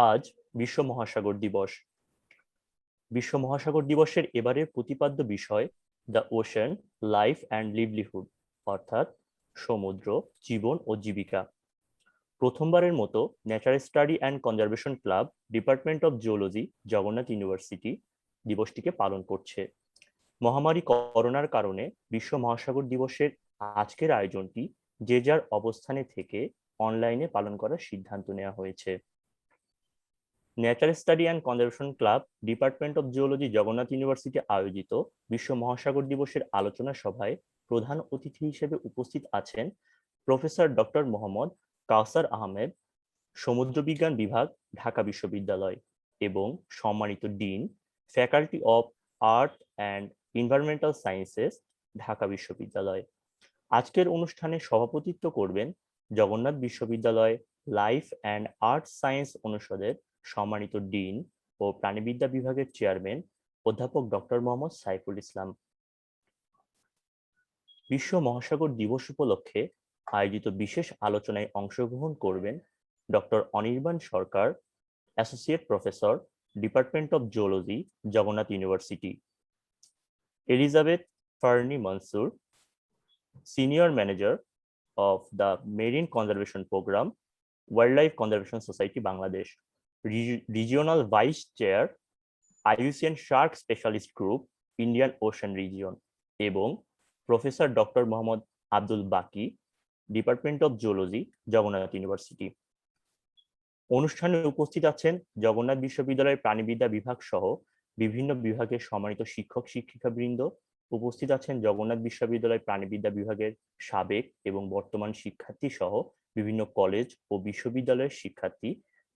আজ বিশ্ব মহাসাগর দিবস। বিশ্ব মহাসাগর দিবসের এবারের প্রতিপাদ্য বিষয় the ocean, life and livelihood, অর্থাৎ সমুদ্র, জীবন ও জীবিকা। প্রথমবারের মতো nature study and conservation club, department of geology, Jagannath university দিবসটিকে পালন করছে। মহামারী করোনার কারণে বিশ্ব মহাসাগর দিবসের আজকের আয়োজনটি যে যার অবস্থানে থেকে অনলাইনে পালন করার সিদ্ধান্ত নেওয়া হয়েছে। Nature study and conservation club, department of geology, Jagannath university আয়োজিত বিশ্ব মহাসাগর দিবসের আলোচনা সভায় প্রধান অতিথি হিসেবে উপস্থিত আছেন প্রফেসর ডক্টর মোহাম্মদ কাউসার আহমেদ, সমুদ্র বিজ্ঞান বিভাগ, ঢাকা বিশ্ববিদ্যালয়, এবং সম্মানিত dean, faculty of earth and environmental sciences, Dhaka বিশ্ববিদ্যালয়। আজকের অনুষ্ঠানে সভাপতিত্ব করবেন জগন্নাথ বিশ্ববিদ্যালয় লাইফ অ্যান্ড আর্ট সায়েন্স অনুষদের সম্মানিত ডিন ও প্রাণীবিদ্যা বিভাগের চেয়ারম্যান অধ্যাপক ডক্টর মোহাম্মদ সাইফুল ইসলাম। বিশ্ব মহাসাগর দিবস উপলক্ষে আয়োজিত বিশেষ আলোচনায় অংশগ্রহণ করবেন doctor Anirban Sarkar, associate professor, department of geology, Jagannath university; Elizabeth Fahrni Mansur, senior manager of the Marine Conservation Program, Wildlife Conservation Society Bangladesh; Regional Vice Chair, IUCN Shark Specialist Group, Indian Ocean Region; এবং প্রফেসর ডক্টর মোহাম্মদ আব্দুল বাকি, department of geology, Jagannath university. অনুষ্ঠানে উপস্থিত আছেন জগন্নাথ বিশ্ববিদ্যালয়ের প্রাণীবিদ্যা বিভাগ সহ বিভিন্ন বিভাগের সম্মানিত শিক্ষক শিক্ষিকাবৃন্দ। উপস্থিত আছেন জগন্নাথ বিশ্ববিদ্যালয় প্রাণীবিদ্যা বিভাগের সাবেক এবং বর্তমান শিক্ষার্থী সহ বিভিন্ন কলেজ ও বিশ্ববিদ্যালয়ের শিক্ষার্থী,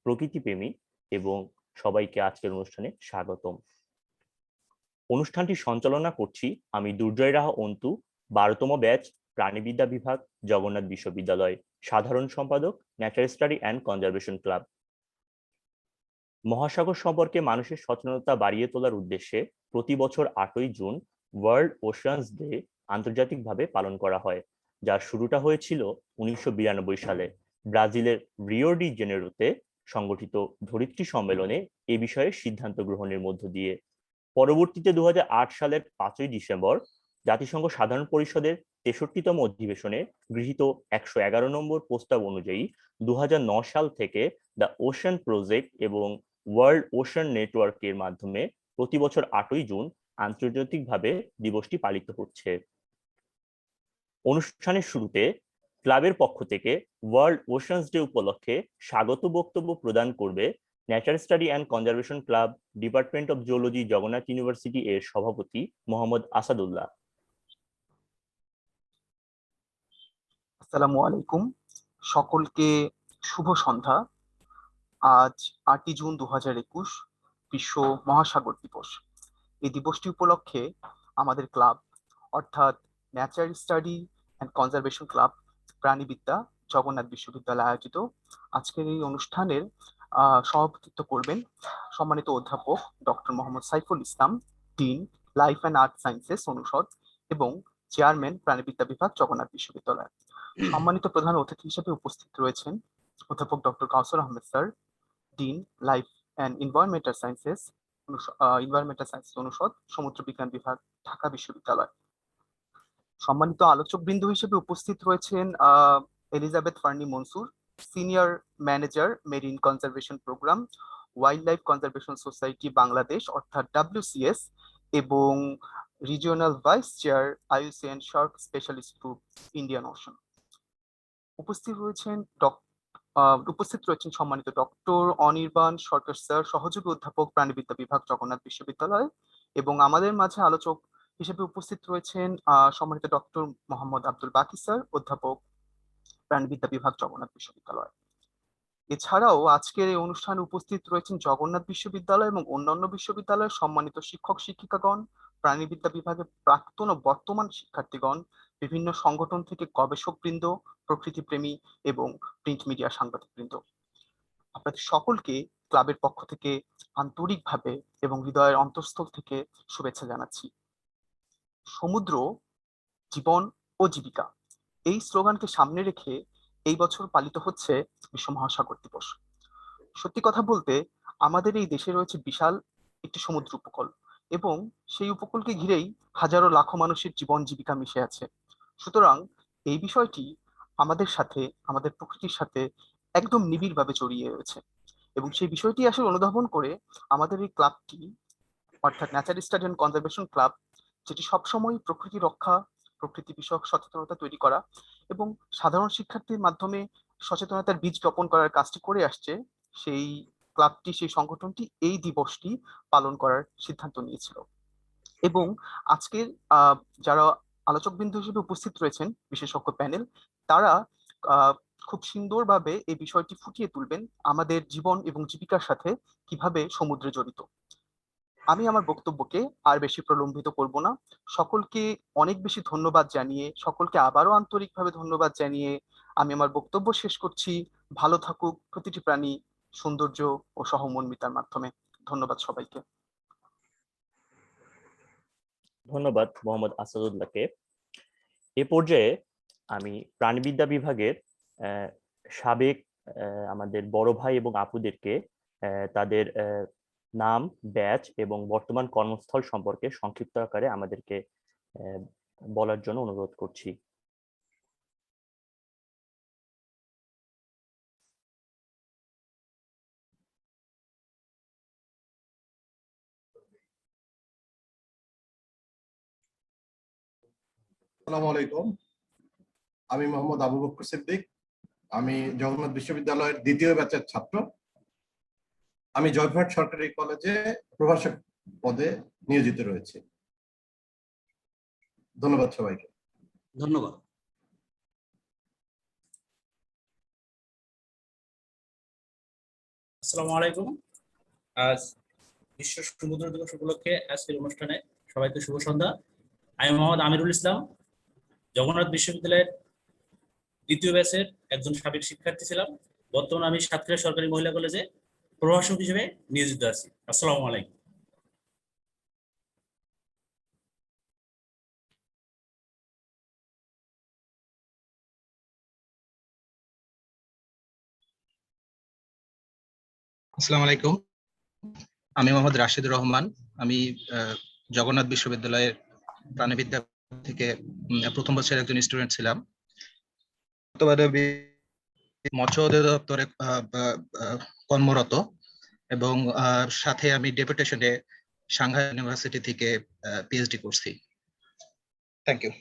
প্রকৃতিপ্রেমী, এবং সবাইকে আজকের অনুষ্ঠানে স্বাগতম। অনুষ্ঠানটি সঞ্চালনা করছি আমি দুর্জয় রাহা অন্তু, 12তম ব্যাচ, প্রাণীবিদ্যা বিভাগ, জগন্নাথ বিশ্ববিদ্যালয়, সাধারণ সম্পাদক, Nature study and conservation club. মহাসাগর সম্পর্কে মানুষের সচেতনতা বাড়িয়ে তোলার উদ্দেশ্যে প্রতি বছর 8ই জুন ওয়ার্ল্ড ওশানস ডে আন্তর্জাতিকভাবে পালন করা হয়, যার শুরুটা হয়েছিল 1992 সালে ব্রাজিলের রিও ডি জেনেরোতে সংগঠিত ধরিত্রী সম্মেলনে এ বিষয়ে সিদ্ধান্ত গ্রহণের মধ্য দিয়ে। পরবর্তীতে 2008 সালের 5ই ডিসেম্বর জাতিসংঘ সাধারণ পরিষদের 63তম অধিবেশনে গৃহীত 111 নম্বর প্রস্তাব অনুযায়ী 2009 সাল থেকে দ্য ওশান প্রজেক্ট এবং ওয়ার্ল্ড ওশান নেটওয়ার্কের মাধ্যমে প্রতি বছর 8ই জুন আন্তর্জাতিকভাবে দিবসটি পালিত হচ্ছে। অনুষ্ঠানের শুরুতে ক্লাবের পক্ষ থেকে ওয়ার্ল্ড ওশানস ডে উপলক্ষে স্বাগত বক্তব্য প্রদান করবে Nature study and conservation club, department of geology, Jagannath university এর সভাপতি মোহাম্মদ আসাদুল্লাহ। আসসালামু আলাইকুম, সকলকে শুভ সন্ধ্যা। আজ 8ই জুন 2021 বিশ্ব মহাসাগর দিবস। এই দিবসটি উপলক্ষে আমাদের ক্লাব অর্থাৎ nature study and conservation club, প্রাণীবিদ্যা, জগন্নাথ বিশ্ববিদ্যালয় আয়োজিত আজকের এই অনুষ্ঠানের সভাপতিত্ব করবেন সম্মানিত অধ্যাপক doctor Mohammad Saiful Islam, dean, life and art sciences অনুষদ এবং চেয়ারম্যান, প্রাণীবিদ্যা বিভাগ, জগন্নাথ বিশ্ববিদ্যালয়। সম্মানিত প্রধান অতিথি হিসেবে উপস্থিত রয়েছেন অধ্যাপক doctor Kawsar Ahmed sir, dean, life and environmental sciences অনুষদ, সমুদ্র বিজ্ঞান বিভাগ, ঢাকা বিশ্ববিদ্যালয়। সম্মানিত আলোচকবৃন্দ হিসেবে উপস্থিত রয়েছেন Elizabeth Fahrni Mansur, senior manager, marine conservation programme, wild life conservation society Bangladesh অর্থাৎ WCS, এবং regional vice chair, IUCN shark specialist group, Indian ocean. উপস্থিত রয়েছেন সম্মানিত ডক্টর অনির্বাণ সরকার স্যার, সহযোগী অধ্যাপক, প্রাণীবিদ্যা বিভাগ, জগন্নাথ বিশ্ববিদ্যালয়, এবং আমাদের মাঝে আলোচক হিসেবে উপস্থিত রয়েছেন সম্মানিত ডক্টর মোহাম্মদ আব্দুল বাকি স্যার, অধ্যাপক, প্রাণীবিদ্যা বিভাগ, জগন্নাথ বিশ্ববিদ্যালয়। এছাড়াও আজকের এই অনুষ্ঠানে উপস্থিত রয়েছেন জগন্নাথ বিশ্ববিদ্যালয় এবং অন্যান্য বিশ্ববিদ্যালয়ের সম্মানিত শিক্ষক শিক্ষিকাগণ, প্রাণীবিদ্যা বিভাগের প্রাক্তন ও বর্তমান শিক্ষার্থীগণ, বিভিন্ন সংগঠন থেকে গবেষকবৃন্দ, প্রকৃতিপ্রেমী এবং প্রিন্ট মিডিয়া সাংবাদিকবৃন্দ। আপনাদের সকলকে ক্লাবের পক্ষ থেকে আন্তরিকভাবে এবং হৃদয়ের অন্তঃস্থল থেকে শুভেচ্ছা জানাচ্ছি। সমুদ্র, জীবন ও জীবিকা, এই স্লোগানকে সামনে রেখে এই বছর পালিত হচ্ছে বিশ্ব মহাসাগর দিবস। সত্যি কথা বলতে আমাদের এই দেশে রয়েছে বিশাল একটি সমুদ্র উপকূল, এবং সেই উপকূলকে ঘিরেই হাজারো লাখো মানুষের জীবন জীবিকা মিশে আছে। সুতরাং এই বিষয়টি আমাদের সাথে, আমাদের প্রকৃতির সাথে একদম নিবিড়ভাবে জড়িয়ে রয়েছে, এবং সেই বিষয়টি আসলে অনুধাবন করে আমাদের এই ক্লাবটি, অর্থাৎ nature study and conservation club, যেটি সবসময় প্রকৃতি রক্ষা, প্রকৃতি বিষয়ক সচেতনতা তৈরি করা এবং সাধারণ শিক্ষার্থীর মাধ্যমে সচেতনতার বীজ বপন করার কাজটি করে আসছে, সেই ক্লাবটি, সেই সংগঠনটি এই দিবসটি পালন করার সিদ্ধান্ত নিয়েছিল। এবং আজকের আহ, যারা আলোচকবৃন্দ হিসেবে উপস্থিত রয়েছেন, বিশেষজ্ঞ প্যানেল, তারা আহ, খুব সুন্দরভাবে এই বিষয়টি ফুটিয়ে তুলবেন আমাদের জীবন এবং জীবিকার সাথে কিভাবে সমুদ্রে জড়িত। আমি আমার বক্তব্যকে আর বেশি প্রলম্বিত করব না। সকলকে অনেক বেশি ধন্যবাদ জানিয়ে, সকলকে আবারও আন্তরিকভাবে ধন্যবাদ জানিয়ে আমি আমার বক্তব্য শেষ করছি। ভালো থাকুক প্রতিটি প্রাণী সৌন্দর্য ও সহমর্মিতার মাধ্যমে। ধন্যবাদ সবাইকে। ধন্যবাদ মোহাম্মদ আসাদুল্লাহকে। এ পর্যায়ে আমি প্রাণিবিদ্যা বিভাগের সাবেক আমাদের বড় ভাই এবং আপুদেরকে তাদের নাম, ব্যাচ এবং বর্তমান কর্মস্থল সম্পর্কে সংক্ষিপ্ত আকারে আমাদেরকে বলার জন্য অনুরোধ করছি। আসসালামু আলাইকুম। আমি মোহাম্মদ আবু বকর সিদ্দিক। আমি জগন্নাথ বিশ্ববিদ্যালয়ের দ্বিতীয় ব্যাচের ছাত্র। আমি জয়পুরহাট সরকারি কলেজে প্রভাষক পদে নিয়োজিত রয়েছে। ধন্যবাদ সবাইকে। ধন্যবাদ। আসসালামু আলাইকুম। আজ বিশ্ব সমুদ্র দিবস উপলক্ষে আজকের অনুষ্ঠানে সবাইকে শুভ সন্ধ্যা। আমি মোহাম্মদ আমিরুল ইসলাম, জগন্নাথ বিশ্ববিদ্যালয়ের দ্বিতীয় ব্যাচের একজন সাবেক শিক্ষার্থী ছিলাম। বর্তমানে আমি সাতক্ষীরা সরকারি মহিলা কলেজে প্রভাষক হিসেবে নিয়োজিত আছি। আসসালামু আলাইকুম। আসসালামু আলাইকুম। আমি মোহাম্মদ রাশিদুর রহমান। আমি জগন্নাথ বিশ্ববিদ্যালয়ের প্রাণিবিদ্যা থেকে প্রথম বর্ষের একজন স্টুডেন্ট ছিলাম। বর্তমানে আমি মৎস্য অধিদপ্তরে কর্মরত, এবং সাথে আমি ডেপুটেশনে সাংহাই ইউনিভার্সিটি থেকে পিএইচডি করছি। Thank you.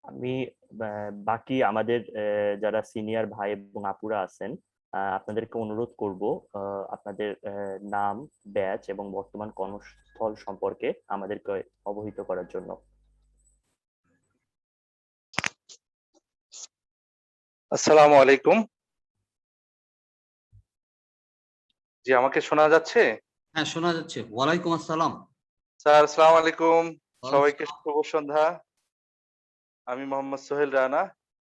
আমি বাকি আমাদের যারা সিনিয়র ভাই এবং আপুরা আছেন, আপনাদেরকে অনুরোধ করব আপনাদের নাম, ব্যাচ এবং বর্তমান কর্মস্থল সম্পর্কে আমাদেরকে অবহিত করার জন্য। আসসালামু আলাইকুম। জি, আমাকে শোনা যাচ্ছে? হ্যাঁ, শোনা যাচ্ছে। ওয়ালাইকুম আসসালাম। স্যার, আসসালামু আলাইকুম। সবাইকে ওয়ালাইকুম শুভ সন্ধ্যা। আমি মোহাম্মদ সোহেল রানা।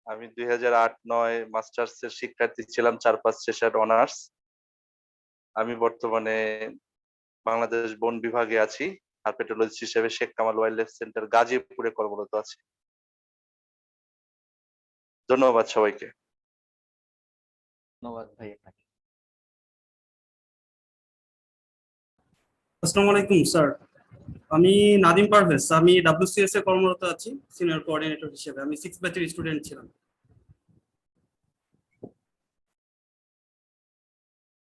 আমি 2008-09 মাস্টার্স এর শিক্ষার্থী ছিলাম, 4-5 সেশন অনার্স। আমি বর্তমানে বাংলাদেশ বন বিভাগে আছি, হারপেটোলজিস্ট হিসেবে Sheikh Kamal wild life centre গাজীপুরে কর্মরত আছি। ধন্যবাদ সবাইকে। ধন্যবাদ ভাই আপনাকে। আসসালামু আলাইকুম স্যার। আমি নাদিম পারভেজ। আমি ডাব্লিউসিএস এ কর্মরত আছি সিনিয়র কোঅর্ডিনেটর হিসেবে। আমি 6 ব্যাচের স্টুডেন্ট ছিলাম।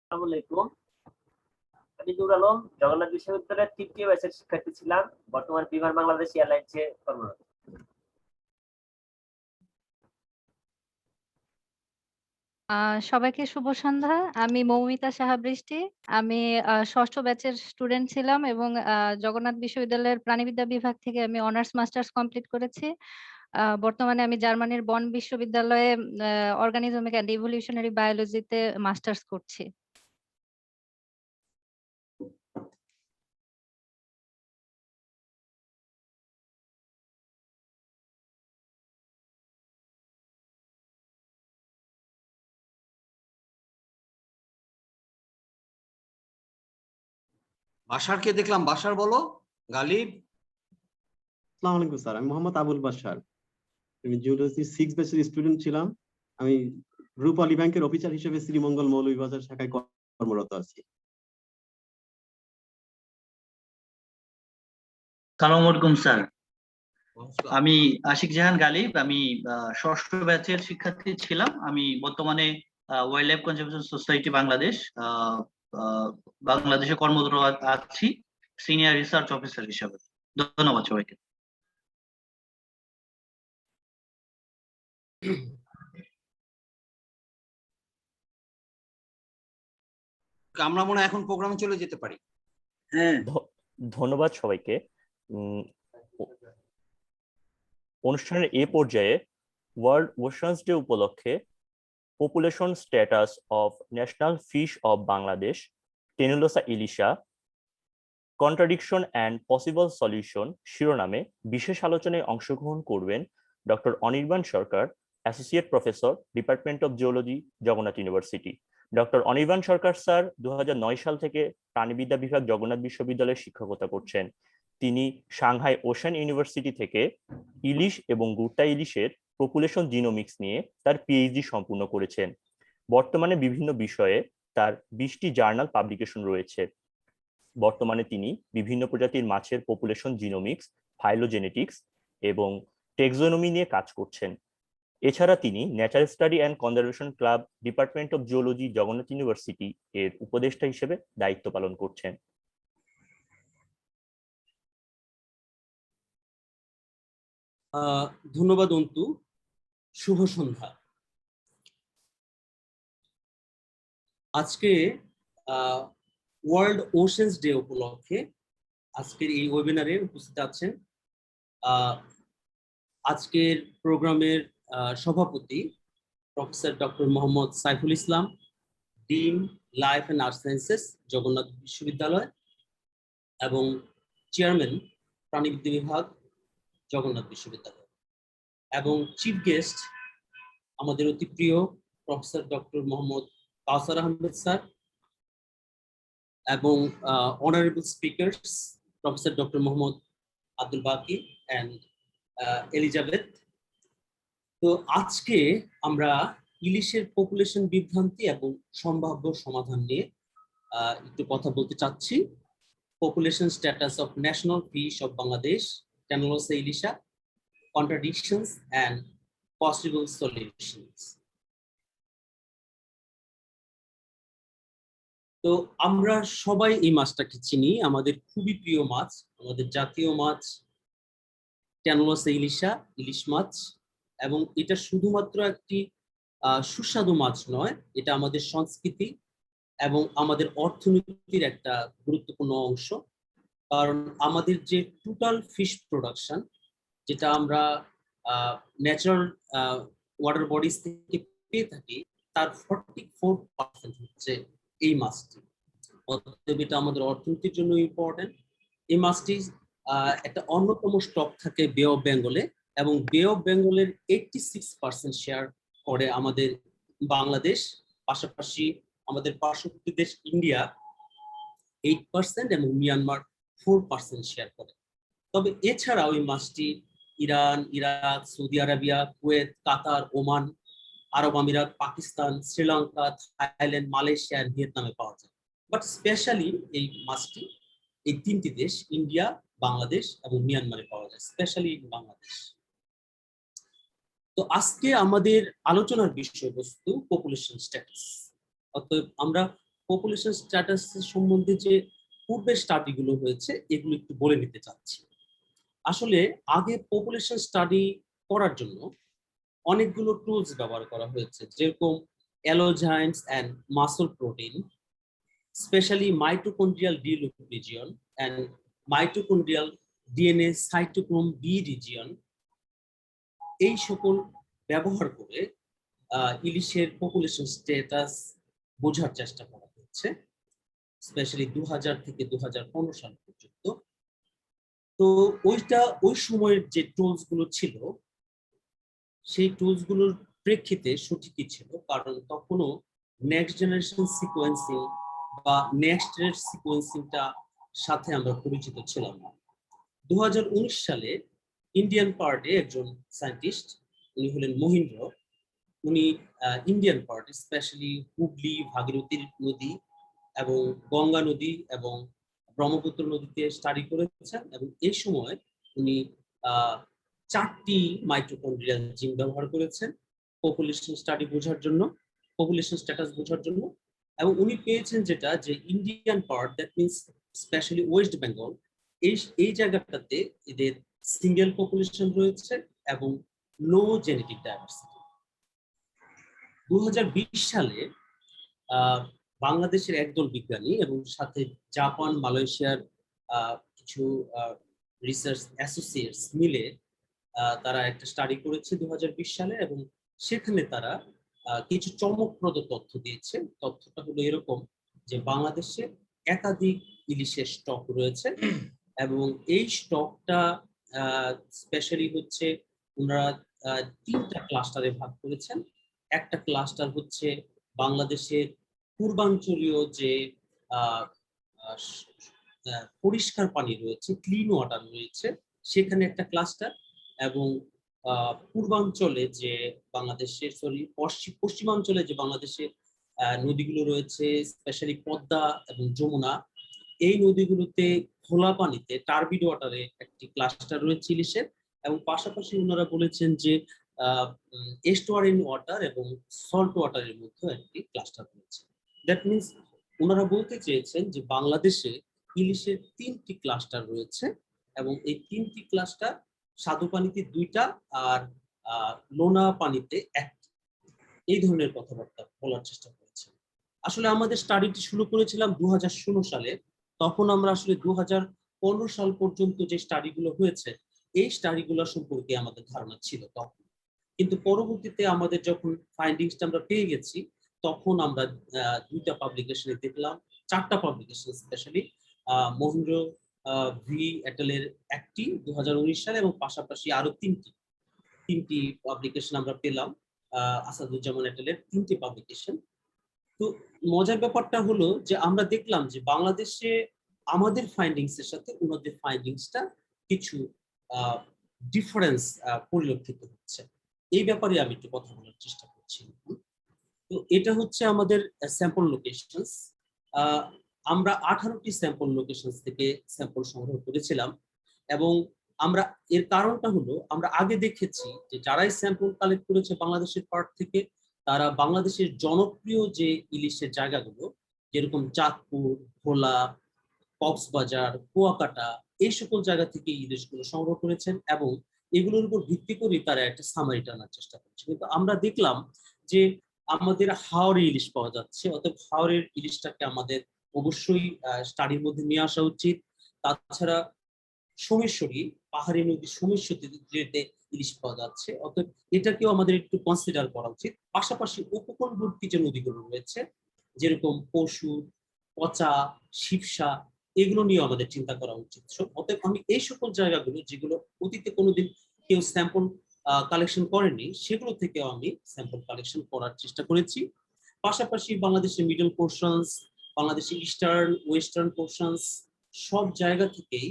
আসসালামু আলাইকুম। আমি নূর আলম, জগন্নাথ বিশ্ববিদ্যালয়ের তৃতীয় ব্যাচের শিক্ষার্থী ছিলাম। বর্তমান বিমান বাংলাদেশ এয়ারলাইন্সে কর্মরত। সবাইকে শুভ সন্ধ্যা। আমি মৌমিতা সাহা বৃষ্টি। আমি ষষ্ঠ ব্যাচের স্টুডেন্ট ছিলাম এবং জগন্নাথ বিশ্ববিদ্যালয়ের প্রাণিবিদ্যা বিভাগ থেকে আমি অনার্স মাস্টার্স কমপ্লিট করেছি। বর্তমানে আমি জার্মানির বন বিশ্ববিদ্যালয়ে অর্গানিজমিক অ্যান্ড ইভলিউশনারি বায়োলজিতে মাস্টার্স করছি। বাশারকে দেখলাম, বাশার বলো। গালিব। আসসালামু আলাইকুম স্যার, আমি মোহাম্মদ আবুল বাশার। আমি জিওলজি 6 ব্যাচের স্টুডেন্ট ছিলাম। আমি রূপালী ব্যাংকের অফিসার হিসেবে শ্রীমঙ্গল মৌলভীবাজার শাখায় কর্মরত আছি। সালাম আলাইকুম স্যার, আমি আশিক জাহান গালিব। আমি ষষ্ঠ ব্যাচের শিক্ষার্থী ছিলাম। আমি বর্তমানে wild life conservation society Bangladesh বাংলাদেশে কর্মরত আছি সিনিয়র রিসার্চ অফিসার হিসাবে। ধন্যবাদ সবাইকে। আমরা মনে হয় এখন প্রোগ্রামে চলে যেতে পারি। হ্যাঁ, ধন্যবাদ সবাইকে। অনুষ্ঠানের এই পর্যায়ে ওয়ার্ল্ড ওশানস ডে উপলক্ষে population status of national fish of Bangladesh tenualosa ilisha contradiction and possible solution শিরোনামে বিশেষ আলোচনায় অংশগ্রহণ করবেন doctor Anirban Sarkar, associate professor, department of geology, Jagannath university. Doctor Anirban Sarkar sir 2009 সাল থেকে প্রাণিবিদ্যা বিভাগ জগন্নাথ বিশ্ববিদ্যালয়ে শিক্ষকতা করছেন। তিনি সাংহাই ওশান ইউনিভার্সিটি থেকে ইলিশ এবং গুর্তা ইলিশের পপুলেশন জিনোমিক্স নিয়ে তার পিএইচডি সম্পূর্ণ করেছেন। বর্তমানে বিভিন্ন বিষয়ে তার 20টি জার্নাল পাবলিকেশন রয়েছে। বর্তমানে তিনি বিভিন্ন প্রজাতির মাছের পপুলেশন জিনোমিক্স, ফাইলোজেনেটিক্স এবং টেক্সোনমি নিয়ে কাজ করছেন। এছাড়া তিনি natural study and conservation club, department of geology, Jagannath university এর উপদেষ্টা হিসেবে দায়িত্ব পালন করছেন। ধন্যবাদ অন্তু। শুভ সন্ধ্যা। আজকে ওয়ার্ল্ড ওশেনস ডে উপলক্ষে আজকের এই ওয়েবিনারে উপস্থিত আছেন আজকের প্রোগ্রামের সভাপতি professor doctor Mohammad Saiful Islam, dean life and art sciences, Jagannath বিশ্ববিদ্যালয়, এবং চেয়ারম্যান প্রাণিবিদ্যা বিভাগ, জগন্নাথ বিশ্ববিদ্যালয়, এবং চিফ গেস্ট আমাদের অতি প্রিয় professor doctor Mohammad Kawsar Ahmed sir, এবং honourable speakers professor doctor Mohammad Abdul Baki and Elizabeth. তো আজকে আমরা ইলিশের পপুলেশন বিভ্রান্তি এবং সম্ভাব্য সমাধান নিয়ে একটু কথা বলতে চাচ্ছি। Population status of national fish of Bangladesh tenualosa ilisha, contradictions and possible solutions. তো আমরা সবাই এই মাছটাকে চিনি, আমাদের খুবই প্রিয় মাছ, আমাদের জাতীয় মাছ টেনুলোসা ইলিশা, ইলিশ মাছ। এবং এটা শুধুমাত্র একটি সুস্বাদু মাছ নয়, এটা আমাদের সংস্কৃতি এবং আমাদের অর্থনীতির একটা গুরুত্বপূর্ণ অংশ। কারণ আমাদের যে টোটাল ফিশ প্রোডাকশন, যেটা আমরা ন্যাচারাল ওয়াটার বডিজ থেকে পেয়ে থাকি, তার 44% হচ্ছে এই মাছটি। অতএব এটা আমাদের অর্থনীতির জন্য ইম্পর্টেন্ট। এই মাছটি একটা অন্যতম স্টক থাকে বে অফ বেঙ্গলে, এবং বে অফ বেঙ্গলের 86% শেয়ার করে আমাদের বাংলাদেশ। পাশাপাশি আমাদের পার্শ্ববর্তী দেশ ইন্ডিয়া 8% এবং মিয়ানমার 4% শেয়ার করে। তবে এছাড়া ওই মাছটি Iran, Iraq, Saudi Arabia, Kuwait, Qatar, Oman, আরব আমিরাত, পাকিস্তান, শ্রীলঙ্কা, থাইল্যান্ড, মালয়েশিয়া আর ভিয়েতনামে পাওয়া যায়। বাট স্পেশালি এই মাছটি এই তিনটি দেশ ইন্ডিয়া, বাংলাদেশ এবং মিয়ানমারে পাওয়া যায়, স্পেশালি বাংলাদেশ। তো আজকে আমাদের আলোচনার বিষয়বস্তু পপুলেশন স্ট্যাটাস। অতএব আমরা পপুলেশন স্ট্যাটাস সম্বন্ধে যে পূর্বের স্টাডিগুলো হয়েছে এগুলো একটু বলে নিতে চাচ্ছি। আসলে আগে পপুলেশন স্টাডি করার জন্য অনেকগুলো টুলস ব্যবহার করা হয়েছে, যেরকম allozymes and muscle protein, specially mitochondrial D loop region and mitochondrial DNA cytochrome b region. এই সকল ব্যবহার করে ইলিশের পপুলেশন স্ট্যাটাস বোঝার চেষ্টা করা হচ্ছে, স্পেশালি 2000 থেকে 2015 সাল পর্যন্ত। তো ওই সময়ের যে টুলস গুলো ছিল, সেই টুলস গুলোর প্রেক্ষিতে সঠিকই ছিল, কারণ তখনও নেক্সট জেনারেশন সিকোয়েন্সিং বা নেক্সট এর সিকোয়েন্সিংটা সাথে আমরা পরিচিত ছিলাম না। 2019 সালে ইন্ডিয়ান পার্টে একজন সায়েন্টিস্ট, উনি হলেন মহিন্দ্র, উনি Indian part specially Hooghly, Bhagirathi নদী এবং গঙ্গা নদী এবং ব্রহ্মপুত্র নদীতে স্টাডি করেছেন এবং এই সময় উনি 4টি মাইটোকন্ড্রিয়াল জিন ব্যবহার করেছেন পপুলেশন স্টাডি বোঝার জন্য, পপুলেশন স্ট্যাটাস বোঝার জন্য। এবং উনি পেয়েছেন যেটা যে Indian part, that means specially West Bengal, এই জায়গাটাতে এদের সিঙ্গেল পপুলেশন রয়েছে এবং লো জেনেটিক ডাইভার্সিটি। 2020 সালে বাংলাদেশের একদল বিজ্ঞানী এবং সাথে জাপান, মালয়েশিয়ার কিছু রিসার্চ অ্যাসোসিয়েটস মিলে তারা একটা স্টাডি করেছে 2020 সালে এবং সেখানে তারা কিছু চমকপ্রদ তথ্য দিয়েছে। তথ্যটা হলো এরকম যে বাংলাদেশে একাধিক ইলিশের স্টক রয়েছে এবং এই স্টকটা স্পেশালি হচ্ছে ওনারা 3টা ক্লাস্টারে ভাগ করেছেন। একটা ক্লাস্টার হচ্ছে বাংলাদেশের পূর্বাঞ্চলীয় যে পরিষ্কার পানি রয়েছে, ক্লিন ওয়াটার রয়েছে, সেখানে একটা ক্লাস্টার, এবং পূর্বাঞ্চলে যে বাংলাদেশের পশ্চিমাঞ্চলে যে বাংলাদেশের নদীগুলো রয়েছে স্পেশালি পদ্মা এবং যমুনা, এই নদীগুলোতে খোলা পানিতে টার্বিড ওয়াটারে একটি ক্লাস্টার রয়েছে ইলিশের, এবং পাশাপাশি ওনারা বলেছেন যে এস্টুয়ারিন ওয়াটার এবং সল্ট ওয়াটারের মধ্যে একটি ক্লাস্টার রয়েছে। দ্যাট মিনস ওনারা বলতে চেয়েছেন যে বাংলাদেশে ইলিশের 3টি ক্লাস্টার রয়েছে এবং এই 3টি ক্লাস্টার স্বাদু পানিতে 2টা আর লোনা পানিতে 1টি, এই ধরনের কথাবার্তা বলার চেষ্টা করেছে। আসলে আমাদের স্টাডিটি শুরু করেছিলাম 2016 সালে। তখন আমরা আসলে 2015 সাল পর্যন্ত যে স্টাডিগুলো হয়েছে এই স্টাডিগুলো সম্পর্কে আমাদের ধারণা ছিল তখন, কিন্তু পরবর্তীতে আমাদের যখন ফাইন্ডিংসটা আমরা পেয়ে গেছি তখন আমরা 2টা পাবলিকেশনে দেখলাম, 4টা পাবলিকেশন স্পেশালি মহেন্দ্র ভি এটেলের একটি 2019 সালে এবং পাশাপাশি আরো 3টি পাবলিকেশন আমরা পেলাম, আসাদুজ্জামান এটেলের 3টি পাবলিকেশন। তো মজার ব্যাপারটা হলো যে আমরা দেখলাম যে বাংলাদেশে আমাদের ফাইন্ডিংস এর সাথে ওনাদের ফাইন্ডিংসটা কিছু ডিফারেন্স পরিলক্ষিত হচ্ছে। এই ব্যাপারে আমি একটু কথা বলার চেষ্টা করছি। তো এটা হচ্ছে আমাদের স্যাম্পল লোকেশনস। আমরা 18টি স্যাম্পল লোকেশনস থেকে স্যাম্পল সংগ্রহ করেছিলাম এবং আমরা এর কারণটা হলো আমরা আগে দেখেছি যে যারাই স্যাম্পল কালেক্ট করেছে বাংলাদেশের পার্ট থেকে তারা বাংলাদেশের জনপ্রিয় যে ইলিশের জায়গাগুলো যেরকম চাঁদপুর, ভোলা, কক্সবাজার, কুয়াকাটা, এই সকল জায়গা থেকে ইলিশগুলো সংগ্রহ করেছেন এবং এগুলোর উপর ভিত্তি করে তারা একটা সামারি টানার চেষ্টা করছে। কিন্তু আমরা দেখলাম যে আমাদের হাওড়ে ইলিশ পাওয়া যাচ্ছে, অতএব হাওড়ের ইলিশটাকে আমাদের অবশ্যই স্টাডির মধ্যে নিয়ে আসা উচিত। তাছাড়া সোমেশ্বরী, পাহাড়ি নদী সোমেশ্বরীতে ইলিশ পাওয়া যাচ্ছে, অতএব এটাকেও আমাদের একটু কনসিডার করা উচিত। পাশাপাশি উপকূলবর্তী যে নদীগুলো রয়েছে যেরকম পশুর, পচা, শিবসা, এগুলো নিয়েও আমাদের চিন্তা করা উচিত। অতএব আমি এই সকল জায়গাগুলো যেগুলো অতীতে কোনোদিন কেউ স্যাম্পল কালেকশন করেনি সেগুলো থেকেও আমি স্যাম্পল কালেকশন করার চেষ্টা করেছি। পাশাপাশি বাংলাদেশের মিডল পোর্শনস, বাংলাদেশের ইস্টার্ন, ওয়েস্টার্ন পোর্শনস, সব জায়গা থেকেই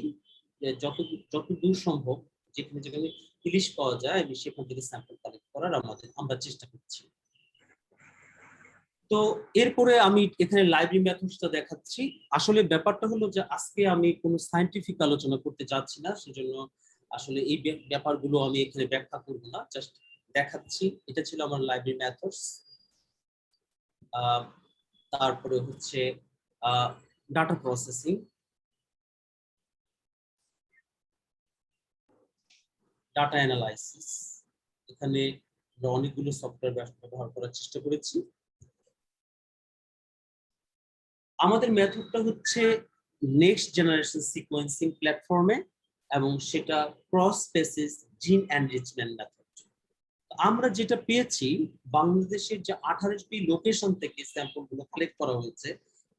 যত দূর সম্ভব যেখানে যেখানে ইলিশ পাওয়া যায় আমি সেখান থেকে স্যাম্পল কালেক্ট করার আমরা চেষ্টা করছি। তো এরপরে আমি এখানে লাইব্রেরি মেথডসটা দেখাচ্ছি। আসলে ব্যাপারটা হলো যে আজকে আমি কোনো সায়েন্টিফিক আলোচনা করতে যাচ্ছি না, সেজন্য আসলে এই ব্যাপারগুলো আমি এখানে ব্যাখ্যা করব না, জাস্ট দেখাচ্ছি। এটা ছিল আমার লাইব্রেরি মেথডস। তারপরে হচ্ছে ডাটা প্রসেসিং, ডাটা অ্যানালাইসিস, এখানে আমরা অনেকগুলো সফটওয়্যার ব্যবহার করার চেষ্টা করেছি। আমাদের মেথডটা হচ্ছে নেক্সট জেনারেশন সিকোয়েন্সিং প্ল্যাটফর্মে এবং সেটা ক্রস স্পেসিস জিন এনরিচমেন্ট মেথড। আমরা যেটা পেয়েছি বাংলাদেশের যে 18টি লোকেশন থেকে স্যাম্পলগুলো কালেক্ট করা হয়েছে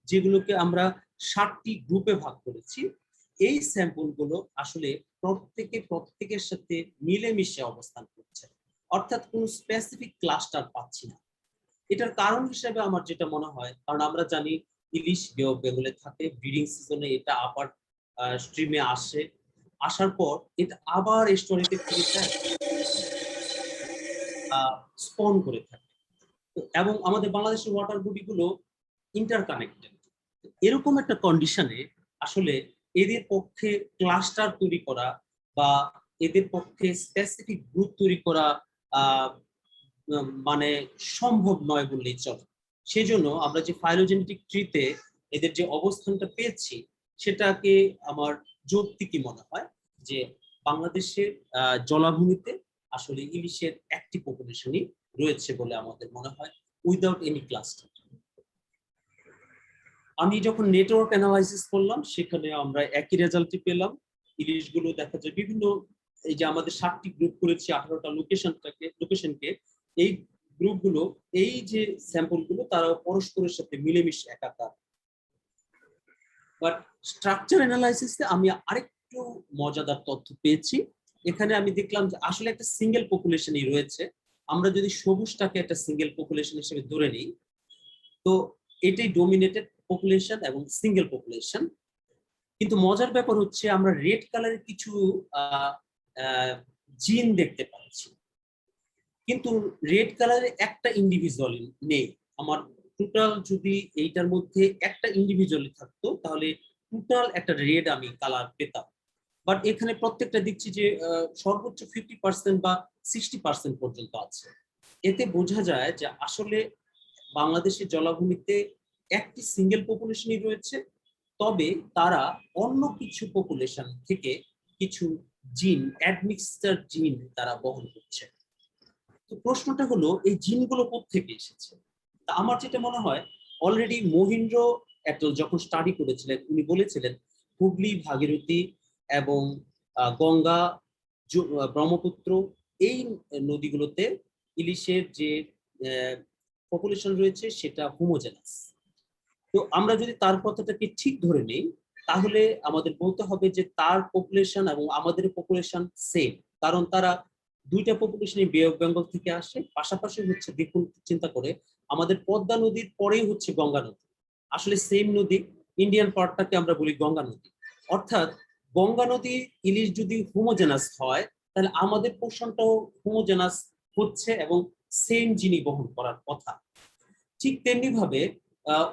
যেগুলোকে আমরা 7টি গ্রুপে ভাগ করেছি, এই স্যাম্পলগুলো আসলে প্রত্যেকের সাথে মিলেমিশে অবস্থান করছে, অর্থাৎ কোনো স্পেসিফিক ক্লাস্টার পাচ্ছি না। এটার কারণ হিসেবে আমার যেটা মনে হয়, কারণ আমরা জানি ইলিশ বে অফ বেঙ্গলে থাকে, ব্রিডিং সিজনে এটা আবার স্ট্রিমে আসে, আসার পর এটা আবার এস্টুয়ারিতে ফিরে যায়, স্পন করে থাকে। এবং আমাদের বাংলাদেশের ওয়াটার বডিগুলো ইন্টারকানেক্টেড। এরকম একটা কন্ডিশনে আসলে এদের পক্ষে ক্লাস্টার তৈরি করা বা এদের পক্ষে স্পেসিফিক গ্রুপ তৈরি করা মানে সম্ভব নয় বললেই চলে। সেজন্য আমরা যে ফাইলোজেনেটিক ট্রিতে এদের যে অবস্থানটা পেয়েছি সেটাকে আমার যৌক্তিকই মনে হয় যে বাংলাদেশের জলাভূমিতে আসলে ইলিশের একটি পপুলেশনই রয়েছে বলে আমাদের মনে হয়, উইদাউট এনি ক্লাস্টার। আমি যখন নেটওয়ার্ক অ্যানালাইসিস করলাম সেখানে আমরা একই রেজাল্টই পেলাম। ইলিশগুলো দেখা যায় বিভিন্ন, এই যে আমাদের 7টি গ্রুপ করেছি 18টা লোকেশনকে, এই গ্রুপগুলো, এই যে স্যাম্পলগুলো তারা পরস্পরের সাথে মিলেমিশে একাকার। বাট স্ট্রাকচার অ্যানালাইসিসে আমি আরেকটু মজাদার তথ্য পেয়েছি। এখানে আমি দেখলাম যে আসলে একটা সিঙ্গেল পপুলেশনই রয়েছে। আমরা যদি সবুজটাকে একটা সিঙ্গেল পপুলেশন হিসেবে ধরে নিই, তো এটাই ডোমিনেটেড পপুলেশন এবং সিঙ্গেল পপুলেশন। কিন্তু মজার ব্যাপার হচ্ছে আমরা রেড কালারের কিছু জিন দেখতে পাচ্ছি, কিন্তু রেড কালারের একটা ইন্ডিভিজুয়াল নেই। আমার টোটাল যদি এইটার মধ্যে একটা ইন্ডিভিজুয়ালি থাকতো তাহলে টোটাল একটা রেড আমি কালার পেতাম। বাট এখানে প্রত্যেকটা দেখছি যে সর্বোচ্চ 50% বা 60% পর্যন্ত আছে। এতে বোঝা যায় যে আসলে বাংলাদেশের জলাভূমিতে একটি সিঙ্গেল পপুলেশনই রয়েছে, তবে তারা অন্য কিছু পপুলেশন থেকে কিছু জিন, অ্যাডমিক্সচার জিন তারা বহন করছে। তো প্রশ্নটা হলো এই জিনগুলো কোত্থেকে এসেছে? তা আমার যেটা মনে হয়, অলরেডি মহিন্দ্র এটল যখন স্টাডি করেছিলেন উনি বলেছিলেন হুগলি, ভাগীরথী এবং গঙ্গা, ব্রহ্মপুত্র এই নদীগুলোতে ইলিশের যে পপুলেশন রয়েছে সেটা হোমোজেনাস। তো আমরা যদি তার কথাটাকে ঠিক ধরে নিই তাহলে আমাদের বলতে হবে যে তার পপুলেশন এবং আমাদের পপুলেশন সেম, কারণ তারা দুইটা পপুলেশনই বে অফ বেঙ্গল থেকে আসে। পাশাপাশি হচ্ছে দেখুন, চিন্তা করে আমাদের পদ্মা নদীর পরেই হচ্ছে গঙ্গা নদী, আসলে সেম নদী, ইন্ডিয়ান পার্টটাকে আমরা বলি গঙ্গা নদী। অর্থাৎ গঙ্গা নদী ইলিশ যদি হোমোজেনাস হয় তাহলে আমাদের পোর্শনটাও হোমোজেনাস হচ্ছে এবং সেম জিনিস বহন করার কথা। ঠিক তেমনি ভাবে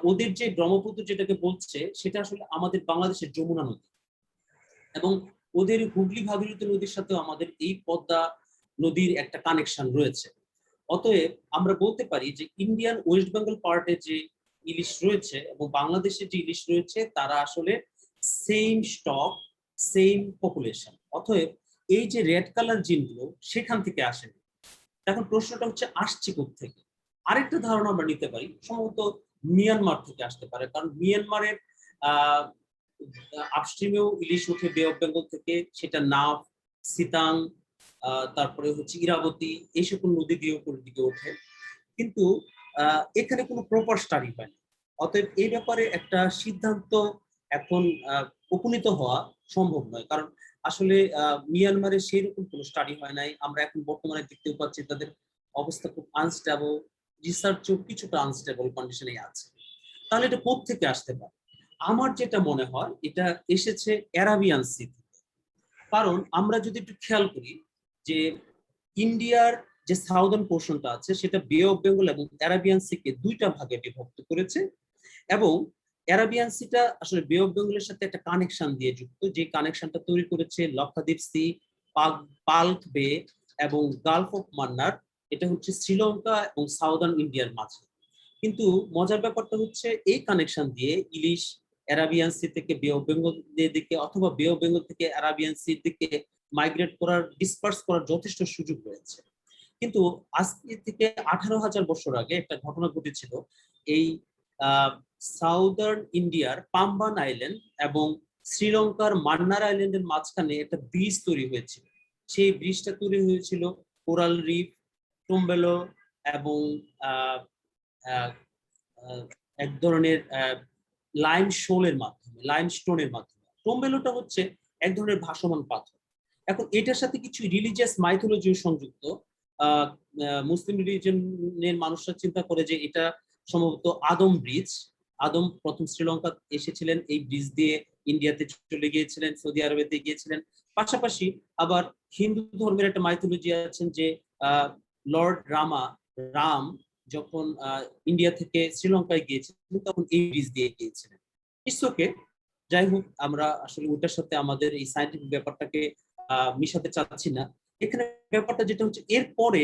ওদের যে ব্রহ্মপুত্র যেটাকে বলছে সেটা আসলে আমাদের বাংলাদেশের যমুনা নদী, এবং ওদের হুগলি, ভাগীরথী নদীর সাথেও আমাদের এই পদ্মা নদীর একটা কানেকশন রয়েছে। অতএব আমরা বলতে পারি যে ইন্ডিয়ান ওয়েস্ট বেঙ্গল পার্টে যে ইলিশ রয়েছে এবং বাংলাদেশের যে ইলিশ রয়েছে তারা আসলে সেম স্টক, সেম পপুলেশন। অতএব এই যে রেড কালার জিনগুলো সেখান থেকে আসেনি। এখন প্রশ্নটা হচ্ছে আসছে কোত্থেকে? আরেকটা ধারণা আমরা নিতে পারি, সম্ভবত মিয়ানমার থেকে আসতে পারে, কারণ মিয়ানমারের আপস্ট্রিমেও ইলিশ উঠে বে অফ বেঙ্গল থেকে, সেটা নাফ, সিতাং, তারপরে হচ্ছে ইরাবতী, এই সকল নদী দিয়ে উপরের দিকে ওঠে, কিন্তু এখানে কোনো প্রপার স্টাডি হয়নি। অতএব এই ব্যাপারে একটা সিদ্ধান্ত এখন উপনীত হওয়া সম্ভব নয়, কারণ আসলে মিয়ানমারে সেই রকম কোনো স্টাডি হয় নাই। আমরা এখন বর্তমানে দেখতেও পাচ্ছি তাদের অবস্থা খুব আনস্টেবল, রিসার্চও কিছুটা আনস্টেবল কন্ডিশনে আছে। তাহলে এটা কোত্থেকে আসতে পারে? আমার যেটা মনে হয় এটা এসেছে অ্যারাবিয়ান সি থেকে। কারণ আমরা যদি একটু খেয়াল করি যে ইন্ডিয়ার যে সাউদার্ন পোর্শনটা আছে সেটা বে অফ বেঙ্গল এবং অ্যারাবিয়ান সিকে দুইটা ভাগে বিভক্ত করেছে, এবং অ্যারাবিয়ান সিটা আসলে বে অফ বেঙ্গলের সাথে একটা কানেকশন দিয়ে যুক্ত, যে কানেকশনটা তৈরি করেছে লক্ষাদ্বীপ সি, পাল্ক বে এবং গালফ অফ মান্নার। এটা হচ্ছে শ্রীলঙ্কা এবং সাউদার্ন ইন্ডিয়ার মাঝে। কিন্তু মজার ব্যাপারটা হচ্ছে এই কানেকশন দিয়ে ইলিশ অ্যারাবিয়ান সি থেকে বে অফ বেঙ্গল দিকে অথবা বে অফ বেঙ্গল থেকে অ্যারাবিয়ান সির দিকে মাইগ্রেট করার, ডিসপার্স করার যথেষ্ট সুযোগ রয়েছে। কিন্তু আজকে থেকে 18,000 বছর আগে একটা ঘটনা ঘটেছিল। এই সাউদার্ন ইন্ডিয়ার পাম্বান আইল্যান্ড এবং শ্রীলঙ্কার মান্নার আইল্যান্ডের মাঝখানে একটা ব্রিজ তৈরি হয়েছিল। সেই ব্রিজটা তৈরি হয়েছিল কোরাল রিফ, টোম্বেলো এবং এক ধরনের লাইম শোলের মাধ্যমে, লাইম স্টোনের মাধ্যমে। টোম্বেলোটা হচ্ছে এক ধরনের ভাসমান পাথর। এখন এটার সাথে কিছু রিলিজিয়াস মাইথোলজিও সংযুক্ত। মুসলিম রিলিজনের মানুষরা চিন্তা করে যে এটা সম্ভবত আদম ব্রিজ, আদম প্রথম শ্রীলঙ্কা এসেছিলেন, এই ব্রিজ দিয়ে ইন্ডিয়াতে চলে গিয়েছিলেন, সৌদি আরবেতে গিয়েছিলেন। পাশাপাশি আবার হিন্দু ধর্মের একটা মাইথোলজি আছেন যে লর্ড রাম যখন ইন্ডিয়া থেকে শ্রীলঙ্কায় গিয়েছিলেন তখন এই ব্রিজ দিয়ে গিয়েছিলেন। ইটস ওকে, যাই হোক, আমরা আসলে ওটার সাথে আমাদের এই সায়েন্টিফিক ব্যাপারটাকে মিশাতে চাচ্ছি না। এখানে ব্যাপারটা যেটা হচ্ছে, এরপরে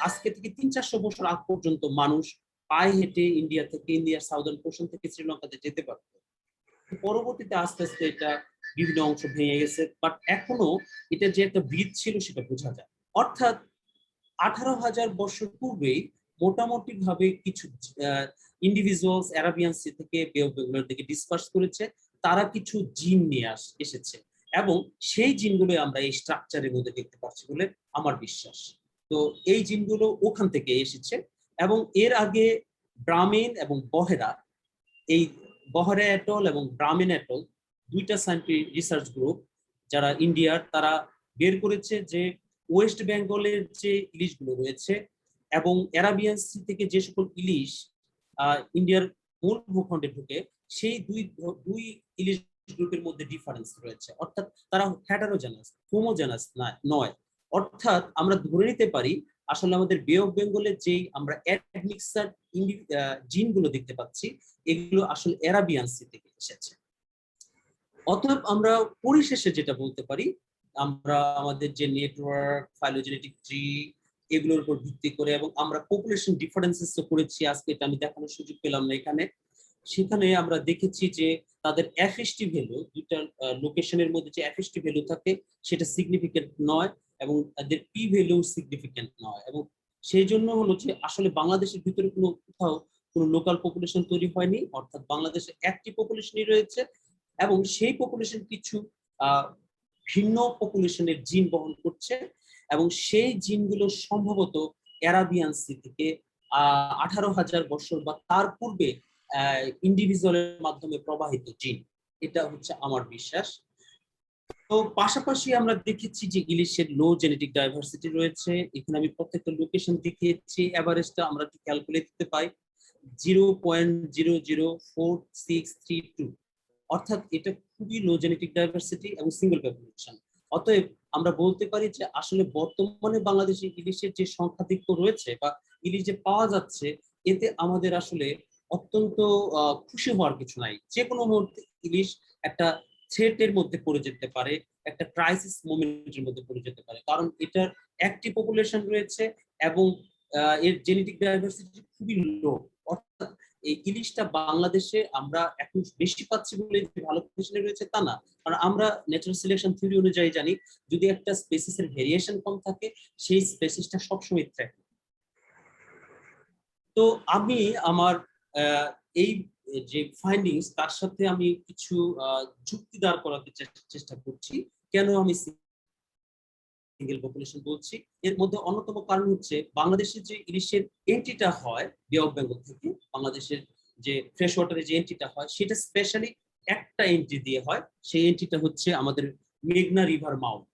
আজকে থেকে 300-400 বছর আগ পর্যন্ত মানুষ পায়ে হেঁটে ইন্ডিয়া থেকে, ইন্ডিয়ার সাউদার্ন পোর্শন থেকে শ্রীলঙ্কাতে যেতে পারত। পরবর্তীতে আস্তে আস্তে এটা বিভিন্ন অংশ ভেঙে গেছে, বাট এখনো এটা যে একটা ব্রিজ ছিল সেটা বোঝা যায়। অর্থাৎ 18,000 বছর পূর্বেই মোটামুটি ভাবে কিছু ইন্ডিভিজুয়ালস অ্যারাবিয়ান সি থেকে বে অফ বেঙ্গলের দিকে ডিসপার্স করেছে, তারা কিছু জিন নিয়ে এসেছে এবং সেই জিনগুলো আমরা এই স্ট্রাকচারের মধ্যে দেখতে পাচ্ছি বলে আমার বিশ্বাস। তো এই জিনগুলো ওখান থেকে এসেছে এবং এর আগে ব্রাহ্মণ এবং বহেরা, এই বহেরা অ্যাটল এবং ব্রাহ্মণ অ্যাটল দুইটা সায়েন্টিফিক রিসার্চ গ্রুপ যারা ইন্ডিয়ার, তারা বের করেছে যে ওয়েস্ট বেঙ্গলের যে ইলিশগুলো রয়েছে এবং অ্যারাবিয়ান সি থেকে যে সকল ইলিশ ইন্ডিয়ার মূল ভূখণ্ডে ঢুকে, সেই দুই ইলিশ গ্রুপের মধ্যে ডিফারেন্স রয়েছে। অর্থাৎ তারা হেটারোজেনাস, হোমোজেনাস নয়। অর্থাৎ আমরা ধরে নিতে পারি আসলে আমাদের বে অফ বেঙ্গলের যেই আমরা অ্যাডমিক্সার জিনগুলো দেখতে পাচ্ছি, এগুলো আসলে অ্যারাবিয়ান সি থেকে এসেছে। অতএব আমরা পরিশেষে যেটা বলতে পারি, আমরা আমাদের যে নেটওয়ার্ক, ফাইলোজেনেটিক ট্রি, এগুলোর উপর ভিত্তি করে, এবং আমরা পপুলেশন ডিফারেন্সেস করেছি, আজকে এটা আমি দেখানোর সুযোগ পেলাম না এখানে, সেখানে আমরা দেখেছি যে তাদের এফএসটি ভ্যালু, দুইটা লোকেশনের মধ্যে যে এফএসটি ভ্যালু থাকে সেটা সিগনিফিকেন্ট নয় এবং তাদের পি ভ্যালু সিগনিফিকেন্ট নয়। এবং সেই জন্য হলো যে আসলে বাংলাদেশের ভিতরে কোথাও কোনো লোকাল পপুলেশন তৈরি হয়নি, অর্থাৎ বাংলাদেশে একটি পপুলেশনই রয়েছে এবং সেই পপুলেশন কিছু ভিন্ন পপুলেশনের জিন বহন করছে এবং সেই জিনগুলো সম্ভবত অ্যারাবিয়ান সি থেকে 18,000 বছর বা তার পূর্বে ইন্ডিভিজুয়ালের মাধ্যমে প্রবাহিত জিন, এটা হচ্ছে আমার বিশ্বাস। তো পাশাপাশি আমরা দেখেছি যে ইলিশের লো জেনেটিক ডাইভার্সিটি রয়েছে। এখানে আমি প্রত্যেকটা লোকেশন দেখিয়েছি, এভারেজটা আমরা একটু ক্যালকুলেট করতে পাই 0.004632, অর্থাৎ এটা খুবই লো জেনেটিক ডাইভার্সিটি এবং সিঙ্গেল পপুলেশন। অতএব আমরা বলতে পারি যে আসলে বর্তমানে বাংলাদেশে ইলিশের যে সংখ্যাধিক্য রয়েছে বা ইলিশ যে পাওয়া যাচ্ছে, এতে আমাদের আসলে অত্যন্ত খুশি হওয়ার কিছু নাই। যে কোনো মুহূর্তে ইলিশ একটা থ্রেটের মধ্যে পড়ে যেতে পারে, একটা ক্রাইসিস মোমেন্টের মধ্যে পড়ে যেতে পারে, কারণ এটার একটি পপুলেশন রয়েছে এবং এর জেনেটিক ডাইভার্সিটি খুবই লো। অর্থাৎ এই ইলিশটা বাংলাদেশে আমরা এখন বেশি পাচ্ছি বলে যে ভালো পজিশনে রয়েছে তা না, কারণ আমরা ন্যাচারাল সিলেকশন থিওরি অনুযায়ী জানি যদি একটা স্পেসিসের ভেরিয়েশন কম থাকে সেই স্পেসিসটা সবসময় থ্রেট। তো আমি আমার এই যে ফাইন্ডিংস তার সাথে আমি কিছু যুক্তি দাঁড় করাতে চেষ্টা করছি কেন আমি সিঙ্গেল পপুলেশন বলছি। এর মধ্যে অন্যতম কারণ হচ্ছে বাংলাদেশের যে ইলিশের এন্ট্রিটা হয় বে অফ বেঙ্গল থেকে, বাংলাদেশের যে ফ্রেশ ওয়াটারের যে এন্ট্রিটা হয় সেটা স্পেশালি একটা এন্ট্রি দিয়ে হয়, সেই এন্ট্রিটা হচ্ছে আমাদের মেঘনা রিভার মাউথ।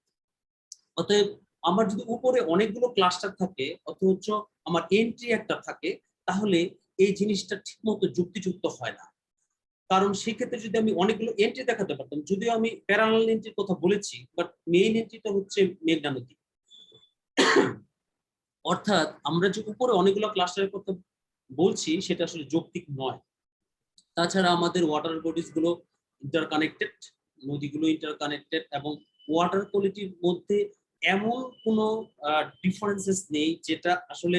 অতএব আমার যদি উপরে অনেকগুলো ক্লাস্টার থাকে অথচ আমার এন্ট্রি একটা থাকে, তাহলে এই জিনিসটা ঠিকমতো যুক্তিযুক্ত হয় না। কারণ সেক্ষেত্রে যদি আমি অনেকগুলো এন্ট্রি দেখাতে পারতাম, যদিও আমি প্যারালাল এন্ট্রির কথা বলেছি, বাট মেইন এন্ট্রিটা হচ্ছে মেঘনা নদী। অর্থাৎ আমরা যে উপরে অনেকগুলো ক্লাস্টারের কথা বলছি সেটা আসলে যৌক্তিক নয়। তাছাড়া আমাদের ওয়াটার বডিজ গুলো ইন্টারকানেক্টেড, নদীগুলো ইন্টারকানেক্টেড এবং ওয়াটার কোয়ালিটির মধ্যে এমন কোনো ডিফারেন্সেস নেই যেটা আসলে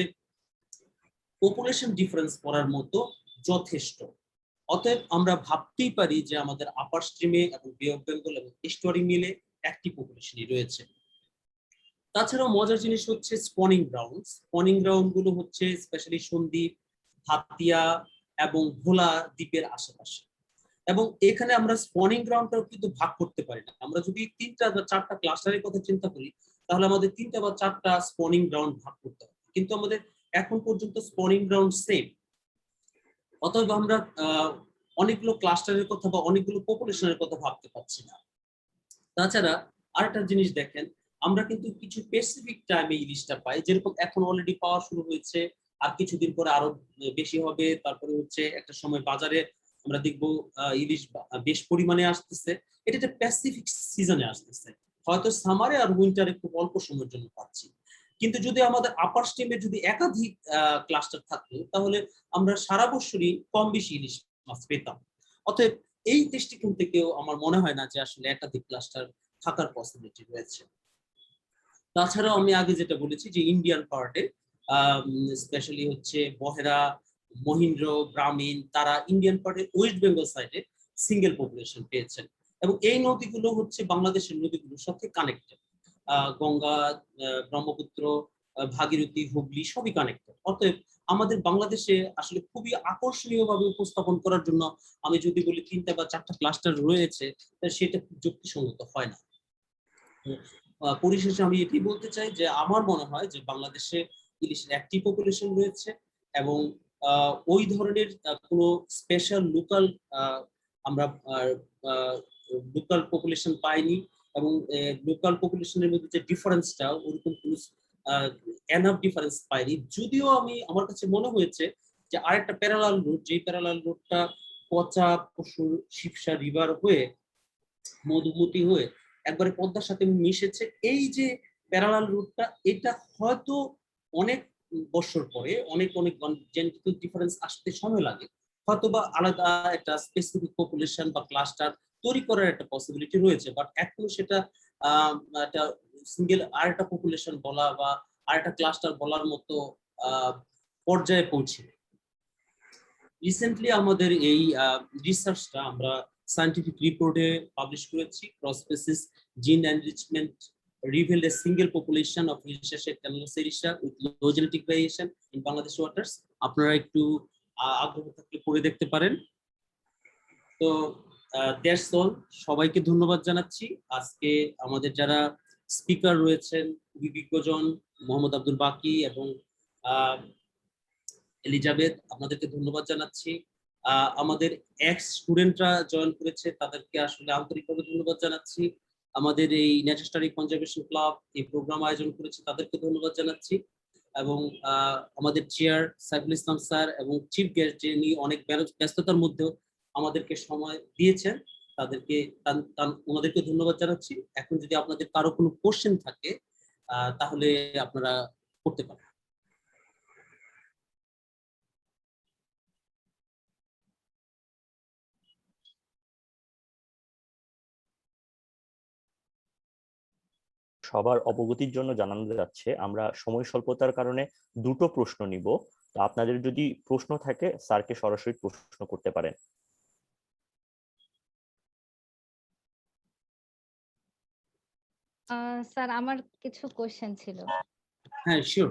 পপুলেশন ডিফারেন্স করার মতো যথেষ্ট। অতএব আমরা ভাবতেই পারি যে আমাদের আপার স্ট্রিমে এবং বে অফ বেঙ্গল এবং এস্টুয়ারি মিলে একটি পপুলেশনই রয়েছে। তাছাড়াও মজার জিনিস হচ্ছে স্পনিং গ্রাউন্ড। স্পনিং গ্রাউন্ড গুলো হচ্ছে স্পেশালি সন্দ্বীপ, হাতিয়া এবং ভোলা দ্বীপের আশেপাশে, এবং এখানে আমরা স্পনিং গ্রাউন্ডটাও কিন্তু ভাগ করতে পারি না। আমরা যদি 3টা বা 4টা ক্লাস্টারের কথা চিন্তা করি তাহলে আমাদের 3টা বা 4টা স্পনিং গ্রাউন্ড ভাগ করতে হবে, কিন্তু আমাদের এখন পর্যন্ত স্পনিং গ্রাউন্ড সেম। অতএব আমরা অনেকগুলো ক্লাস্টারের কথা বা অনেকগুলো পপুলেশনের কথা ভাবতে পারছি না। তাছাড়া আরেকটা জিনিস দেখেন, আমরা কিন্তু কিছু স্পেসিফিক টাইমে ইলিশটা পাই, যেরকম এখন অলরেডি পাওয়া শুরু হয়েছে আর কিছুদিন পরে আরো বেশি হবে, তারপরে হচ্ছে একটা সময় বাজারে আমরা দেখবো ইলিশ বেশ পরিমাণে আসতেছে। এটা একটা প্যাসিফিক সিজনে আসতেছে, হয়তো সামারে আর উইন্টারে খুব অল্প সময়ের জন্য পাচ্ছি। কিন্তু যদি আমাদের আপার স্ট্রিমে যদি একাধিক ক্লাস্টার থাকতো, তাহলে আমরা সারা বছরই কম বেশি ইলিশ মাছ পেতাম। অতএব এই দৃষ্টিকোণ থেকেও আমার মনে হয় না যে আসলে একাধিক ক্লাস্টার থাকার পসিবিলিটি রয়েছে। তাছাড়াও আমি আগে যেটা বলেছি যে ইন্ডিয়ান পার্টে স্পেশালি হচ্ছে বহেরা, মহিন্দ্র, গ্রামীণ, তারা ইন্ডিয়ান পার্টের ওয়েস্ট বেঙ্গল সাইডে সিঙ্গেল পপুলেশন পেয়েছেন, এবং এই নদীগুলো হচ্ছে বাংলাদেশের নদীগুলোর সাথে কানেক্টেড। গঙ্গা, ব্রহ্মপুত্র, ভাগীরথী, হুগলি সবই কানেক্টেড। অতএব আমাদের বাংলাদেশে আসলে খুবই আকর্ষণীয় ভাবে উপস্থাপন করার জন্য আমি যদি বলি 3টা বা 4টা ক্লাস্টার রয়েছে, সেটা খুব যুক্তিসঙ্গত হয় না। পরিশেষে আমি এটাই বলতে চাই যে আমার মনে হয় যে বাংলাদেশে ইলিশের একটি পপুলেশন রয়েছে, এবং ওই ধরনের কোনো স্পেশাল লোকাল আমরা লোকাল পপুলেশন পাইনি, এবং লোকাল পপুলেশনের মধ্যে যে ডিফারেন্সটা ওরকম কোনো এনাফ ডিফারেন্স পাইনি। যদিও আমার কাছে মনে হয়েছে যে আরেকটা প্যারালাল রুট, যে প্যারালাল রুটটা পচা পশুর শিবসা রিভার হয়ে মধুমতি হয়ে একবারে পদ্মার সাথে মিশেছে, এই যে প্যারালাল রুটটা, এটা হয়তো অনেক বছর পরে অনেক জেনেটিক্যাল ডিফারেন্স আসতে সময় লাগে, হয়তো বা আলাদা একটা স্পেসিফিক পপুলেশন বা ক্লাস্টার তৈরি করার একটা পসিবিলিটি রয়েছে, বাট এখনো সেটা একটা সিঙ্গেল আরেকটা পপুলেশন বলা বা আরেকটা ক্লাস্টার বলার মতো পর্যায়ে পৌঁছে। রিসেন্টলি আমাদের এই রিসার্চটা আমরা সায়েন্টিফিক রিপোর্টে পাবলিশ করেছি। ক্রস স্পেসিস জিন enrichment revealed a single population of Rishasheck Canalocerisha with low genetic variation in Bangladesh waters. আপনারা একটু আগ্রহ থাকলে পড়ে দেখতে পারেন। তো দ্যাটস অল, সবাইকে ধন্যবাদ জানাচ্ছি। আজকে আমাদের যারা স্পিকার রয়েছেন, বিজ্ঞজন মোহাম্মদ আব্দুল বাকি এবং এলিজাবেথ, আপনাদেরকে ধন্যবাদ জানাচ্ছি। আমাদের এক্স স্টুডেন্টরা জয়েন করেছে, তাদেরকে আসলে আন্তরিকভাবে ধন্যবাদ জানাচ্ছি। আমাদের এই নেচার স্টাডি কনজারভেশন ক্লাব এই প্রোগ্রাম আয়োজন করেছে, তাদেরকে ধন্যবাদ জানাচ্ছি। এবং আমাদের চেয়ার সাইফুল ইসলাম স্যার এবং চিফ গেস্ট যিনি অনেক ব্যস্ততার মধ্যেও আমাদেরকে সময় দিয়েছেন, ওনাদেরকে ধন্যবাদ জানাচ্ছি। এখন যদি আপনাদের কারো কোনো কোশ্চেন থাকে তাহলে আপনারা করতে পারেন। সবার অবগতির জন্য জানানো যাচ্ছে আমরা সময় স্বল্পতার কারণে 2টো প্রশ্ন নিব। তো আপনাদের যদি প্রশ্ন থাকে স্যারকে সরাসরি প্রশ্ন করতে পারেন। স্যার আমার কিছু কোশ্চেন ছিল। হ্যাঁ, শিওর।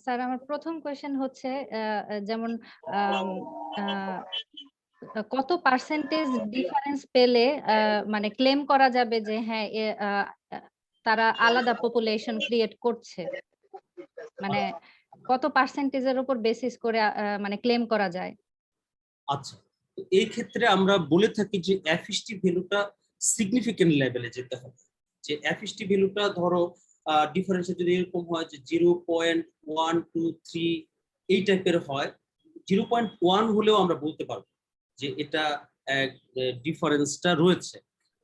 স্যার আমার প্রথম কোশ্চেন হচ্ছে যেমন কত পার্সেন্টেজ ডিফারেন্স পেলে মানে ক্লেম করা যাবে যে হ্যাঁ তারা আলাদা পপুলেশন ক্রিয়েট করছে, মানে কত পার্সেন্টেজের উপর বেসিস করে মানে ক্লেম করা যায়? আচ্ছা, এই ক্ষেত্রে আমরা বলে থাকি যে এফএসটি ভ্যালুটা সিগনিফিকেন্ট লেভেলে যেতে হবে। যে এফএসটি ভ্যালুটা ধরো ডিফারেন্স যদি এরকম হয় যে 0.123 এই টাইপের হয়, 0.1 হলেও আমরা বলতে পারবো যে এটা ডিফারেন্সটা রয়েছে।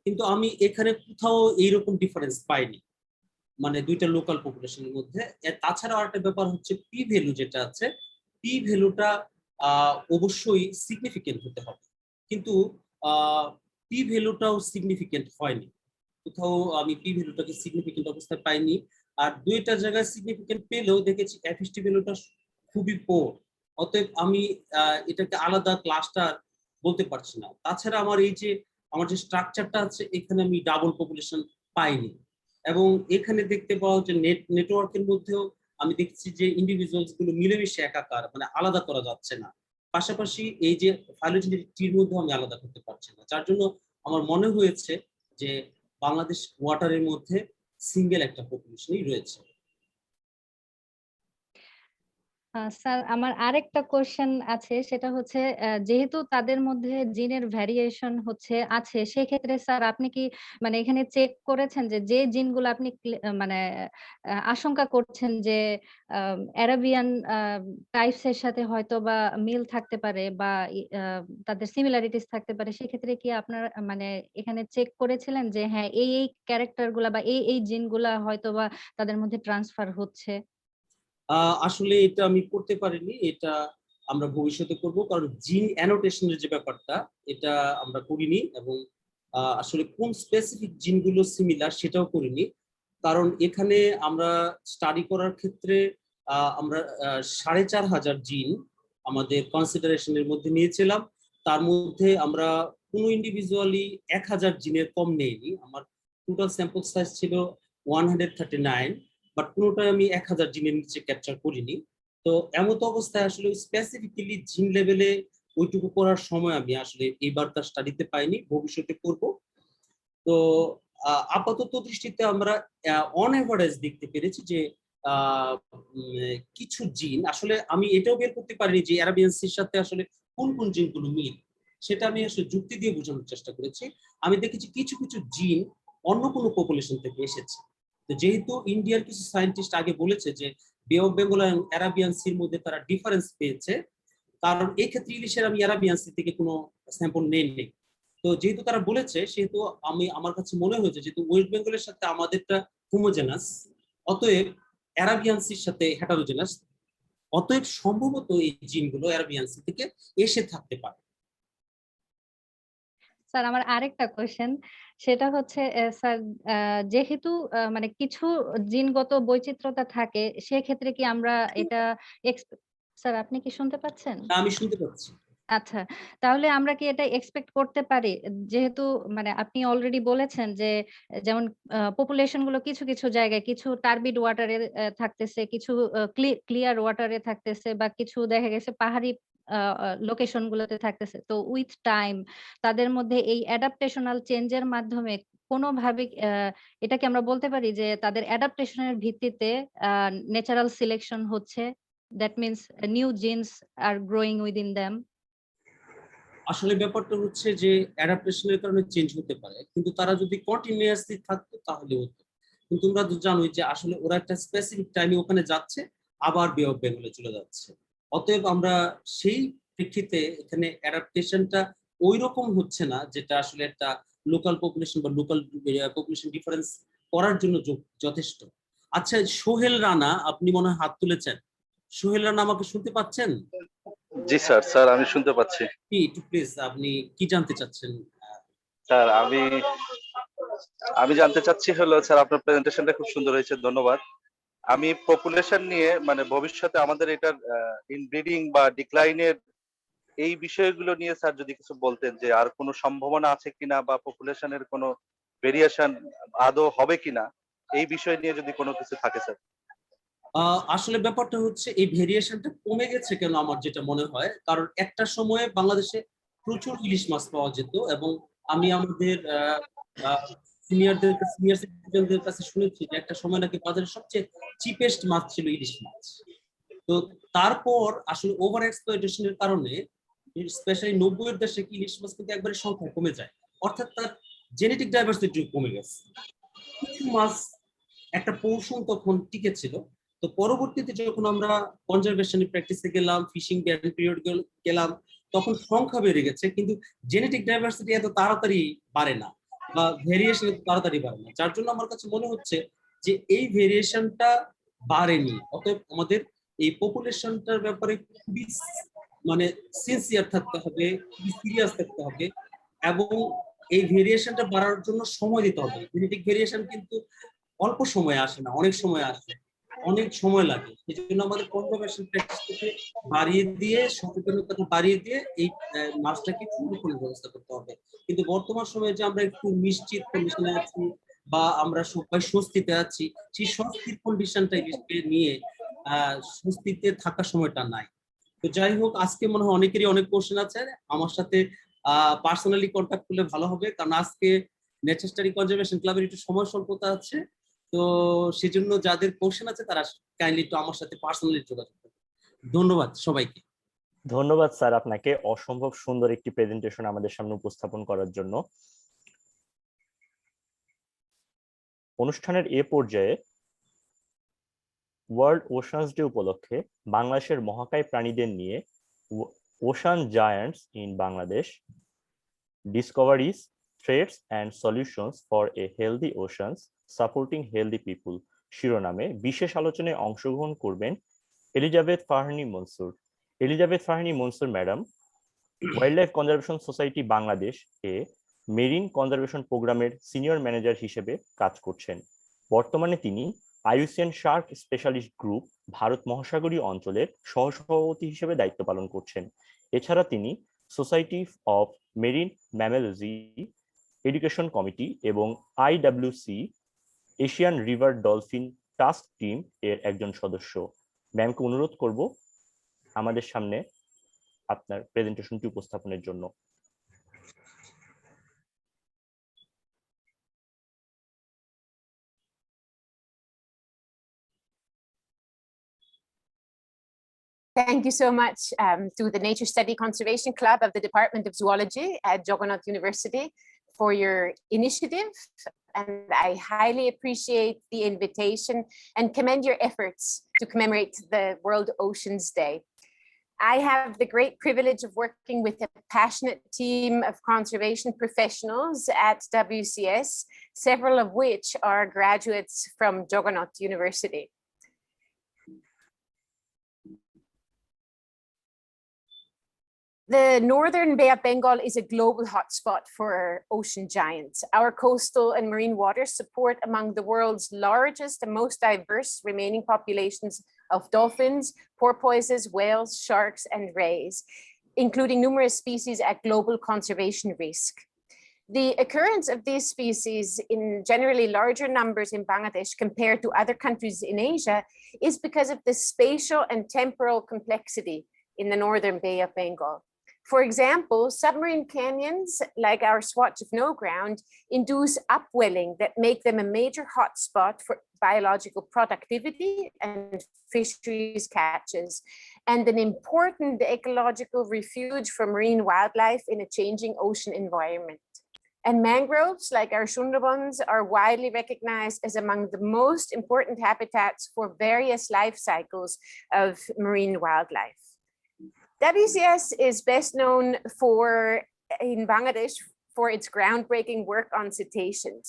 কিন্তু আমি এখানে কোথাও এইরকম ডিফারেন্স পাইনি, মানে দুইটা লোকাল পপুলেশনের মধ্যে। তাছাড়া আরেকটা ব্যাপার হচ্ছে পি ভ্যালু যেটা আছে, পি ভ্যালুটা অবশ্যই সিগনিফিকেন্ট হতে হবে, কিন্তু পি ভ্যালুটাও সিগনিফিকেন্ট হয়নি, কোথাও আমি পি ভ্যালুটাকে সিগনিফিকেন্ট অবস্থায় পাইনি। আর দুইটা জায়গায় সিগনিফিকেন্ট পেলেও দেখেছি এফএসটি ভ্যালুটা খুবই পোর। অতএব আমি এটাকে আলাদা ক্লাস্টার বলতে পারছি না। তাছাড়া আমার যে স্ট্রাকচারটা আছে, এখানে আমি ডাবল পপুলেশন পাইনি, এবং এখানে দেখতে পাওয়া যে নেটওয়ার্কের মধ্যেও আমি দেখছি যে ইন্ডিভিজুয়ালস গুলো মিলেমিশে একাকার, মানে আলাদা করা যাচ্ছে না। পাশাপাশি এই যে ফাইলোজেনেটিক ট্রির মধ্যে আমি আলাদা করতে পারছি না, যার জন্য আমার মনে হয়েছে যে বাংলাদেশ ওয়াটারের মধ্যে সিঙ্গেল একটা পপুলেশনই রয়েছে। স্যার আমার আরেকটা কোশ্চেন আছে, সেটা হচ্ছে যেহেতু তাদের মধ্যে জিনের ভ্যারিয়েশন আছে, সেক্ষেত্রে স্যার আপনি কি মানে এখানে চেক করেছেন যে জিনগুলো আপনি মানে আশঙ্কা করছেন যে অ্যারাবিয়ান টাইপস এর সাথে হয়তোবা মিল থাকতে পারে বা তাদের সিমিলারিটিস থাকতে পারে, সেক্ষেত্রে কি আপনার মানে এখানে চেক করেছিলেন যে হ্যাঁ এই ক্যারেক্টার গুলা বা এই জিনগুলা হয়তোবা তাদের মধ্যে ট্রান্সফার হচ্ছে? আসলে এটা আমি করতে পারিনি, এটা আমরা ভবিষ্যতে করব, কারণ জিন অ্যানোটেশনের যে ব্যাপারটা এটা আমরা করিনি, এবং আসলে কোন স্পেসিফিক জিনগুলো সিমিলার সেটাও করিনি। কারণ এখানে আমরা স্টাডি করার ক্ষেত্রে আমরা 4500 জিন আমাদের কনসিডারেশনের মধ্যে নিয়েছিলাম। তার মধ্যে আমরা কোনো ইন্ডিভিজুয়ালি 1000 জিনের কম নেইনি। আমার টোটাল স্যাম্পল সাইজ ছিল 139, বাট কোনোটাই আমি 1000 জিনের নিচে ক্যাপচার করিনি। তো এমত অবস্থায় আসলে স্পেসিফিক্যালি জিন লেভেলে ওইটুকু করার সময় আমি আসলে এইবার তার স্টাডিতে পাইনি, ভবিষ্যতে করব। তো আপাতত দৃষ্টিতে আমরা অন এভারেজ দেখতে পেরেছি যে কিছু জিন আসলে আমি এটাও বের করতে পারিনি যে অ্যারাবিয়ান সির সাথে আসলে কোন কোন জিনগুলো মিল, সেটা আমি আসলে যুক্তি দিয়ে বোঝানোর চেষ্টা করেছি। আমি দেখেছি কিছু কিছু জিন অন্য কোনো পপুলেশন থেকে এসেছে। তো যেহেতু ইন্ডিয়ার কিছু সায়েন্টিস্ট আগে বলেছে যে বে অফ বেঙ্গল এবং অ্যারাবিয়ান সির মধ্যে তারা ডিফারেন্স পেয়েছে, কারণ এই ক্ষেত্রে ইলিশের আমি অ্যারাবিয়ান সি থেকে কোনো স্যাম্পল নেই। তো যেহেতু তারা বলেছে, সেহেতু আমার কাছে মনে হয়েছে যেহেতু ওয়েস্ট বেঙ্গলের সাথে আমাদেরটা হোমোজেনাস, অতএব অ্যারাবিয়ান সির সাথে হেটারোজেনাস, অতএব সম্ভবত এই জিনগুলো অ্যারাবিয়ান সি থেকে এসে থাকতে পারে। স্যার আমার আরেকটা কোশ্চেন, সেটা হচ্ছে স্যার যেহেতু মানে কিছু জিনগত বৈচিত্র্যতা থাকে, সেক্ষেত্রে কি আমরা এটা স্যার আপনি কি শুনতে পাচ্ছেন? আমি শুনতে পাচ্ছি। আচ্ছা, তাহলে আমরা কি এটা এক্সপেক্ট করতে পারি? যেহেতু মানে আপনি অলরেডি বলেছেন যে যেমন পপুলেশন গুলো কিছু, কিছু জায়গায় কিছু টার্বিড ওয়াটারে থাকতেছে, কিছু ক্লিয়ার ওয়াটারে থাকতেছে বা কিছু দেখা গেছে পাহাড়ি আ আ লোকেশন গুলোতে থাকতেছে। তো উইথ টাইম তাদের মধ্যে এই অ্যাডাপ্টেশনাল চেঞ্জ এর মাধ্যমে কোনোভাবে এটা কি আমরা বলতে পারি যে তাদের অ্যাডাপ্টেশন এর ভিত্তিতে ন্যাচারাল সিলেকশন হচ্ছে? That means new genes are growing within them? আসলে ব্যাপারটা হচ্ছে যে অ্যাডাপ্টেশনের কারণে চেঞ্জ হতে পারে, কিন্তু তারা যদি কন্টিনিউয়াসলি থাকতো তাহলে হতো। কিন্তু তোমরা তো জানোই যে আসলে ওরা একটা স্পেসিফিক টাইমে ওখানে যাচ্ছে, আবার বে অফ বেঙ্গলে চলে যাচ্ছে। অতএব আমরা সেই প্রেক্ষিতে এখানে অ্যাডাপ্টেশনটা ওই রকম হচ্ছে না, যেটা আসলে একটা লোকাল পপুলেশন বা লোকাল পপুলেশন ডিফারেন্স করার জন্য যথেষ্ট। আচ্ছা, সোহেল রানা আপনি মনে হয় হাত তুলেছেন। সোহেল রানা আমাকে শুনতে পাচ্ছেন? জি স্যার, স্যার আমি শুনতে পাচ্ছি। কি একটু প্লিজ আপনি কি জানতে চাচ্ছেন? স্যার আমি জানতে চাচ্ছি হলো, স্যার আপনার প্রেজেন্টেশনটা খুব সুন্দর হয়েছে, ধন্যবাদ। আমি পপুলেশন নিয়ে মানে ভবিষ্যতে আমাদের এটার ইনব্রিডিং বা ডিক্লাইনের এই বিষয়গুলো নিয়ে স্যার যদি কিছু বলতেন, যে আর কোনো সম্ভাবনা আছে কিনা বা পপুলেশনের কোনো ভেরিয়েশন আদৌ হবে কিনা, এই বিষয় নিয়ে যদি কোনো কিছু থাকে স্যার। আসলে ব্যাপারটা হচ্ছে এই ভেরিয়েশনটা কমে গেছে কেন আমার যেটা মনে হয়, কারণ একটা সময়ে বাংলাদেশে প্রচুর ইলিশ মাছ পাওয়া যেত, এবং আমি আমাদের সিনিয়র সিটিজেনদের কাছে শুনেছি যে একটা সময় নাকি বাজারের সবচেয়ে চিপেস্ট মাছ ছিল ইলিশ মাছ। তো তারপর আসলে ওভার এক্সপ্লয়টেশনের কারণে স্পেশালি 90-এর দশকে ইলিশ মাছ কিন্তু একবারে সংখ্যা কমে যায়, অর্থাৎ তার জেনেটিক ডাইভার্সিটি কমে গেছে। কিছু মাছ একটা পোর্শন তখন টিকে ছিল। তো পরবর্তীতে যখন আমরা কনজারভেশনের প্র্যাকটিসে গেলাম, ফিশিং ব্যান পিরিয়ড গেলাম, তখন সংখ্যা বেড়ে গেছে, কিন্তু জেনেটিক ডাইভার্সিটি এত তাড়াতাড়ি বাড়ে না বা ভেরিয়েশন এত তাড়াতাড়ি বাড়ে না, যার জন্য আমার কাছে মনে হচ্ছে যে এই ভেরিয়েশনটা বাড়েনি। অতএব আমাদের এই পপুলেশনটার ব্যাপারে খুবই মানে সিনসিয়ার থাকতে হবে, খুবই সিরিয়াস থাকতে হবে, এবং এই ভেরিয়েশনটা বাড়ার জন্য সময় দিতে হবে। জেনেটিক ভেরিয়েশন কিন্তু অল্প সময় আসে না, অনেক সময় আসে, অনেক সময় লাগে। সেই জন্য আমাদের কনজারভেশন প্র্যাকটিসটাকে বাড়িয়ে দিয়ে, সচেতনতাকে বাড়িয়ে দিয়ে এই মাছটাকে সংরক্ষণের ব্যবস্থা করতে হবে। কিন্তু বর্তমান সময়ে যে আমরা একটু নিশ্চিত কন্ডিশনে আছি বা আমরা সবাই স্বস্তিতে আছি, সেই স্বস্তির কন্ডিশনটা নিয়ে স্বস্তিতে থাকার সময়টা নাই। তো যাই হোক, আজকে মনে হয় অনেকেরই অনেক কোশ্চেন আছে, আমার সাথে পার্সোনালি কন্ট্যাক্ট করলে ভালো হবে, কারণ আজকে নেচার স্টাডি কনজারভেশন ক্লাবের একটু সময় স্বল্পতা আছে। তো সেজন্য যাদের কোশ্চেন আছে তারা কাইন্ডলি একটু আমার সাথে পার্সোনালি যোগাযোগ করবে। ধন্যবাদ সবাইকে। ধন্যবাদ স্যার আপনাকে অসম্ভব সুন্দর একটি প্রেজেন্টেশন আমাদের সামনে উপস্থাপন করার জন্য। অনুষ্ঠানের এ পর্যায়ে ওয়ার্ল্ড ওশানস ডে উপলক্ষে বাংলাদেশের মহাকায় প্রাণীদের নিয়ে ocean giants in Bangladesh discoveries, threats and solutions for a healthy oceans supporting healthy people শিরোনামে বিশেষ আলোচনায় অংশগ্রহণ করবেন Elizabeth Fahrni Mansur. Elizabeth Fahrni Mansur madam wild life conservation society Bangladesh এ মেরিন কনজারভেশন প্রোগ্রামের সিনিয়র ম্যানেজার হিসেবে কাজ করছেন। বর্তমানে তিনি IUCN shark specialist group Bharat মহাসাগরীয় অঞ্চলের সহসভাপতি হিসেবে দায়িত্ব পালন করছেন। এছাড়া তিনি society of marine mammalogy education committee এবং IWC Asian river dolphin task team এর একজন সদস্য। ম্যামকে অনুরোধ করব আমাদের সামনে আপনার প্রেজেন্টেশনটি উপস্থাপনের জন্য। Thank you so much to the Nature Study Conservation Club of the Department of Zoology at Jagannath University for your initiative. And I highly appreciate the invitation and commend your efforts to commemorate the World Oceans Day. I have the great privilege of working with a passionate team of conservation professionals at WCS, several of which are graduates from Jagannath University. The northern Bay of Bengal is a global hotspot for ocean giants. Our coastal and marine waters support among the world's largest and most diverse remaining populations of dolphins, porpoises, whales, sharks, and rays, including numerous species at global conservation risk. The occurrence of these species in generally larger numbers in Bangladesh compared to other countries in Asia is because of the spatial and temporal complexity in the northern Bay of Bengal. For example, submarine canyons, like our swatch of no ground, induce upwelling that make them a major hotspot for biological productivity and fisheries catches, and an important ecological refuge for marine wildlife in a changing ocean environment. And mangroves, like our Sundarbans, are widely recognized as among the most important habitats for various life cycles of marine wildlife. WCS is best known in Bangladesh for its groundbreaking work on cetaceans.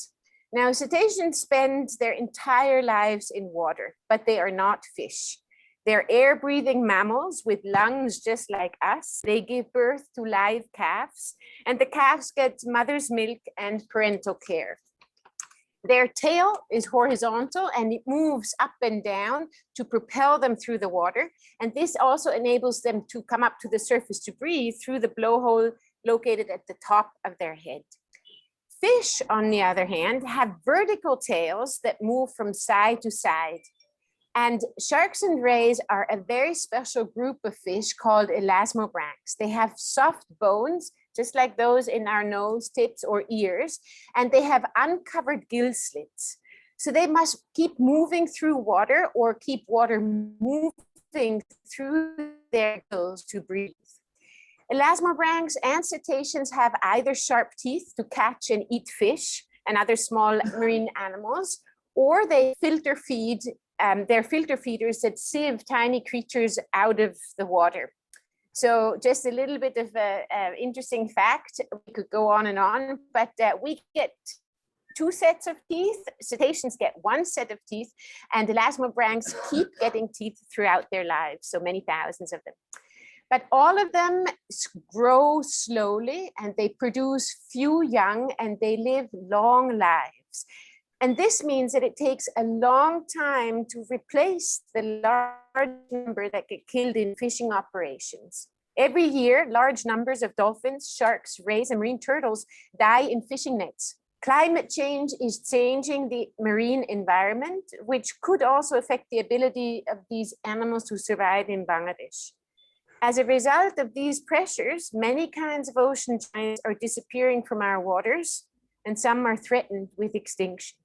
Now, cetaceans spend their entire lives in water, but they are not fish. They're air-breathing mammals with lungs just like us. They give birth to live calves, and the calves get mother's milk and parental care. Their tail is horizontal and it moves up and down to propel them through the water. And this also enables them to come up to the surface to breathe through the blowhole located at the top of their head. Fish, on the other hand, have vertical tails that move from side to side. And sharks and rays are a very special group of fish called elasmobranchs. They have soft bones, just like those in our nose, tips, or ears, and they have uncovered gill slits. So they must keep moving through water or keep water moving through their gills to breathe. Elasmobranchs and cetaceans have either sharp teeth to catch and eat fish and other small marine animals, or they filter feed. They're filter feeders that sieve tiny creatures out of the water. So just a little bit of an interesting fact, we could go on, but we get 2 sets of teeth, cetaceans get 1 set of teeth, and elasmobranchs keep getting teeth throughout their lives, so many thousands of them. But all of them grow slowly and they produce few young and they live long lives. And this means that it takes a long time to replace the large number that get killed in fishing operations. Every year, large numbers of dolphins, sharks, rays, and marine turtles die in fishing nets. Climate change is changing the marine environment, which could also affect the ability of these animals to survive in Bangladesh. As a result of these pressures, many kinds of ocean giants are disappearing from our waters, and some are threatened with extinction.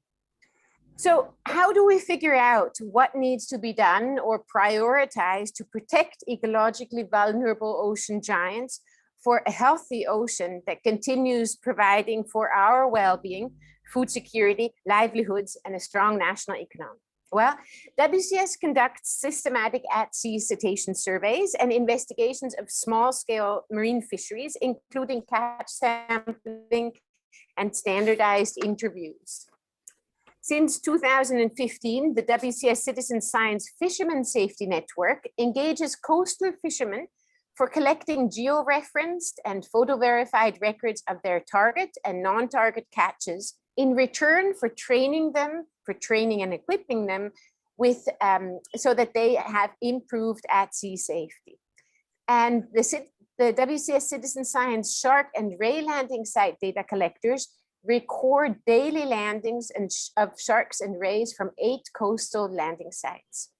So how do we figure out what needs to be done or prioritize to protect ecologically vulnerable ocean giants for a healthy ocean that continues providing for our well-being, food security, livelihoods, and a strong national economy? Well, WCS conducts systematic at-sea cetacean surveys and investigations of small-scale marine fisheries, including catch sampling and standardized interviews. Since 2015, the WCS Citizen Science Fishermen Safety Network engages coastal fishermen for collecting geo-referenced and photo-verified records of their target and non-target catches in return for training and equipping them with so that they have improved at-sea safety. And the WCS Citizen Science shark and ray landing site data collectors record daily landings of sharks and rays from 8 coastal landing sites.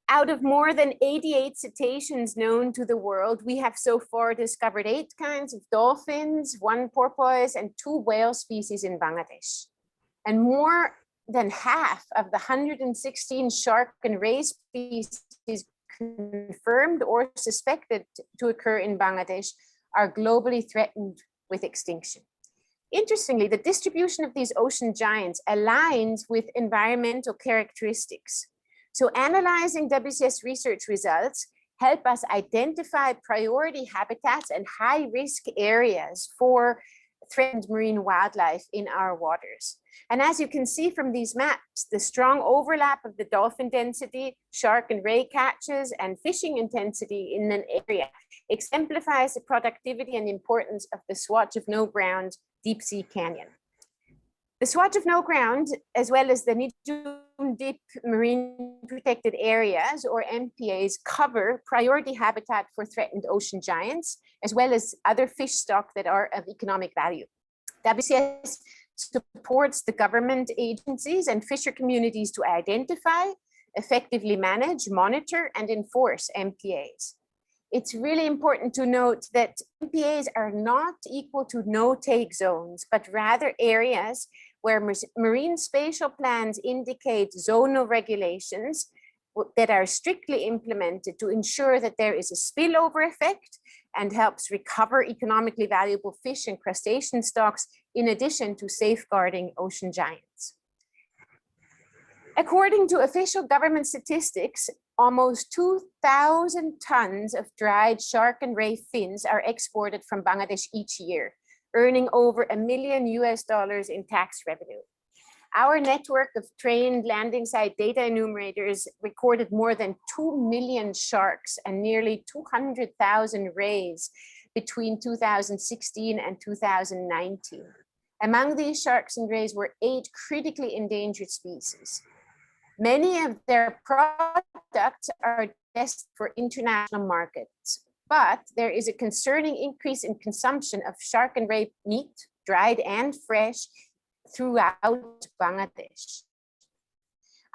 Out of more than 88 cetaceans known to the world, we have so far discovered 8 kinds of dolphins, 1 porpoise, and 2 whale species in Bangladesh. And more than half of the 116 shark and ray species confirmed or suspected to occur in Bangladesh are globally threatened with extinction. Interestingly, the distribution of these ocean giants aligns with environmental characteristics. So analyzing WCS research results help us identify priority habitats and high-risk areas for threatened marine wildlife in our waters. And as you can see from these maps, the strong overlap of the dolphin density, shark and ray catches, and fishing intensity in an area exemplifies the productivity and importance of the swatch of no ground deep sea canyon. The swatch of no ground, as well as the Nijum Deep Marine Protected Areas, or MPAs, cover priority habitat for threatened ocean giants, as well as other fish stock that are of economic value. WCS supports the government agencies and fisher communities to identify, effectively manage, monitor, and enforce MPAs. It's really important to note that MPAs are not equal to no-take zones, but rather areas where marine spatial plans indicate zonal regulations that are strictly implemented to ensure that there is a spillover effect and helps recover economically valuable fish and crustacean stocks, in addition to safeguarding ocean giants. According to official government statistics, almost 2,000 tons of dried shark and ray fins are exported from Bangladesh each year, earning over $1 million in tax revenue. Our network of trained landing site data enumerators recorded more than 2 million sharks and nearly 200,000 rays between 2016 and 2019. Among these sharks and rays were 8 critically endangered species. Many of their products are destined for international markets, but there is a concerning increase in consumption of shark and ray meat, dried and fresh, throughout Bangladesh.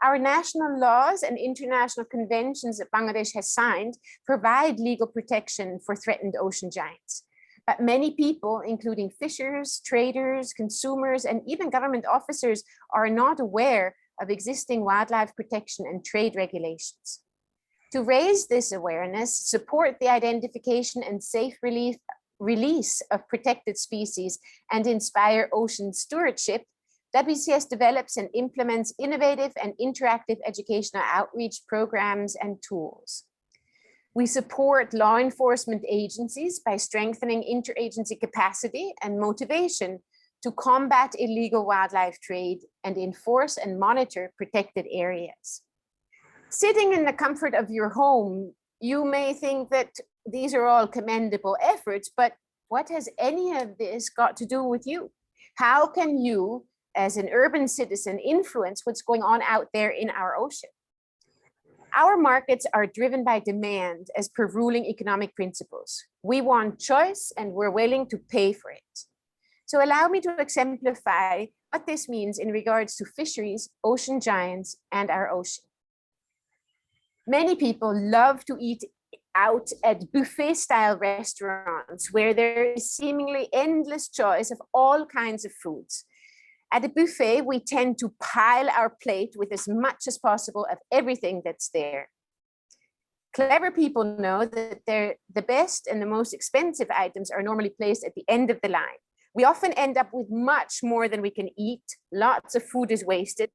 Our national laws and international conventions that Bangladesh has signed provide legal protection for threatened ocean giants. But many people, including fishers, traders, consumers, and even government officers, are not aware of existing wildlife protection and trade regulations. To raise this awareness, support the identification and safe release of protected species, and inspire ocean stewardship, WCS develops and implements innovative and interactive educational outreach programs and tools. We support law enforcement agencies by strengthening interagency capacity and motivation to combat illegal wildlife trade and enforce and monitor protected areas. Sitting in the comfort of your home, you may think that these are all commendable efforts, but what has any of this got to do with you? How can you, as an urban citizen, influence what's going on out there in our ocean? Our markets are driven by demand as per ruling economic principles. We want choice and we're willing to pay for it. So allow me to exemplify what this means in regards to fisheries, ocean giants, and our ocean. Many people love to eat out at buffet-style restaurants where there is seemingly endless choice of all kinds of foods. At a buffet, we tend to pile our plate with as much as possible of everything that's there. Clever people know that the best and the most expensive items are normally placed at the end of the line. We often end up with much more than we can eat. Lots of food is wasted,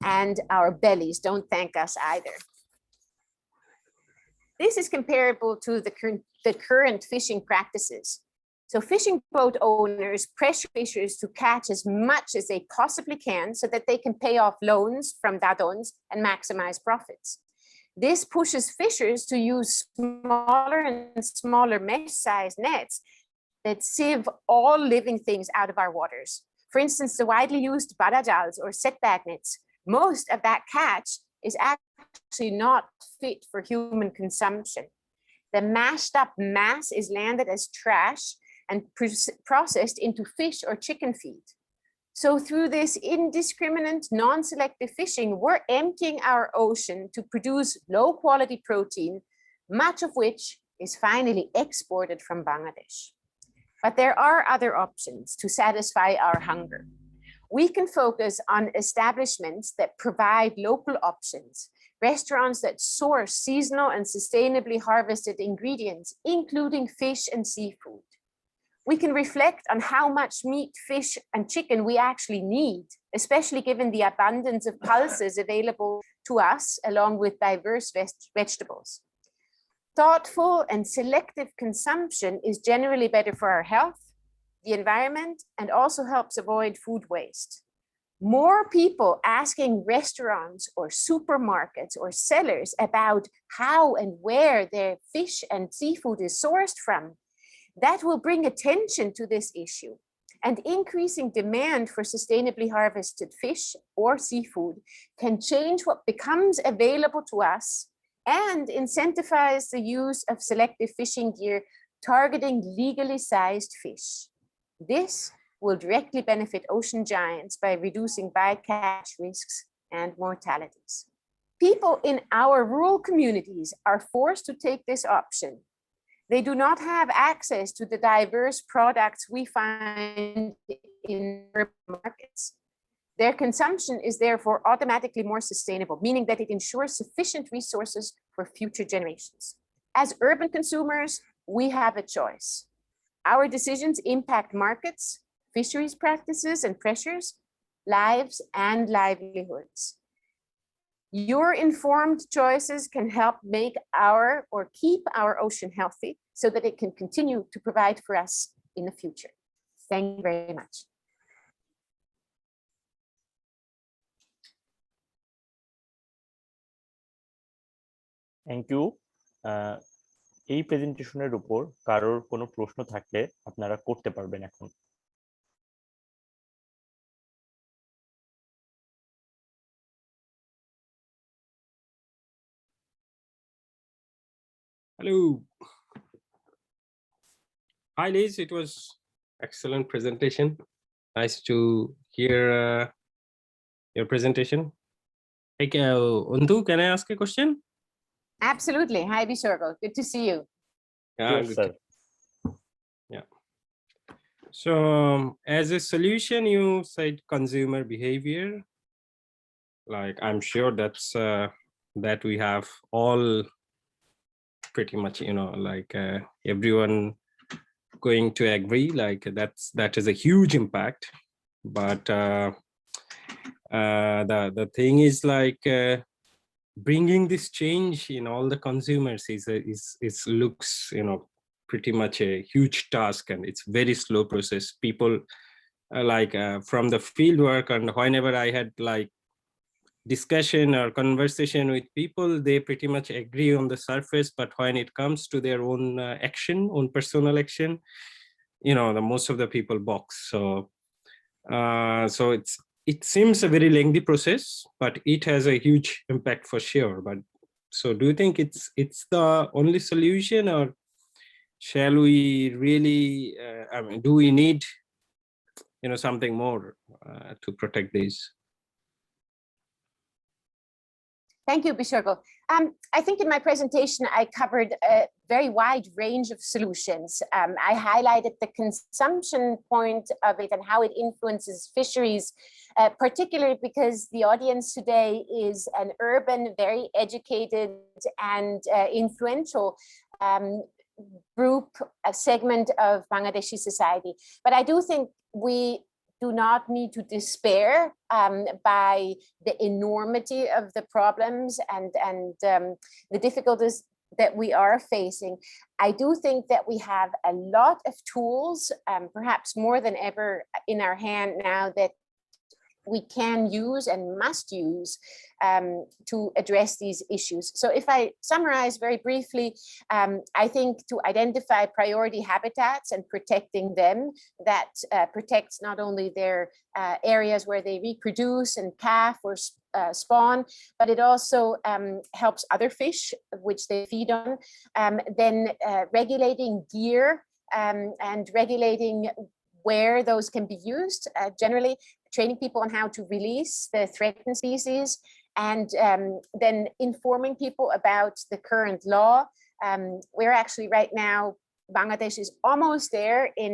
and our bellies don't thank us either. This is comparable to the current fishing practices. So fishing boat owners pressure fishers to catch as much as they possibly can so that they can pay off loans from dadons and maximize profits. This pushes fishers to use smaller and smaller mesh-sized nets that sieve all living things out of our waters. For instance, the widely used barajals or setback nets, most of that catch is actually not fit for human consumption. The mashed up mass is landed as trash and processed into fish or chicken feed. So through this indiscriminate, non-selective fishing, we're emptying our ocean to produce low quality protein, much of which is finally exported from Bangladesh. But there are other options to satisfy our hunger. We can focus on establishments that provide local options, restaurants that source seasonal and sustainably harvested ingredients, including fish and seafood. We can reflect on how much meat, fish, and chicken we actually need, especially given the abundance of pulses available to us, along with diverse vegetables. Thoughtful and selective consumption is generally better for our health, the environment, and also helps avoid food waste. More people asking restaurants or supermarkets or sellers about how and where their fish and seafood is sourced from, that will bring attention to this issue, and increasing demand for sustainably harvested fish or seafood can change what becomes available to us and incentivize the use of selective fishing gear targeting legally sized fish. This will directly benefit ocean giants by reducing bycatch risks and mortalities. People in our rural communities are forced to take this option. They do not have access to the diverse products we find in urban markets. Their consumption is therefore automatically more sustainable, meaning that it ensures sufficient resources for future generations. As urban consumers, we have a choice. Our decisions impact markets, fisheries practices and pressures, lives and livelihoods. Your informed choices can help make our or keep our ocean healthy so that it can continue to provide for us in the future. Thank you very much. Thank you. এই প্রেজেন্টেশনের উপর কারোর কোনো প্রশ্ন থাকলে আপনারা করতে পারবেন এখন। Hello. Hi Liz, it was excellent presentation. Nice to hear your presentation. Hey, Undu, can I ask a question? Absolutely. Hi, Bishorgo. Good to see you. Yeah, Yes, sir. Yeah. So as a solution, you said consumer behavior. Like, I'm sure that's that we have all pretty much, you know, like everyone going to agree, like that is a huge impact. But the thing is, like, bringing this change in all the consumers is looks, you know, pretty much a huge task, and it's very slow process. People from the field work, and whenever I had like discussion or conversation with people, they pretty much agree on the surface, but when it comes to their own action, own personal action, you know, the most of the people box. So it seems a very lengthy process, but it has a huge impact for sure. But so do you think it's the only solution, or shall we really I mean, do we need, you know, something more to protect these? Thank you, Bishorgo. I think in my presentation, I covered very wide range of solutions. I highlighted the consumption point of it and how it influences fisheries, particularly because the audience today is an urban, very educated and influential group, a segment of Bangladeshi society. But I do think we do not need to despair by the enormity of the problems and the difficulties that we are facing. I do think that we have a lot of tools, perhaps more than ever in our hand now, that we can use and must use to address these issues. So if I summarize very briefly, I think to identify priority habitats and protecting them, that protects not only their areas where they reproduce and calf or spawn, but it also helps other fish which they feed on. Then regulating gear and regulating where those can be used, generally training people on how to release the threatened species, and then informing people about the current law. We're actually right now, Bangladesh is almost there in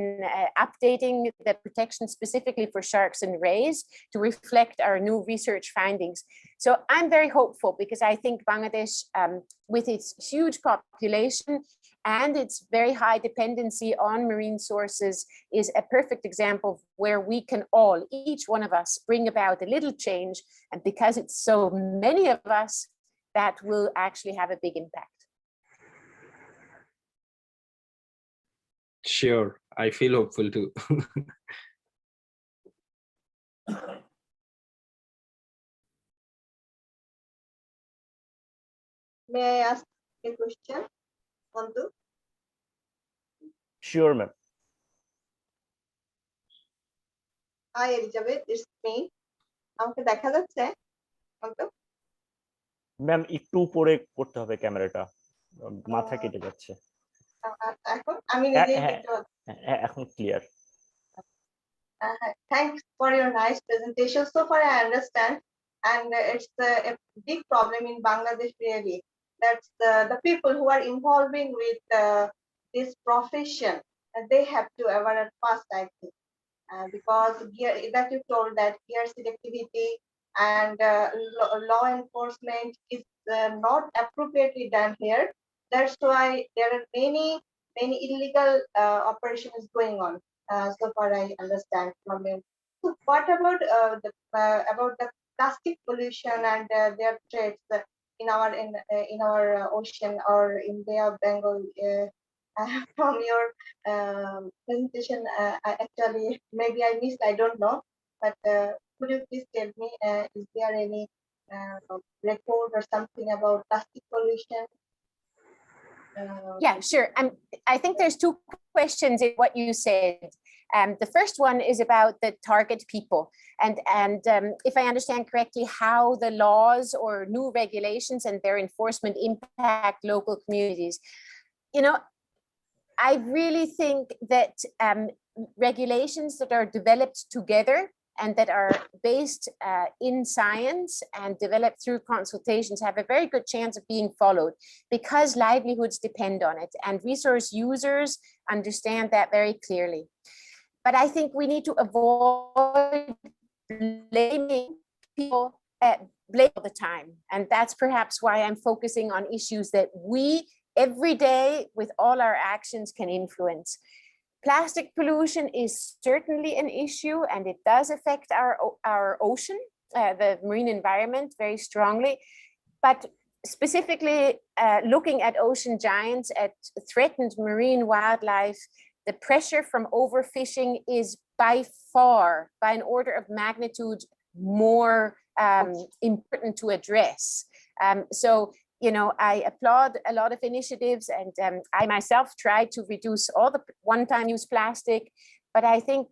updating the protection specifically for sharks and rays to reflect our new research findings. So I'm very hopeful because I think Bangladesh, with its huge population and its very high dependency on marine sources, is a perfect example of where we can all, each one of us, bring about a little change. And because it's so many of us, that will actually have a big impact. Sure, I feel hopeful too. May I ask a question, Antu? Sure, ma'am. Hi, Elizabeth, it's me. আমাকে দেখা যাচ্ছে? Antu? Ma'am একটু উপরে করতে হবে ক্যামেরাটা, মাথা কেটে যাচ্ছে। এখন আমি নিজেই দেখতে পাচ্ছি। এখন clear. Thanks for your nice presentation. So far I understand, and it's a big problem in Bangladesh really. That's the people who are involving with this profession, they have to evaluate fast, I think, because that you told that gear selectivity and law enforcement is not appropriately done here. That's why there are many illegal operations going on. So far I understand from them. So what about the plastic pollution and their threats in our ocean or in Bay of Bengal? From your presentation, actually maybe I missed, I don't know, but could you please tell me, is there any record or something about plastic pollution? Yeah, sure. I think there's two questions in what you said. The first one is about the target people, and if I understand correctly, how the laws or new regulations and their enforcement impact local communities. You know, I really think that regulations that are developed together and that are based in science and developed through consultations have a very good chance of being followed, because livelihoods depend on it and resource users understand that very clearly. But I think we need to avoid blaming people blame all the time. And that's perhaps why I'm focusing on issues that we every day with all our actions can influence. Plastic pollution is certainly an issue, and it does affect our ocean, the marine environment very strongly. But specifically looking at ocean giants, at threatened marine wildlife, the pressure from overfishing is by far, by an order of magnitude, more important to address. So, you know, I applaud a lot of initiatives, and I myself try to reduce all the one-time use plastic, but I think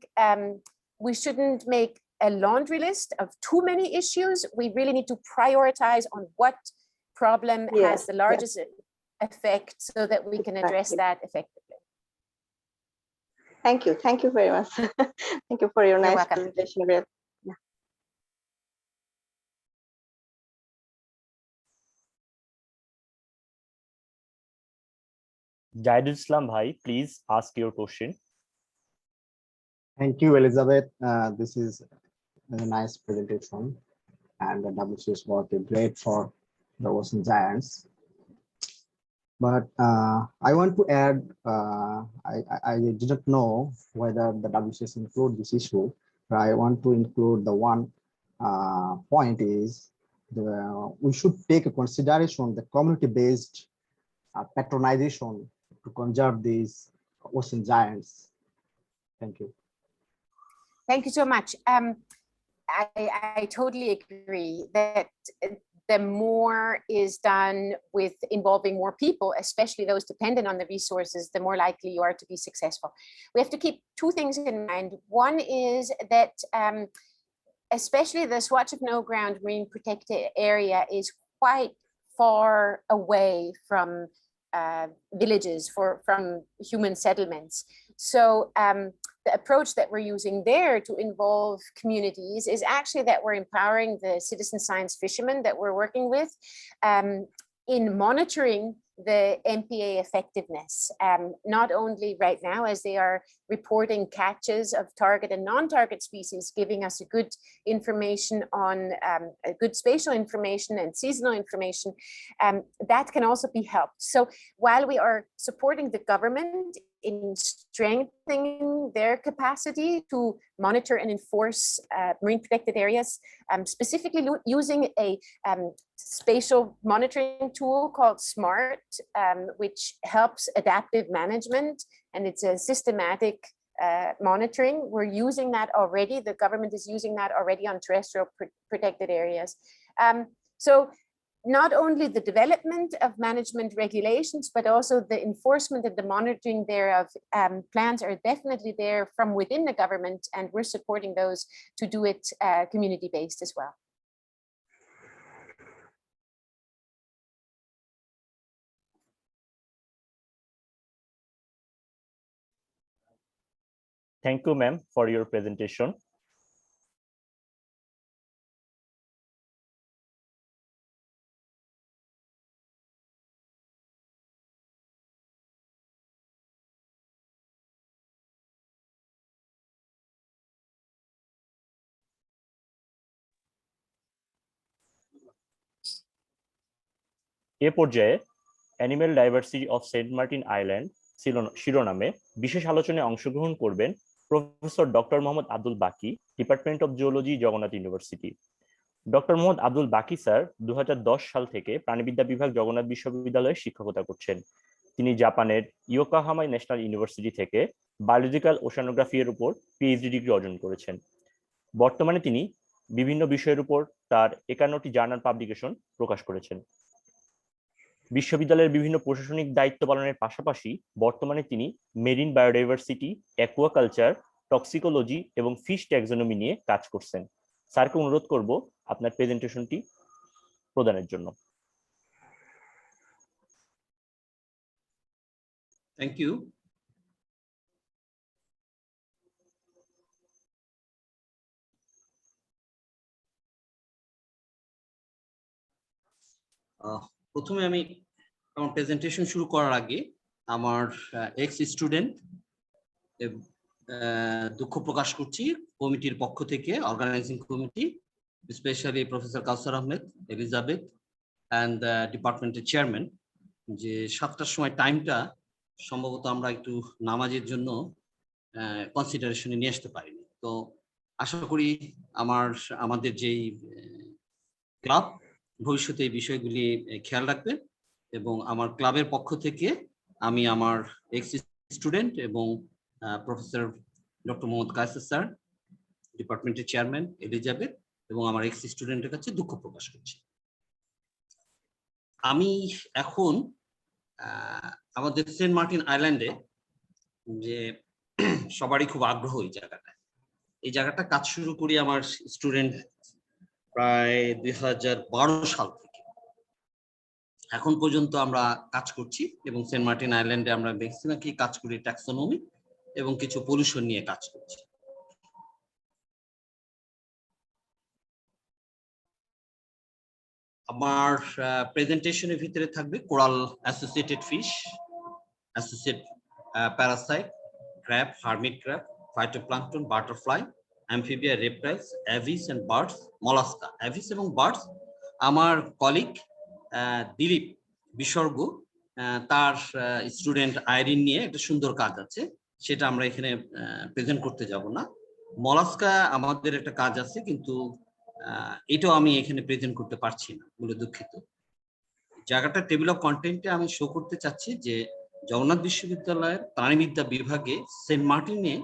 we shouldn't make a laundry list of too many issues. We really need to prioritize on what problem has the largest effect so that we can address that effectively. Thank you very much. Thank you for your You're nice welcome. presentation. Jahidul Islam bhai, please ask your question. Thank you, Elizabeth. This is a nice presentation, and the WCS work is great for the ocean giants. But I want to add, I didn't know whether the WCS include this issue, but I want to include the one point is we should take a consideration the community-based patronization to conserve these ocean giants. Thank you. Thank you so much. I totally agree that the more is done with involving more people, especially those dependent on the resources, the more likely you are to be successful. We have to keep two things in mind. One is that especially the Swatch of No Ground Marine Protected Area is quite far away from villages, from human settlements. So the approach that we're using there to involve communities is actually that we're empowering the citizen science fishermen that we're working with in monitoring the MPA effectiveness, not only right now as they are reporting catches of target and non-target species, giving us a good information on a good spatial information and seasonal information, that can also be helped. So while we are supporting the government in strengthening their capacity to monitor and enforce marine protected areas, specifically using a spatial monitoring tool called SMART, which helps adaptive management, and it's a systematic monitoring. We're using that already. The government is using that already on terrestrial protected areas. So not only the development of management regulations, but also the enforcement and the monitoring thereof, plans are definitely there from within the government, and we're supporting those to do it community-based as well. Thank you, ma'am, for your presentation. এ পর্যায়ে animal diversity of Saint Martin Island শিরোনামে বিশেষ আলোচনায় অংশগ্রহণ করবেন professor doctor Mohammad Abdul বাকি, department of geology, Jagannath university. Doctor Mohammad Abdul বাকি sir 2010 সাল থেকে প্রাণিবিদ্যা বিভাগ, জগন্নাথ বিশ্ববিদ্যালয়ে শিক্ষকতা করছেন। তিনি জাপানের ইয়োকোহামা ন্যাশনাল ইউনিভার্সিটি থেকে বায়োলজিক্যাল ওশানোগ্রাফি এর উপর পিএইচডি ডিগ্রি অর্জন করেছেন। বর্তমানে তিনি বিভিন্ন বিষয়ের উপর তার 51টি জার্নাল পাবলিকেশন প্রকাশ করেছেন। বিশ্ববিদ্যালয়ের বিভিন্ন প্রশাসনিক দায়িত্ব পালনের পাশাপাশি বর্তমানে তিনি মেরিন বায়োডাইভার্সিটি, অ্যাকুয়াকালচার, টক্সিকোলজি এবং ফিশ ট্যাক্সোনমি নিয়ে কাজ করছেন। স্যারকে অনুরোধ করব আপনার প্রেজেন্টেশনটি প্রদানের জন্য। Thank you. প্রথমে আমি আমার প্রেজেন্টেশন শুরু করার আগে আমার এক্স স্টুডেন্ট দুঃখ প্রকাশ করছি কমিটির পক্ষ থেকে, organising committee, specially professor Kawsar Ahmed, Elizabeth and ডিপার্টমেন্টের চেয়ারম্যান, যে 7টার সময় টাইমটা সম্ভবত আমরা একটু নামাজের জন্য কনসিডারেশনে নিয়ে আসতে পারিনি। তো আশা করি আমাদের যেই ক্লাব ভবিষ্যতে এই বিষয়গুলি খেয়াল রাখবে, এবং আমার ক্লাবের পক্ষ থেকে আমি আমার এক্স স্টুডেন্ট এবং professor doctor Mohammad Kaiser sir, ডিপার্টমেন্টের চেয়ারম্যান এলিজাবেথ, এবং আমার এক্স স্টুডেন্টের কাছে দুঃখ প্রকাশ করছি। আমি এখন আমাদের সেন্ট মার্টিন আইল্যান্ডে, যে সবারই খুব আগ্রহ এই জায়গাটা কাজ শুরু করি আমার স্টুডেন্ট প্রায় 2012 সাল থেকে এখন পর্যন্ত আমরা কাজ করছি, এবং সেন্ট মার্টিন আইল্যান্ডে আমরা ম্যাক্সিমাম কি কাজ করি ট্যাক্সোনমি এবং কিছু পলিউশন নিয়ে কাজ করছি। আমার প্রেজেন্টেশনের ভিতরে থাকবে coral associated fish, associate parasite, crab, hermit crab, phytoplankton, butterfly, amphibia, reptiles, aves and birds, mollusca. Aves এবং birds আমার কলিগ দিলীপ বিসর্গ তার স্টুডেন্ট আইরিন নিয়ে একটা সুন্দর কাজ আছে, সেটা আমরা এখানে প্রেজেন্ট করতে যাব না। মলাস্কা আমাদের একটা কাজ আছে, কিন্তু এটাও আমি এখানে প্রেজেন্ট করতে পারছি না বলে দুঃখিত। জায়গাটা টেবিল অফ কন্টেন্টে আমি শো করতে চাচ্ছি যে জগন্নাথ বিশ্ববিদ্যালয়ের প্রাণীবিদ্যা বিভাগে সেন্ট মার্টিনে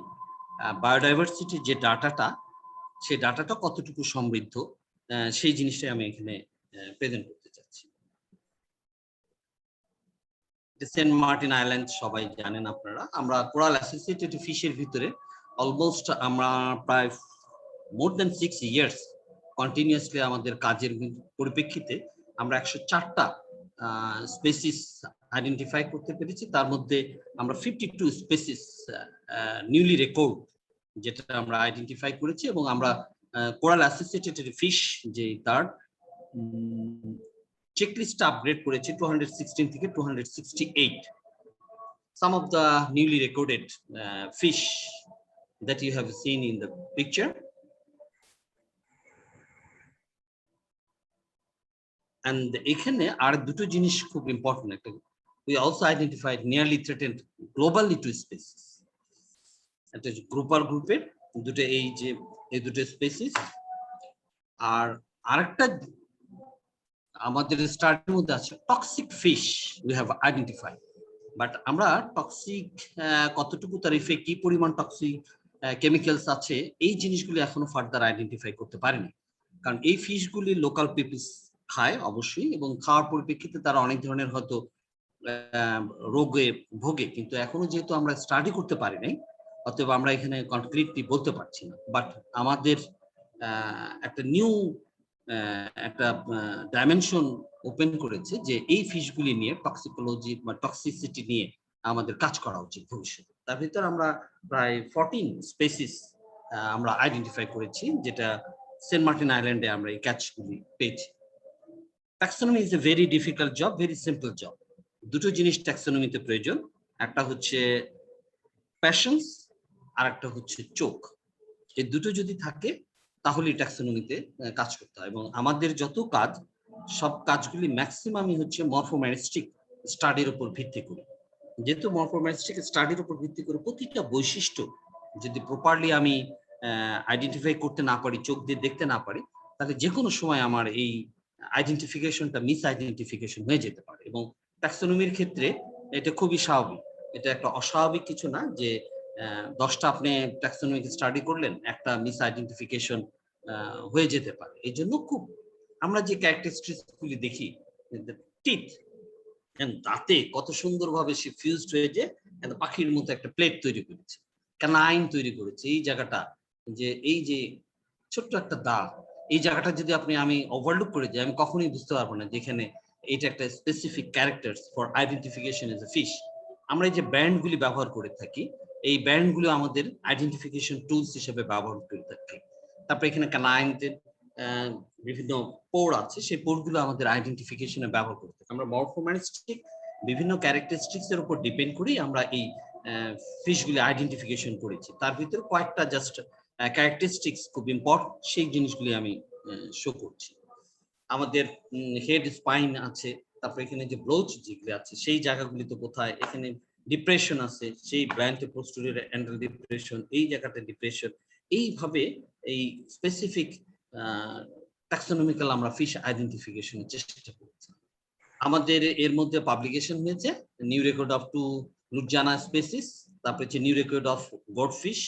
বায়োডাইভার্সিটির যে ডাটাটা, সেই ডাটাটা কতটুকু সমৃদ্ধ, সেই জিনিসটাই আমি এখানে প্রেজেন্ট করতে চাচ্ছি। সেন্ট মার্টিন আইল্যান্ড সবাই জানেন আপনারা। আমরা কোরাল অ্যাসোসিয়েটেড ফিশের ভিতরে অলমোস্ট আমরা প্রায় মোর দেন 6 ইয়ার্স কন্টিনিউয়াসলি আমাদের কাজের পরিপ্রেক্ষিতে আমরা 104টা স্পেসিস আইডেন্টিফাই করতে পেরেছি। তার মধ্যে আমরা 52 স্পেসিস নিউলি রেকর্ড যেটা আমরা আইডেন্টিফাই করেছি, এবং আমরা কোরাল অ্যাসোসিয়েটেড ফিশ যে তার চেকলিস্টটা আপগ্রেড করেছি 216 থেকে 268. Some of the newly recorded fish that you have seen in the picture. And এখানে আর দুটো জিনিস খুব ইম্পর্টেন্ট। একটা, we also identified nearly threatened globally 2 species. একটা গ্রুপার গ্রুপের দুটো, এই দুটো স্পেসিস। আর আরেকটা আমাদের স্টাডির মধ্যে আছে toxic fish we have identified, but আমরা টক্সিক কতটুকু তার ইফেক্ট, কি পরিমাণ টক্সিক কেমিক্যালস আছে, এই জিনিসগুলি এখনো ফার্দার আইডেন্টিফাই করতে পারিনি। কারণ এই ফিশগুলি লোকাল পিপলস খায় অবশ্যই, এবং খাওয়ার পরিপ্রেক্ষিতে তারা অনেক ধরনের হয়তো রোগে ভোগে, কিন্তু এখনো যেহেতু আমরা স্টাডি করতে পারি নাই, অতএব আমরা এখানে কনক্রিটলি বলতে পারছি না। বাট আমাদের একটা নিউ একটা ডাইমেনশন ওপেন করেছে যে এই ফিশগুলি নিয়ে টক্সিকোলজি বা টক্সিসিটি নিয়ে আমাদের কাজ করা উচিত ভবিষ্যতে। তার ভিতরে আমরা প্রায় 14 স্পেসিস আমরা আইডেন্টিফাই করেছি, যেটা সেন্ট মার্টিন আইল্যান্ডে আমরা এই ক্যাচগুলি পেয়েছি। Taxonomy is a very difficult job, very simple job. দুটো জিনিস ট্যাক্সোনমিতে প্রয়োজন, একটা হচ্ছে প্যাশন্স আর একটা হচ্ছে চোখ। এই দুটো যদি থাকে তাহলে ট্যাক্সোনমিতে কাজ করতে হয়। এবং আমাদের যত কাজ, সব কাজগুলি ম্যাক্সিমামই হচ্ছে মরফোম্যানিস্টিক স্টাডির উপর ভিত্তি করে। যেহেতু মরফোম্যানিস্টিক স্টাডির উপর ভিত্তি করে প্রতিটা বৈশিষ্ট্য যদি প্রপারলি আমি আইডেন্টিফাই করতে না পারি, চোখ দিয়ে দেখতে না পারি, তাহলে যে কোনো সময় আমার এই আইডেন্টিফিকেশনটা মিস আইডেন্টিফিকেশন হয়ে যেতে পারে। এবং ট্যাক্সোনমির ক্ষেত্রে এটা খুবই স্বাভাবিক, এটা একটা অস্বাভাবিক কিছু না যে 10টা আপনি ট্যাক্সোনমিক স্টাডি করলেন, একটা মিস আইডেন্টিফিকেশন হয়ে যেতে পারে। এই জন্য খুব আমরা যে ক্যারেক্টারিস্টিক্স গুলি দেখি, টিথ দাঁতে কত সুন্দরভাবে সে ফিউজড হয়ে যে পাখির মতো একটা প্লেট তৈরি করেছে, ক্যানাইন তৈরি করেছে। এই জায়গাটা যে এই যে ছোট্ট একটা দাঁত, এই জায়গাটা যদি আমি ওভারলুক করে যাই, আমি কখনোই বুঝতে পারবো না যেখানে এটা একটা specific characters for identification as a fish. আমরা এই যে ব্যান্ডগুলি ব্যবহার করে থাকি, এই ব্যান্ডগুলো আমাদের আইডেন্টিফিকেশন টুলস হিসেবে ব্যবহার করে থাকি। তারপরে এখানে ক্যানাইনের বিভিন্ন পোর আছে, সেই পোরগুলো আমাদের আইডেন্টিফিকেশনে ব্যবহার করে থাকি। আমরা মরফোম্যানিস্টিক বিভিন্ন ক্যারেক্টারিস্টিক্স এর উপর ডিপেন্ড করেই আমরা এই ফিশগুলি আইডেন্টিফিকেশন করেছি। তার ভিতরে কয়েকটা জাস্ট ক্যারেক্টারিস্টিক্স খুব ইম্পর্টেন্ট, সেই জিনিসগুলি আমি শো করছি। আমাদের হেড স্পাইন আছে, তারপরে এখানে যে ব্রোচ যেগুলি আছে সেই জায়গাগুলিতে কোথায় এখানে ডিপ্রেশন আছে, সেই ব্ল্যান্টে পোস্টেরিয়র অ্যান্টাল ডিপ্রেশন, এই জায়গাতে ডিপ্রেশন। এইভাবে এই স্পেসিফিক ট্যাক্সোনমিক্যাল আমরা ফিশ আইডেন্টিফিকেশনের চেষ্টা করছি। আমাদের এর মধ্যে পাবলিকেশন হয়েছে new record of 2 lutjanus species, তারপরে হচ্ছে নিউ রেকর্ড অফ গোল্ডফিশ,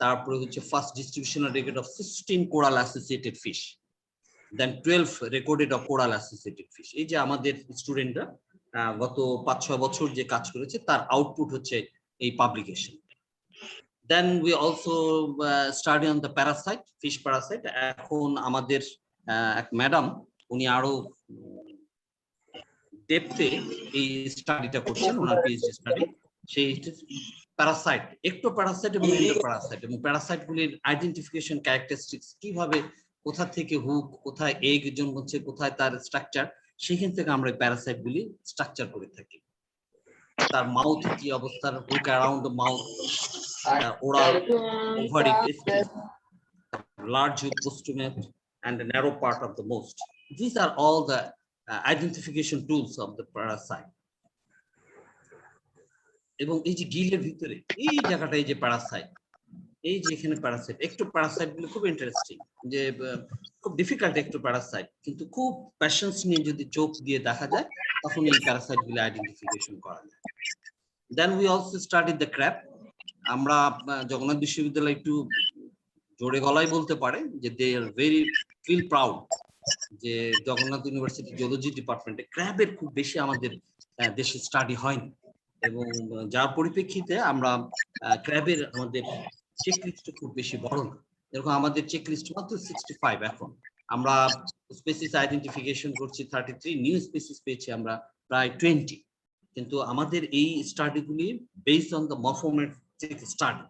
তারপরে হচ্ছে first distributional record of 16 coral associated fish, then 12 recorded of coral associated fish. এই যে আমাদের স্টুডেন্টরা গত 5-6 বছর যে কাজ করেছে তার আউটপুট হচ্ছে এই publication. Then we also study on the parasite, fish parasite. এখন আমাদের এক ম্যাডাম, উনি আরো ডেপথে এই স্টাডিটা করছেন, ওনার পিএইচডি স্টাডি। সেই প্যারাসাইট, একটো প্যারাসাইট এবং এন্ডো প্যারাসাইট, এবং প্যারাসাইট গুলির আইডেন্টিফিকেশন ক্যারেক্টারিস্টিক্স কিভাবে, কোথা থেকে হুক, কোথায় এগ জন্মাচ্ছে, কোথায় তার স্ট্রাকচার, সেখান থেকে আমরা প্যারাসাইট গুলি স্ট্রাকচার করে থাকি। তার মাউথ কি অবস্থা, look around the mouth, oral ওভারিক skin, large postumate and the narrow part of the most. These are all the identification tools of the parasite. এবং এই যে গিলের ভিতরে এই জায়গাটা, এই যে প্যারাসাইট, এই যে এখানে প্যারাসাইট, একটু প্যারাসাইট গুলো খুব ইন্টারেস্টিং, যে খুব ডিফিকাল্ট একটু প্যারাসাইট, কিন্তু খুব প্যাশন্স নিয়ে যদি চোখ দিয়ে দেখা যায় তখন এই প্যারাসাইট গুলো আইডেন্টিফিকেশন করা যায়। Then we also studied the crab. আমরা জগন্নাথ বিশ্ববিদ্যালয় একটু জোরে গলায় বলতে পারে যে they are very feel proud যে জগন্নাথ ইউনিভার্সিটি জিওলজি ডিপার্টমেন্টে ক্র্যাবের খুব বেশি আমাদের দেশে স্টাডি হয়নি, এবং যার পরিপ্রেক্ষিতে আমরা ক্র্যাবের আমাদের চেকলিস্ট খুব বেশি বড় না। এরকম আমাদের চেকলিস্ট মাত্র 65। এখন আমরা স্পেসিস আইডেন্টিফিকেশন করছি 33, নিউ স্পেসিস পেয়েছি আমরা প্রায় 20, কিন্তু আমাদের এই স্টাডিগুলি based on the morphometric study.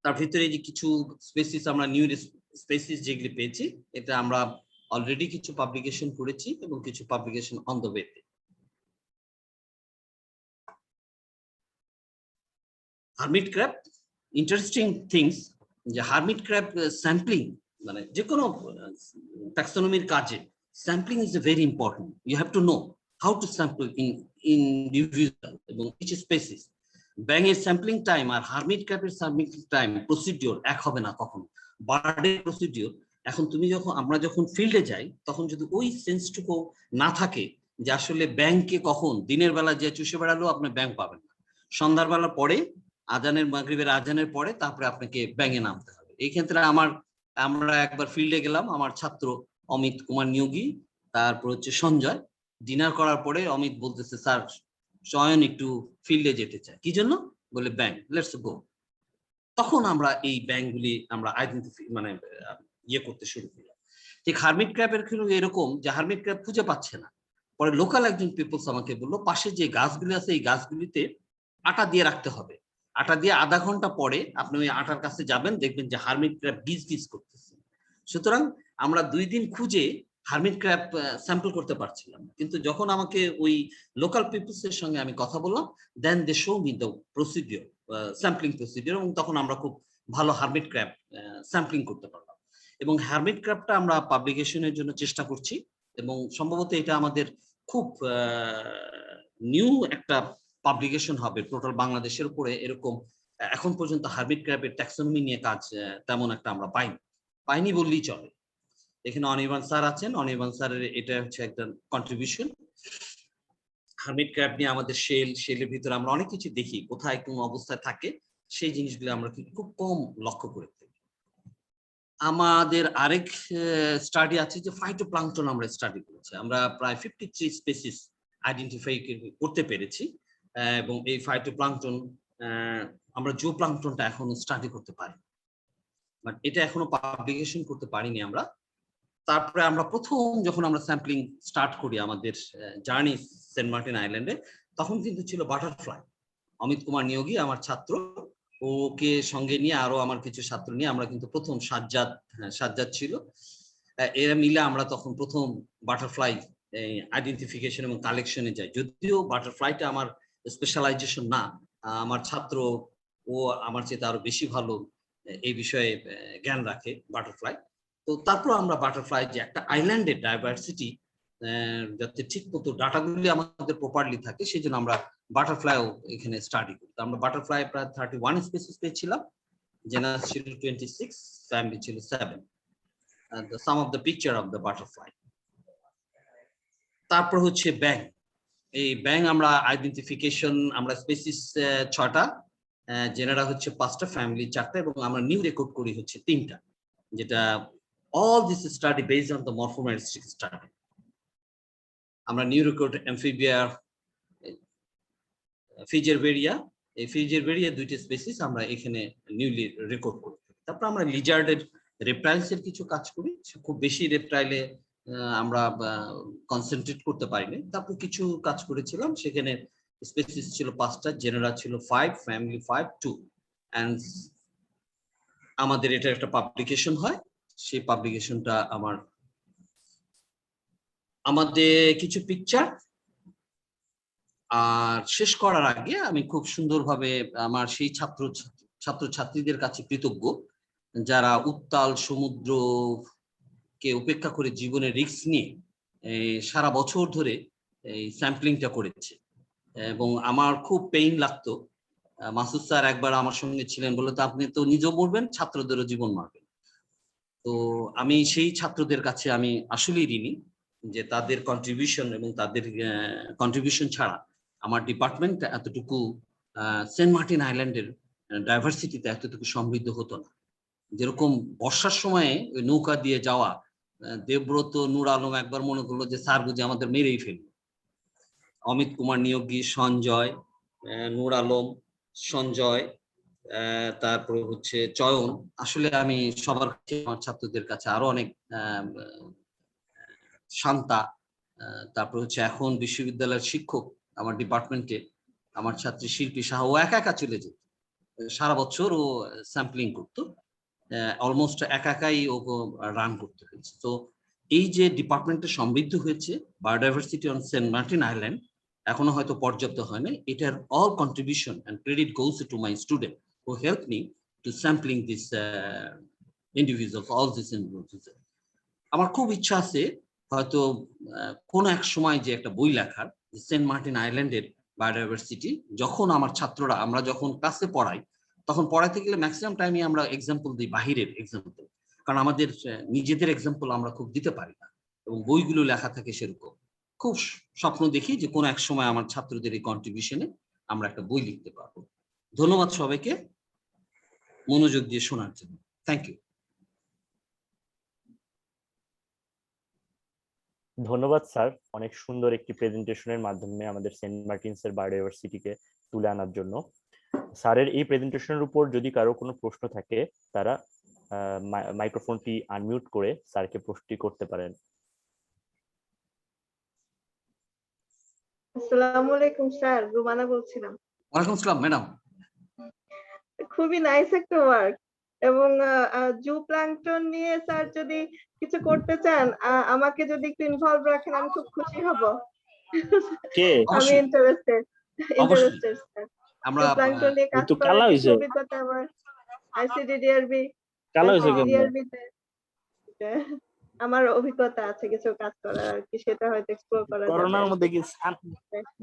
তার ভিতরে যে কিছু স্পেসিস আমরা নিউ স্পেসিস যেগুলি পেয়েছি, এটা আমরা অলরেডি কিছু পাবলিকেশন করেছি এবং কিছু পাবলিকেশন অন দ্য ওয়েতে। হারমিট ক্র্যাব, ইন্টারেস্টিং থিংস যে হারমিট ক্র্যাব স্যাম্পলিং, মানে যে কোনো ট্যাক্সোনমির কাজে sampling is very important. You have to know how to sample in individual এবং ইচ স্পেসিস। ব্যাঙের স্যাম্পলিং টাইম আর হারমিট ক্র্যাবের স্যাম্পলিং টাইম প্রসিডিওর এক হবে না কখনো। বার্ডের প্রসিডিওর, এখন তুমি আমরা যখন ফিল্ডে যাই তখন যদি ওই সেন্সটুকু না থাকে যে আসলে ব্যাংকে কখন দিনের বেলা যে চুষে বেড়ালো আপনি ব্যাংক পাবেন না, সন্ধ্যার বেলা পরে আজানের মাগরিবের আজানের পরে তারপরে আপনাকে ব্যাঙে নামতে হবে। এই ক্ষেত্রে আমরা একবার ফিল্ডে গেলাম, আমার ছাত্র অমিত কুমার নিয়োগী, তারপর হচ্ছে সঞ্জয়, ডিনার করার পরে অমিত বলতেছে স্যার চয়ন একটু ফিল্ডে যেতে চায়, কি জন্য? বলে ব্যাংক, লেটস গো। তখন আমরা এই ব্যাংকগুলি আমরা আইডেন্টিফাই মানে ইয়ে করতে শুরু করলাম। ঠিক হারমিট ক্র্যাবের এরকম যে হারমিট ক্র্যাব খুঁজে পাচ্ছে না, পরে লোকাল একজন পিপলস আমাকে বললো পাশে যে গাছগুলি আছে এই গাছগুলিতে আটা দিয়ে রাখতে হবে, আটা দিয়ে আধা ঘন্টা পরে আপনি ওই আটার কাছে যাবেন, দেখবেন যে হারমিট ক্র্যাব গিজ করতেছে। সুতরাং আমরা 2 দিন খুঁজে হারমিট ক্র্যাব স্যাম্পল করতে পারছিলাম, কিন্তু যখন আমাকে ওই লোকাল পিপলস এর সঙ্গে আমি কথা বললাম, then they show me the procedure, sampling procedure, এবং তখন আমরা খুব ভালো হারমিট ক্র্যাব স্যাম্পলিং করতে পারলাম। এবং হারমিট ক্র্যাবটা আমরা পাবলিকেশনের জন্য চেষ্টা করছি, এবং সম্ভবত এটা আমাদের খুব নিউ একটা পাবলিকেশন হবে টোটাল বাংলাদেশের উপরে। এরকম এখন পর্যন্ত হারমিট ক্র্যাবের ট্যাক্সোনমি নিয়ে কাজ তেমন একটা আমরা পাইনি বললেই চলে। এখানে অনির্বাণ স্যার আছেন, অনির্বাণ স্যারের এটা হচ্ছে একটা কন্ট্রিবিউশন। হারমিট ক্র্যাব নিয়ে আমাদের শেলের ভিতরে আমরা অনেক কিছু দেখি, কোথায় কোন অবস্থায় থাকে সেই জিনিসগুলো আমরা খুব কম লক্ষ্য করে থাকি। আমাদের আরেক স্টাডি আছে যে ফাইটোপ্লাঙ্কটন আমরা স্টাডি করেছি, আমরা প্রায় 53 স্পেসিস আইডেন্টিফাই করতে পেরেছি, এবং এই ফাইটোপ্লাঙ্কটন আমরা জো প্লাঙ্কটনটা এখনো স্টাডি করতে পারি, বাট এটা এখনো পাবলিকেশন করতে পারিনি আমরা। তারপরে আমরা প্রথম যখন আমরা স্যাম্পলিং স্টার্ট করি আমাদের জার্নি সেন্ট মার্টিন আইল্যান্ডে, তখন কিন্তু ছিল বাটারফ্লাই। অমিত কুমার নিয়োগী আমার ছাত্র, ওকে সঙ্গে নিয়ে আরো আমার কিছু ছাত্র নিয়ে আমরা কিন্তু প্রথম সাজ্জাদ ছিল, এরা মিলে আমরা তখন প্রথম বাটারফ্লাই আইডেন্টিফিকেশন এবং কালেকশনে যাই। যদিও বাটারফ্লাইটা আমার স্পেশালাইজেশন না, আমার ছাত্র ও আমার চেয়ে আরো বেশি ভালো এই বিষয়ে জ্ঞান রাখে বাটারফ্লাই। তো তারপর আমরা বাটারফ্লাই যে একটা আইল্যান্ডের ডাইভার্সিটি যাতে ঠিক মতো ডাটাগুলি আমাদের প্রপারলি থাকে, সেই জন্য আমরা বাটারফ্লাইও এখানে স্টাডি করি। আমরা বাটারফ্লাই প্রায় 31 স্পিসিস পেয়েছিলাম, জেনাস ছিল 26, ফ্যামিলি ছিল 7, some of the picture of the butterfly. তারপর হচ্ছে ব্যাং, এই ব্যাং আমরা আইডেন্টিফিকেশন আমরা স্পিসিস 6টা, জেনারা হচ্ছে 5টা, ফ্যামিলি 4টা, এবং আমরা নিউ রেকর্ড করি হচ্ছে 3টা, যেটা all this study based on the morphometristic study. আমরা নিউ রেকর্ড অ্যামফিবিয়া, ফিজেরবেরিয়া, এই ফিজেরবেরিয়া 2টি স্পেসিস আমরা এখানে নিউলি রেকর্ড করি। তারপর আমরা লিজার্ডের রেপ্টাইলস এর কিছু কাজ করি, খুব বেশি রেপ্টাইলে আমরা কনসেন্ট্রেট করতে পারিনি। তারপর কিছু কাজ করেছিলাম, সেখানে স্পেসিস ছিল 5টা, জেনারা ছিল 5, ফ্যামিলি 5, 2, এন্ড আমাদের এটা একটা পাবলিকেশন হয়। সেই পাবলিকেশনটা আমাদের কিছু পিকচার, আর শেষ করার আগে আমি খুব সুন্দরভাবে আমার সেই ছাত্রছাত্রীদের কাছে কৃতজ্ঞ যারা উত্তাল সমুদ্রকে উপেক্ষা করে জীবনের রিস্ক নিয়ে সারা বছর ধরে এই স্যাম্পলিংটা করেছে। এবং আমার খুব পেইন লাগতো, মাসুদ স্যার একবার আমার সঙ্গে ছিলেন, বলে তো আপনি তো নিজেও মরবেন, ছাত্রদেরও জীবন মারবেন। তো আমি সেই ছাত্রদের কাছে আমি আসলেই ঋণী যে তাদের কন্ট্রিবিউশন এবং তাদের কন্ট্রিবিউশন ছাড়া আমার ডিপার্টমেন্ট এতটুকু সেন্ট মার্টিন আইল্যান্ডের ডাইভার্সিটিতে এতটুকু সমৃদ্ধ হতো না। যেরকম বর্ষার সময়ে ওই নৌকা দিয়ে যাওয়া, দেবব্রত নূর আলম একবার মনে করলো যে স্যার বুঝে আমাদের মেরেই ফেলবে। অমিত কুমার নিয়োগী, সঞ্জয়, নূর আলম, সঞ্জয়, তারপর হচ্ছে চয়ন। আসলে আমি সবার কাছে, আমার ছাত্রদের কাছে আরো অনেক, শান্তা, তারপর হচ্ছে এখন বিশ্ববিদ্যালয়ের শিক্ষক আমার ডিপার্টমেন্টে আমার ছাত্রী শিল্পী সাহা, ও একা একা চলে যেত, সারা বছর ও স্যাম্পলিং করতো, অলমোস্ট একাই ও রান করতে হয়েছে। তো এই যে ডিপার্টমেন্টে সমৃদ্ধ হয়েছে, biodiversity on Saint Martin Island এখনো হয়তো পর্যাপ্ত হয় না। এটার all contribution and credit goes to my student who help me to sampling this individuals, all this individuals. আমার খুব ইচ্ছা আছে হয়তো কোন এক সময় যে একটা বই লেখার, সেন্ট মার্টিন আইল্যান্ডের বায়োডাইভার্সিটি। যখন আমার ছাত্ররা, আমরা যখন ক্লাসে পড়াই, তখন পড়াইতে গেলে ম্যাক্সিমাম টাইমে আমরা এক্সাম্পল দিই, বাহিরের এক্সাম্পল, কারণ আমাদের নিজেদের এক্সাম্পল আমরা খুব দিতে পারি না, এবং বইগুলো লেখা থাকে সেরকম। খুব স্বপ্ন দেখি যে কোনো এক সময় আমার ছাত্রদের এই কন্ট্রিবিউশনে আমরা একটা বই লিখতে পারবো। ধন্যবাদ সবাইকে মনোযোগ দিয়ে শোনার জন্য। Thank you. ধন্যবাদ স্যার, অনেক সুন্দর একটি প্রেজেন্টেশনের মাধ্যমে আমাদের সেন্ট মার্টিনসের বায়োডাইভার্সিটিকে তুলে আনার জন্য। স্যারের এই প্রেজেন্টেশনের উপর যদি কারো কোনো প্রশ্ন থাকে, তারা মাইক্রোফোনটি আনমিউট করে স্যারকে প্রশ্নটি করতে পারেন। আসসালামু আলাইকুম স্যার, রুমানা বলছিলাম। ওয়ালাইকুম আসসালাম ম্যাডাম। খুবই নাইস একটা ওয়ার্ক, এবং জু প্ল্যাঙ্কটন নিয়ে স্যার যদি কিছু করতে চান, আমাকে যদি একটু ইনভলভ রাখেন আমি খুব খুশি হব। আমি ইন্টারেস্টেড স্যার। আমরা প্ল্যাঙ্কটন নিয়ে কাজ করার কিছু অভিজ্ঞতা আমার আইসিডিডিআরবি তে আমার অভিজ্ঞতা আছে কিছু কাজ করার আর কি, সেটা হয়তো এক্সপ্লোর করা যাবে। করোনার মধ্যে কি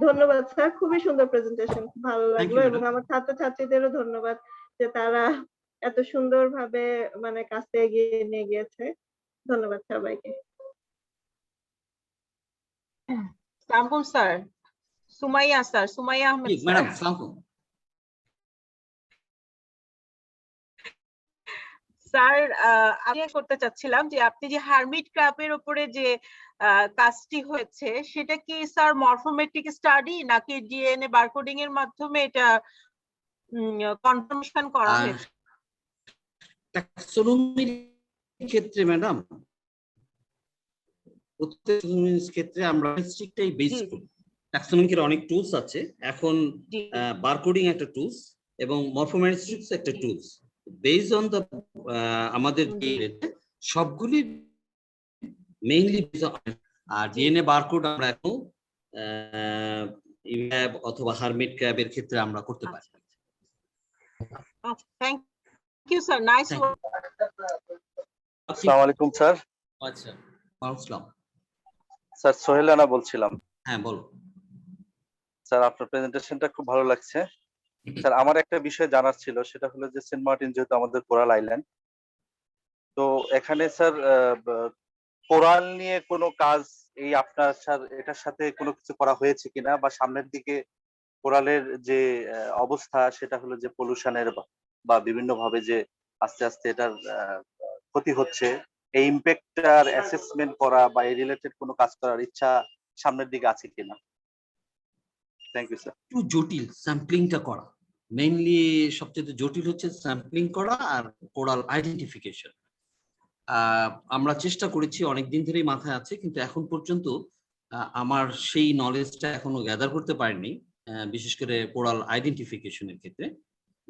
ধন্যবাদ স্যার, খুবই সুন্দর প্রেজেন্টেশন, ভালো লাগলো। এবং আমার ছাত্রছাত্রীদেরও ধন্যবাদ যে তারা এত সুন্দরভাবে মানে কাজটা এগিয়ে নিয়ে গিয়েছে। ধন্যবাদ সবাইকে। সালাম sir, Sumaiya sir, Sumaiya Ahmed madam. সালাম স্যার, আমি করতে চাচ্ছিলাম যে আপনি যে হারমিট ক্র্যাবের উপরে যে কাজটি হয়েছে, সেটা কি স্যার মরফোমেট্রিক স্টাডি নাকি ডিএনএ বারকোডিং এর মাধ্যমে এটা কনফার্মেশন করা হয়েছে? ট্যাক্সোনমির ক্ষেত্রে ম্যাডাম, প্রত্যেক ক্ষেত্রে আমরা স্ট্রিক্টটাই বেস করি। ট্যাক্সোনমির অনেক টুলস আছে, এখন বারকোডিং একটা টুলস এবং মরফোমেট্রিক্স একটা টুলস। বেসড অন দ্য আমাদের সবগুলি মেইনলি, আর ডিএনএ বারকোড আমরা এখন ইউল্যাব অথবা হারমিট ক্র্যাবের ক্ষেত্রে আমরা করতে পারি। Thank you sir, nice work. আসসালামু আলাইকুম স্যার। আচ্ছা, ওয়ালাইকুম আসসালাম স্যার, সোহেল রানা বলছিলাম। হ্যাঁ বলো স্যার, আপনার প্রেজেন্টেশনটা খুব ভালো লাগছে। স্যার, আমার একটা বিষয় জানার ছিল, সেটা হলো যে সেন্ট মার্টিন যেহেতু আমাদের কোরাল আইল্যান্ড, তো এখানে স্যার কোরাল নিয়ে কোনো কাজ এই আপনার স্যার এটার সাথে কোনো কিছু করা হয়েছে কিনা, বা সামনের দিকে কোরালের যে অবস্থা, সেটা হলো যে পলিউশনের বা বিভিন্ন ভাবে যে আস্তে আস্তে এটার ক্ষতি হচ্ছে, এই ইম্প্যাক্টটার অ্যাসেসমেন্ট করা বা এই রিলেটেড কোনো কাজ করার ইচ্ছা সামনের দিকে আছে কিনা? Thank you sir. একটু জটিল স্যাম্পলিংটা করা, মেইনলি সবচেয়ে জটিল হচ্ছে স্যাম্পলিং করা আর কোরাল আইডেন্টিফিকেশন। আমরা চেষ্টা করেছি, অনেকদিন ধরেই মাথায় আছে, কিন্তু এখন পর্যন্ত আমার সেই নলেজটা এখনো গ্যাদার করতে পারিনি, বিশেষ করে কোরাল আইডেন্টিফিকেশনের ক্ষেত্রে।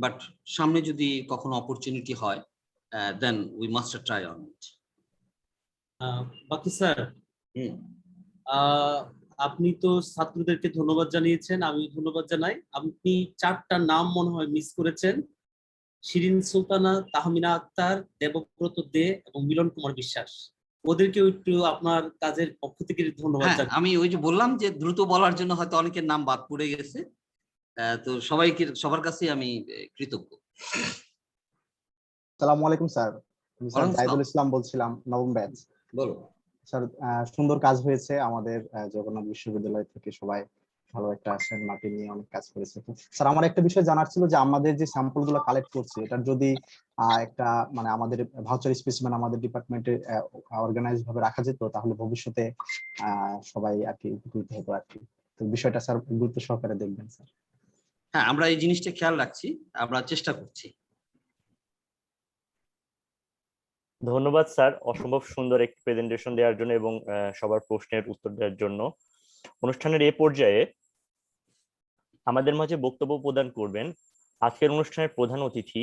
বাট সামনে যদি কখনো অপরচুনিটি হয়, then we must try on it. বাকি স্যার, আপনি তো ছাত্রদেরকে ধন্যবাদ জানিয়েছেন, আমি ধন্যবাদ জানাই। আপনি 4টা নাম মনে হয় মিস করেছেন, শিরিন সুলতানা, তাহমিনা আক্তার, দেবব্রত দে এবং মিলন কুমার বিশ্বাস। ওদেরকেও একটু আপনার কাজের পক্ষ থেকে ধন্যবাদ হ্যাঁ, আমি ওই যে বললাম যে দ্রুত বলার জন্য হয়তো অনেকের নাম বাদ পড়ে গেছে, তো সবার কাছে আমি কৃতজ্ঞ। আসসালামু আলাইকুম স্যার। আমি স্যার ওয়ালাইকুম জাহিদুল আসসালাম। ইসলাম বলছিলাম, নবম ব্যাচ। বলো। স্যার সুন্দর কাজ হয়েছে আমাদের জগন্নাথ বিশ্ববিদ্যালয় থেকে, সবাই ভালো একটা আসেন মাটি নিয়ে অনেক কাজ করেছে। তো স্যার আমার একটা বিষয় জানার ছিল যে আমাদের যে স্যাম্পল গুলো কালেক্ট করছে এটার যদি একটা মানে আমাদের ভাউচার স্পেসিমেন আমাদের ডিপার্টমেন্টে অর্গানাইজ ভাবে রাখা যেত তাহলে ভবিষ্যতে সবাই আর কি উপকৃত হতো আর কি। তো বিষয়টা স্যার গুরুত্ব সহকারে দেখবেন স্যার। হ্যাঁ, আমরা এই জিনিসটা খেয়াল রাখছি, আমরা চেষ্টা করছি। ধন্যবাদ স্যার, অসম্ভব সুন্দর একটি প্রেজেন্টেশন দেওয়ার জন্য এবং সবার প্রশ্নের উত্তর দেওয়ার জন্য। অনুষ্ঠানের এই পর্যায়ে আমাদের মাঝে বক্তব্য প্রদান করবেন আজকের অনুষ্ঠানের প্রধান অতিথি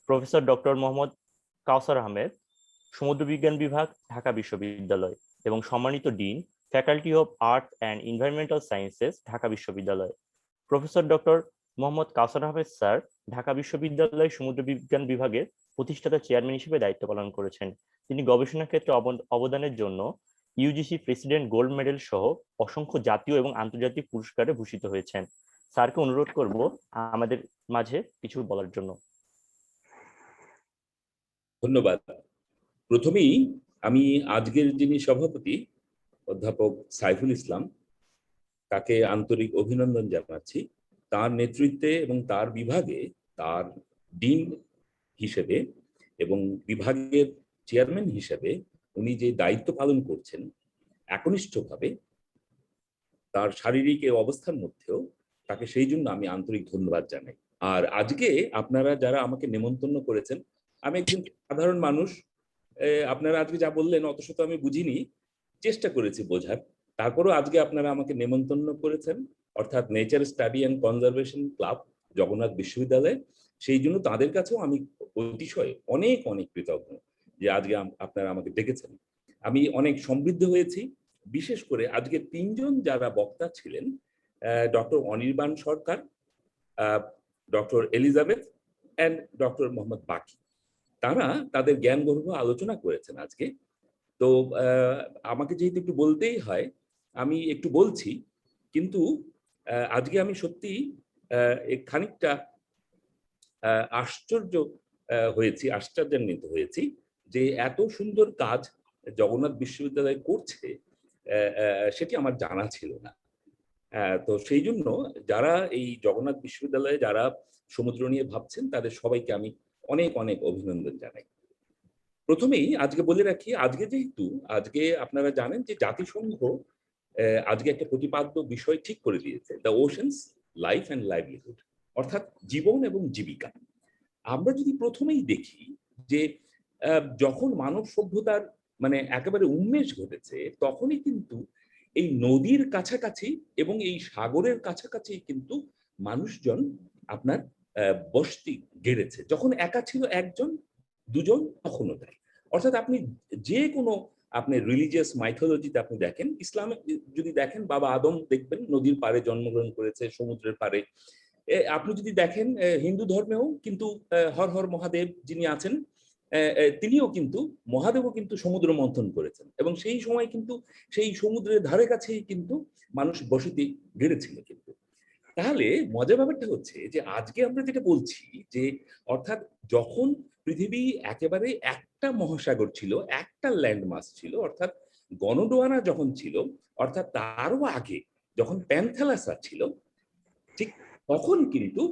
প্রফেসর ডক্টর মোহাম্মদ কাউসার আহমেদ, সমুদ্রবিজ্ঞান বিভাগ, ঢাকা বিশ্ববিদ্যালয়, এবং সম্মানিত dean, faculty of arts and environmental sciences, Dhaka বিশ্ববিদ্যালয়। Professor doctor Mohammad Kawsar Ahmed sir Dhaka বিশ্ববিদ্যালয় সমুদ্রবিজ্ঞান বিভাগের প্রতিষ্ঠাতা চেয়ারম্যান হিসেবে দায়িত্ব পালন করেছেন। তিনি গবেষণা ক্ষেত্রে অবদানের জন্য ইউজিসি প্রেসিডেন্ট গোল্ড মেডেল সহ অসংখ্য জাতীয় এবং আন্তর্জাতিক পুরস্কারে ভূষিত হয়েছেন। স্যারকে অনুরোধ করব আমাদের মাঝে কিছু বলার জন্য। ধন্যবাদ। প্রথমেই আমি আজকের যিনি সভাপতি অধ্যাপক সাইফুল ইসলাম, তাকে আন্তরিক অভিনন্দন জানাচ্ছি। তার নেতৃত্বে এবং তার বিভাগে তার ডিন হিসেবে এবং বিভাগের চেয়ারম্যান হিসেবে উনি যে দায়িত্ব পালন করছেন একনিষ্ঠভাবে, তার শারীরিক এই অবস্থার মধ্যেও তাকে সেই জন্য আমি আন্তরিক ধন্যবাদ জানাই। আর আজকে আপনারা যারা আমাকে নেমন্তন্ন করেছেন, আমি একজন সাধারণ মানুষ, আপনারা আজকে যা বললেন অত শত আমি বুঝিনি, চেষ্টা করেছি বোঝার। তারপরও আজকে আপনারা আমাকে নেমন্তন্ন করেছেন, অর্থাৎ nature study and conservation club, Jagannath বিশ্ববিদ্যালয়ে। সেই জন্য তাদের কাছেও আমি অতিশয় অনেক অনেক কৃতজ্ঞ যে আজকে আপনারা আমাকে ডেকেছেন। আমি অনেক সমৃদ্ধ হয়েছি। বিশেষ করে আজকে 3 জন যারা বক্তা ছিলেন, doctor Anirban Sarkar, doctor Elizabeth and doctor Mohammad বাকি, তারা তাদের জ্ঞানগর্ভ আলোচনা করেছেন আজকে। তো আমাকে যেহেতু একটু বলতেই হয় আমি একটু বলছি, কিন্তু আজকে আমি সত্যি খানিকটা আশ্চর্যান্বিত হয়েছি যে এত সুন্দর কাজ জগন্নাথ বিশ্ববিদ্যালয় করছে, সেটি আমার জানা ছিল না। তো সেই জন্য যারা এই জগন্নাথ বিশ্ববিদ্যালয়ে যারা সমুদ্র নিয়ে ভাবছেন তাদের সবাইকে আমি অনেক অনেক অভিনন্দন জানাই। প্রথমেই আজকে বলে রাখি, আজকে আপনারা জানেন যে জাতিসংঘ আজকে একটা প্রতিপাদ্য বিষয় ঠিক করে দিয়েছে, the oceans life and livelihood, অর্থাৎ জীবন এবং জীবিকা। আমরা যদি প্রথমেই দেখি যে যখন মানব সভ্যতার মানে একেবারে উন্মেষ ঘটেছে, তখনই কিন্তু এই নদীর কাছাকাছি এবং এই সাগরের কাছাকাছি কিন্তু মানুষজন আপনার বসতি গেড়েছে। যখন একা ছিল একজন দুজন, তখনও তাই। অর্থাৎ আপনি যে কোনো আপনি রিলিজিয়াস মাইথোলজিতে আপনি দেখেন, ইসলামে যদি দেখেন বাবা আদম দেখবেন নদীর পাড়ে জন্মগ্রহণ করেছে, সমুদ্রের পাড়ে। আপনি যদি দেখেন হিন্দু ধর্মেও কিন্তু হর হর মহাদেব যিনি আছেন, তিনিও কিন্তু মহাদেবও কিন্তু সমুদ্র মন্থন করেছেন, এবং সেই সময় কিন্তু সেই সমুদ্রের ধারে কাছেই কিন্তু মানুষ বসতি গেড়েছিল। কিন্তু তাহলে মজার ব্যাপারটা হচ্ছে যে আজকে আমরা যেটা বলছি যে অর্থাৎ যখন পৃথিবী একেবারে একটা মহাসাগর ছিল, একটা ল্যান্ডমাস ছিল, অর্থাৎ গণডোয়ানা যখন ছিল, অর্থাৎ তারও আগে যখন প্যান্থেলাসা ছিল, ঠিক তখন কিন্তু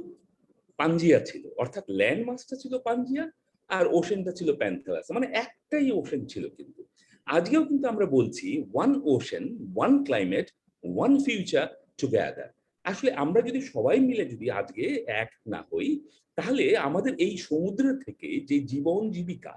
পাঞ্জিয়া ছিল, অর্থাৎ ল্যান্ডমাসটা ছিল পাঞ্জিয়া আর ওশেনটা ছিল প্যান্থেলাসা, মানে একটাই ওশেন ছিল। কিন্তু আজকেও কিন্তু আমরা বলছি one ocean, one climate, one future together. আসলে আমরা যদি সবাই মিলে যদি আজকে এক না হই, তাহলে আমাদের এই সমুদ্র থেকে যে জীবন জীবিকা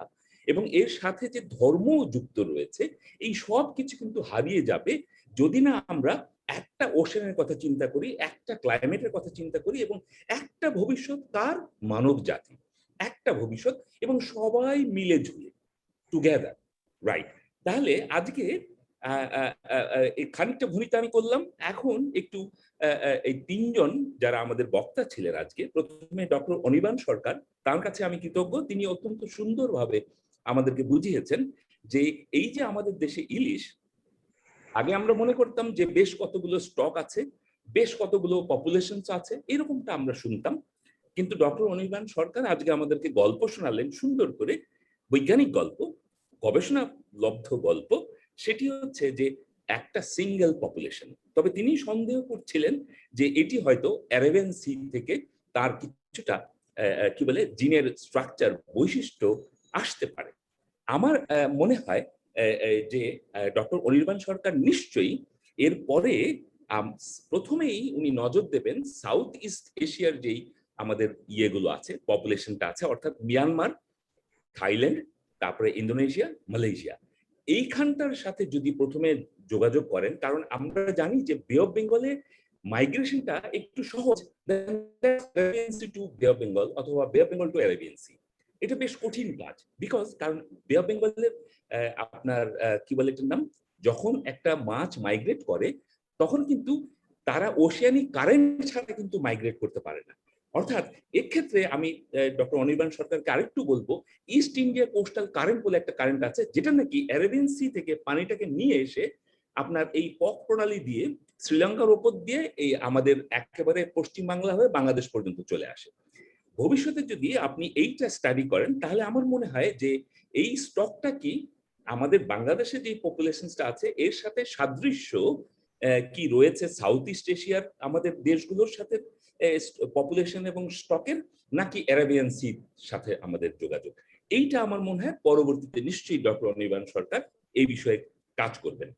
এবং এর সাথে যে ধর্ম যুক্ত রয়েছে, এই সব কিছু কিন্তু হারিয়ে যাবে যদি না আমরা একটা ওশেনের কথা চিন্তা করি, একটা ক্লাইমেটের কথা চিন্তা করি, এবং একটা ভবিষ্যৎ তার মানব জাতি, একটা ভবিষ্যৎ, এবং সবাই মিলে ঝুলে টুগেদার, রাইট? তাহলে আজকে খানিকটা ভূমিকা আমি করলাম। এখন একটু এই তিনজন যারা আমাদের বক্তা ছিলেন আজকে, প্রথমে ডক্টর অনির্বাণ সরকার, তার কাছে আমি কৃতজ্ঞ। তিনি অত্যন্ত সুন্দরভাবে আমাদেরকে বুঝিয়েছেন যে এই যে আমাদের দেশে ইলিশ, আগে আমরা মনে করতাম যে বেশ কতগুলো স্টক আছে, বেশ কতগুলো পপুলেশন আছে, এরকমটা আমরা শুনতাম। কিন্তু ডক্টর অনির্বাণ সরকার আজকে আমাদেরকে গল্প শোনালেন সুন্দর করে, বৈজ্ঞানিক গল্প, গবেষণা লব্ধ গল্প। সেটি হচ্ছে যে একটা সিঙ্গেল পপুলেশন। তবে তিনি সন্দেহ করছিলেন যে এটি হয়তো অ্যারাবিয়ান সি থেকে তার কিছুটা কি বলে জিনের স্ট্রাকচার বৈশিষ্ট্য আসতে পারে। আমার মনে হয় যে ডক্টর অনির্বাণ সরকার নিশ্চয়ই এরপরে প্রথমেই উনি নজর দেবেন সাউথ ইস্ট এশিয়ার যেই আমাদের ইয়েগুলো আছে, পপুলেশনটা আছে, অর্থাৎ মিয়ানমার, থাইল্যান্ড, তারপরে ইন্দোনেশিয়া, মালয়েশিয়া, এইখানটার সাথে যদি প্রথমে যোগাযোগ করেন, কারণ আমরা জানি যে বে অফ বেঙ্গলে মাইগ্রেশনটা একটু সহজ টু বে অফ বেঙ্গল অথবা bay of Bengal to Arabian sea. এটা বেশ কঠিন কাজ, বিকজ কারণ বে অফ বেঙ্গলের আপনার কি বলে এটার নাম, যখন একটা মাছ মাইগ্রেট করে তখন কিন্তু তারা ওশিয়ানিক কারেন্ট ছাড়া কিন্তু মাইগ্রেট করতে পারে না। অর্থাৎ এক্ষেত্রে আমি ডক্টর অনির্বাণ সরকারকে আরেকটু বলবো, ইস্ট ইন্ডিয়া কোস্টাল কারেন্ট বলে একটা কারেন্ট আছে, যেটা নাকি অ্যারাবিয়ান সি থেকে পানিটাকে নিয়ে এসে আপনার এই পক প্রণালী দিয়ে শ্রীলঙ্কার উপর দিয়ে এই আমাদের একেবারে পশ্চিম বাংলা হয়ে বাংলাদেশ পর্যন্ত চলে আসে। ভবিষ্যতে যদি আপনি এইটা স্টাডি করেন, তাহলে আমার মনে হয় যে এই স্টকটা কি আমাদের বাংলাদেশে যে পপুলেশনটা আছে এর সাথে সাদৃশ্য কি রয়েছে সাউথ ইস্ট এশিয়ার আমাদের দেশগুলোর সাথে পপুলেশন এবং স্টকের, নাকি অ্যারাবিয়ান সির সাথে আমাদের যোগাযোগ। এইটা আমার মনে হয় পরবর্তীতে নিশ্চয়ই ডক্টর অনির্বাণ সরকার এই বিষয়ে কাজ করবেন।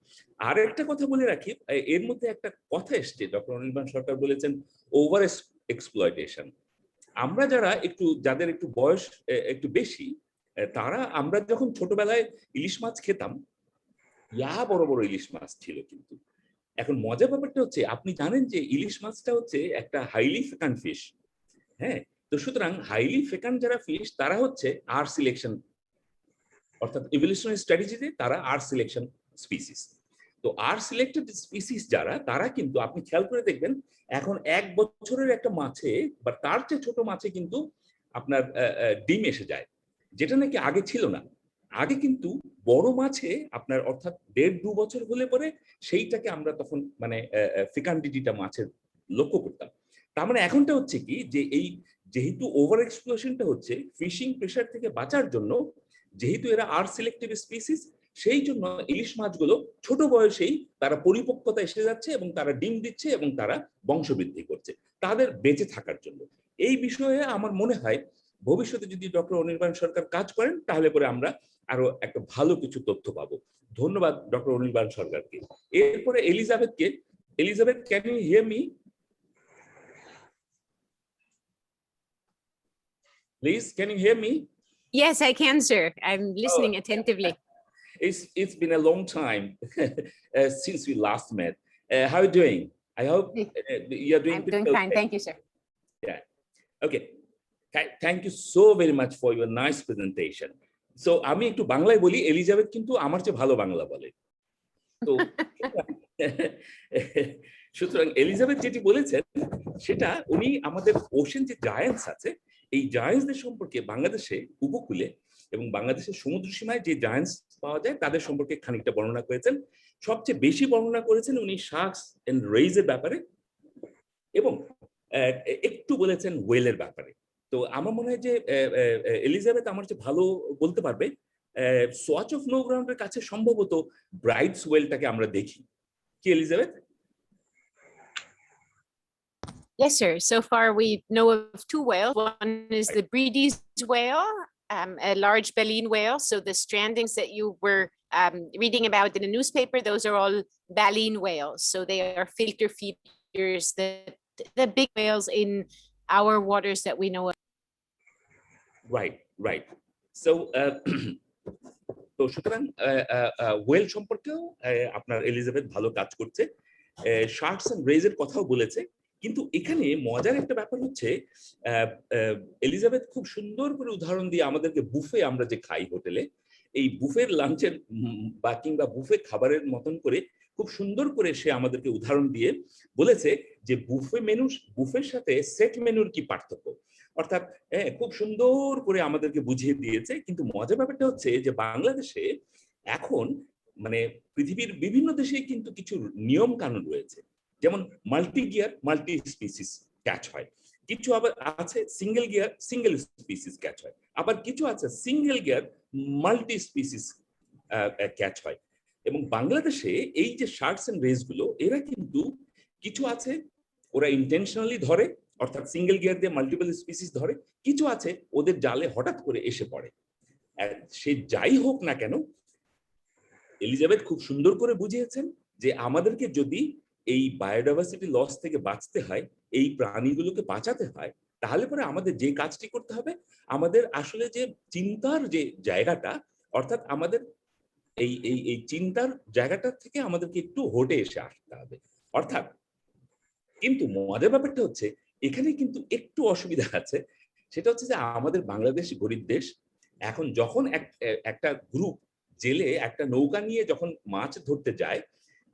আর একটা কথা বলে রাখি, এর মধ্যে একটা কথা এসছে, ডক্টর অনির্বাণ সরকার বলেছেন ওভার এক্সপ্লয়টেশন। আমরা যারা একটু, যাদের একটু বয়স একটু বেশি, তারা আমরা যখন ছোটবেলায় ইলিশ মাছ খেতাম, বড় বড় ইলিশ মাছ ছিল। কিন্তু এখন মজার ব্যাপারটা হচ্ছে, আপনি জানেন যে ইলিশ মাছটা হচ্ছে একটা হাইলি ফেকান্ট ফিশ। হ্যাঁ, তো সুতরাং হাইলি ফেকান্ট যারা ফিশ তারা হচ্ছে আর সিলেকশন, অর্থাৎ ইভলিউশনারি স্ট্র্যাটেজিতে তারা আর সিলেকশন স্পিসিস। তো আর সিলেক্টেড স্পিসিস যারা, তারা কিন্তু আপনি খেয়াল করে দেখবেন এখন 1 বছরের একটা মাছে বা তার চেয়ে ছোট মাছে কিন্তু আপনার ডিম এসে যায়, যেটা নাকি আগে ছিল না। আগে কিন্তু বড় মাছে আপনার অর্থাৎ 1.5-2 বছর হলে পরে সেইটাকে আমরা তখন মানে ফিকান্ডিটিটা মাছের লক্ষ্য করতাম। তার মানে এখনটা হচ্ছে কি যে এই যেহেতু ওভার এক্সপ্লোশনটা হচ্ছে ফিশিং প্রেশার থেকে বাঁচার জন্য, যেহেতু এরা আর সিলেক্টিভ স্পিসিস, সেই জন্য ইলিশ মাছগুলো ছোট বয়সেই তারা পরিপক্কতা এসে যাচ্ছে এবং তারা ডিম দিচ্ছে এবং তারা বংশবৃদ্ধি করছে তাদের বেঁচে থাকার জন্য। এই বিষয়ে আমার মনে হয় ভবিষ্যতে যদি ডক্টর অনির্বাণ সরকার কাজ করেন, তাহলে পরে আমরা আরো একটা ভালো কিছু তথ্য পাবো। ধন্যবাদ ডক্টর অনির্বাণ সরকারকে। এরপরে এলিজাবেথকে। Elizabeth, can you hear me? Please, can you hear me? Yes, I can, sir. I'm listening attentively. It's been a long time since we last met. How are you doing? I hope you're doing I'm doing fine. Thank you, sir. Yeah. Okay. Thank you so very much for your nice presentation. So আমি একটু বাংলায় বলি, Elizabeth কিন্তু আমার চেয়ে ভালো বাংলা বলে। তো সুতরাং এলিজাবেথ যেটি বলেছেন সেটা, উনি আমাদের ওশেন যে জায়ান্টস আছে, এই জায়ান্টসদের সম্পর্কে বাংলাদেশে উপকূলে এবং বাংলাদেশের সমুদ্র সীমায় যে জায়ান্টস পাওয়া যায় তাদের সম্পর্কে খানিকটা বর্ণনা করেছেন। সবচেয়ে বেশি বর্ণনা করেছেন উনি শার্কস এন্ড রেইজের ব্যাপারে এবং একটু বলেছেন ওয়েলের ব্যাপারে। তো আমার মনে হয় যে এলিজাবেথ আমার চেয়ে ভালো বলতে পারবে। সোয়াচ অফ নো গ্রাউন্ডের কাছে সম্ভবত ব্রাইটস ওয়েলটাকে আমরা দেখি, কি Elizabeth? Yes, sir. So far, we know of 2 whales. One is the Breedy's whale, a large baleen whale. So the strandings that you were reading about in the newspaper, those are all baleen whales. So they are filter feeders, the big whales in our waters that we know of. Right. So তো সুতরাং well সম্পর্কেও আপনার Elizabeth ভালো কাজ করছে, sharks and রেইজের কথাও বলেছে। কিন্তু এখানে মজার একটা ব্যাপার হচ্ছে, এলিজাবেথ খুব সুন্দর করে উদাহরণ দিয়ে আমাদেরকে বুফে আমরা যে খাই হোটেলে, এই বুফের লাঞ্চের বা কিংবা বুফে খাবারের মতন করে খুব সুন্দর করে সে আমাদেরকে উদাহরণ দিয়ে বলেছে যে বুফের সাথে সেট মেনুর কি পার্থক্য। অর্থাৎ খুব সুন্দর করে আমাদেরকে বুঝিয়ে দিয়েছে। কিন্তু মজার ব্যাপারটা হচ্ছে যে বাংলাদেশে এখন মানে পৃথিবীর বিভিন্ন দেশে কিন্তু কিছু নিয়ম কানুন রয়েছে, যেমন multi gear multi species catch হয়, কিছু আবার আছে single gear single species catch হয়, আবার কিছু আছে single gear multi species catch হয়। এবং বাংলাদেশে এই যে শার্কস এন্ড রেস গুলো এরা কিন্তু কিছু আছে ওরা ইন্টেনশনালি ধরে, অর্থাৎ সিঙ্গেল গিয়ার দিয়ে মাল্টিপল স্পিসিস ধরে, কিছু আছে ওদের জালে হঠাৎ করে এসে পড়ে। সে যাই হোক না কেন, এলিজাবেথ খুব সুন্দর করে বুঝিয়েছেন যে আমাদেরকে যদি এই বায়োডাইভার্সিটি লস থেকে বাঁচতে হয়, এই প্রাণীগুলোকে বাঁচাতে হয়, তাহলে পরে আমাদের যে কাজটি করতে হবে, আমাদের আসলে যে চিন্তার যে জায়গাটা, অর্থাৎ আমাদের এই এই এই চিন্তার জায়গাটা থেকে আমাদেরকে একটু হটে এসে আসতে হবে। অর্থাৎ কিন্তু মজার ব্যাপারটা হচ্ছে এখানে কিন্তু একটু অসুবিধা আছে, সেটা হচ্ছে যে আমাদের বাংলাদেশ গরিব দেশ। এখন যখন একটা গ্রুপ জেলে একটা নৌকা নিয়ে যখন মাছ ধরতে যায়,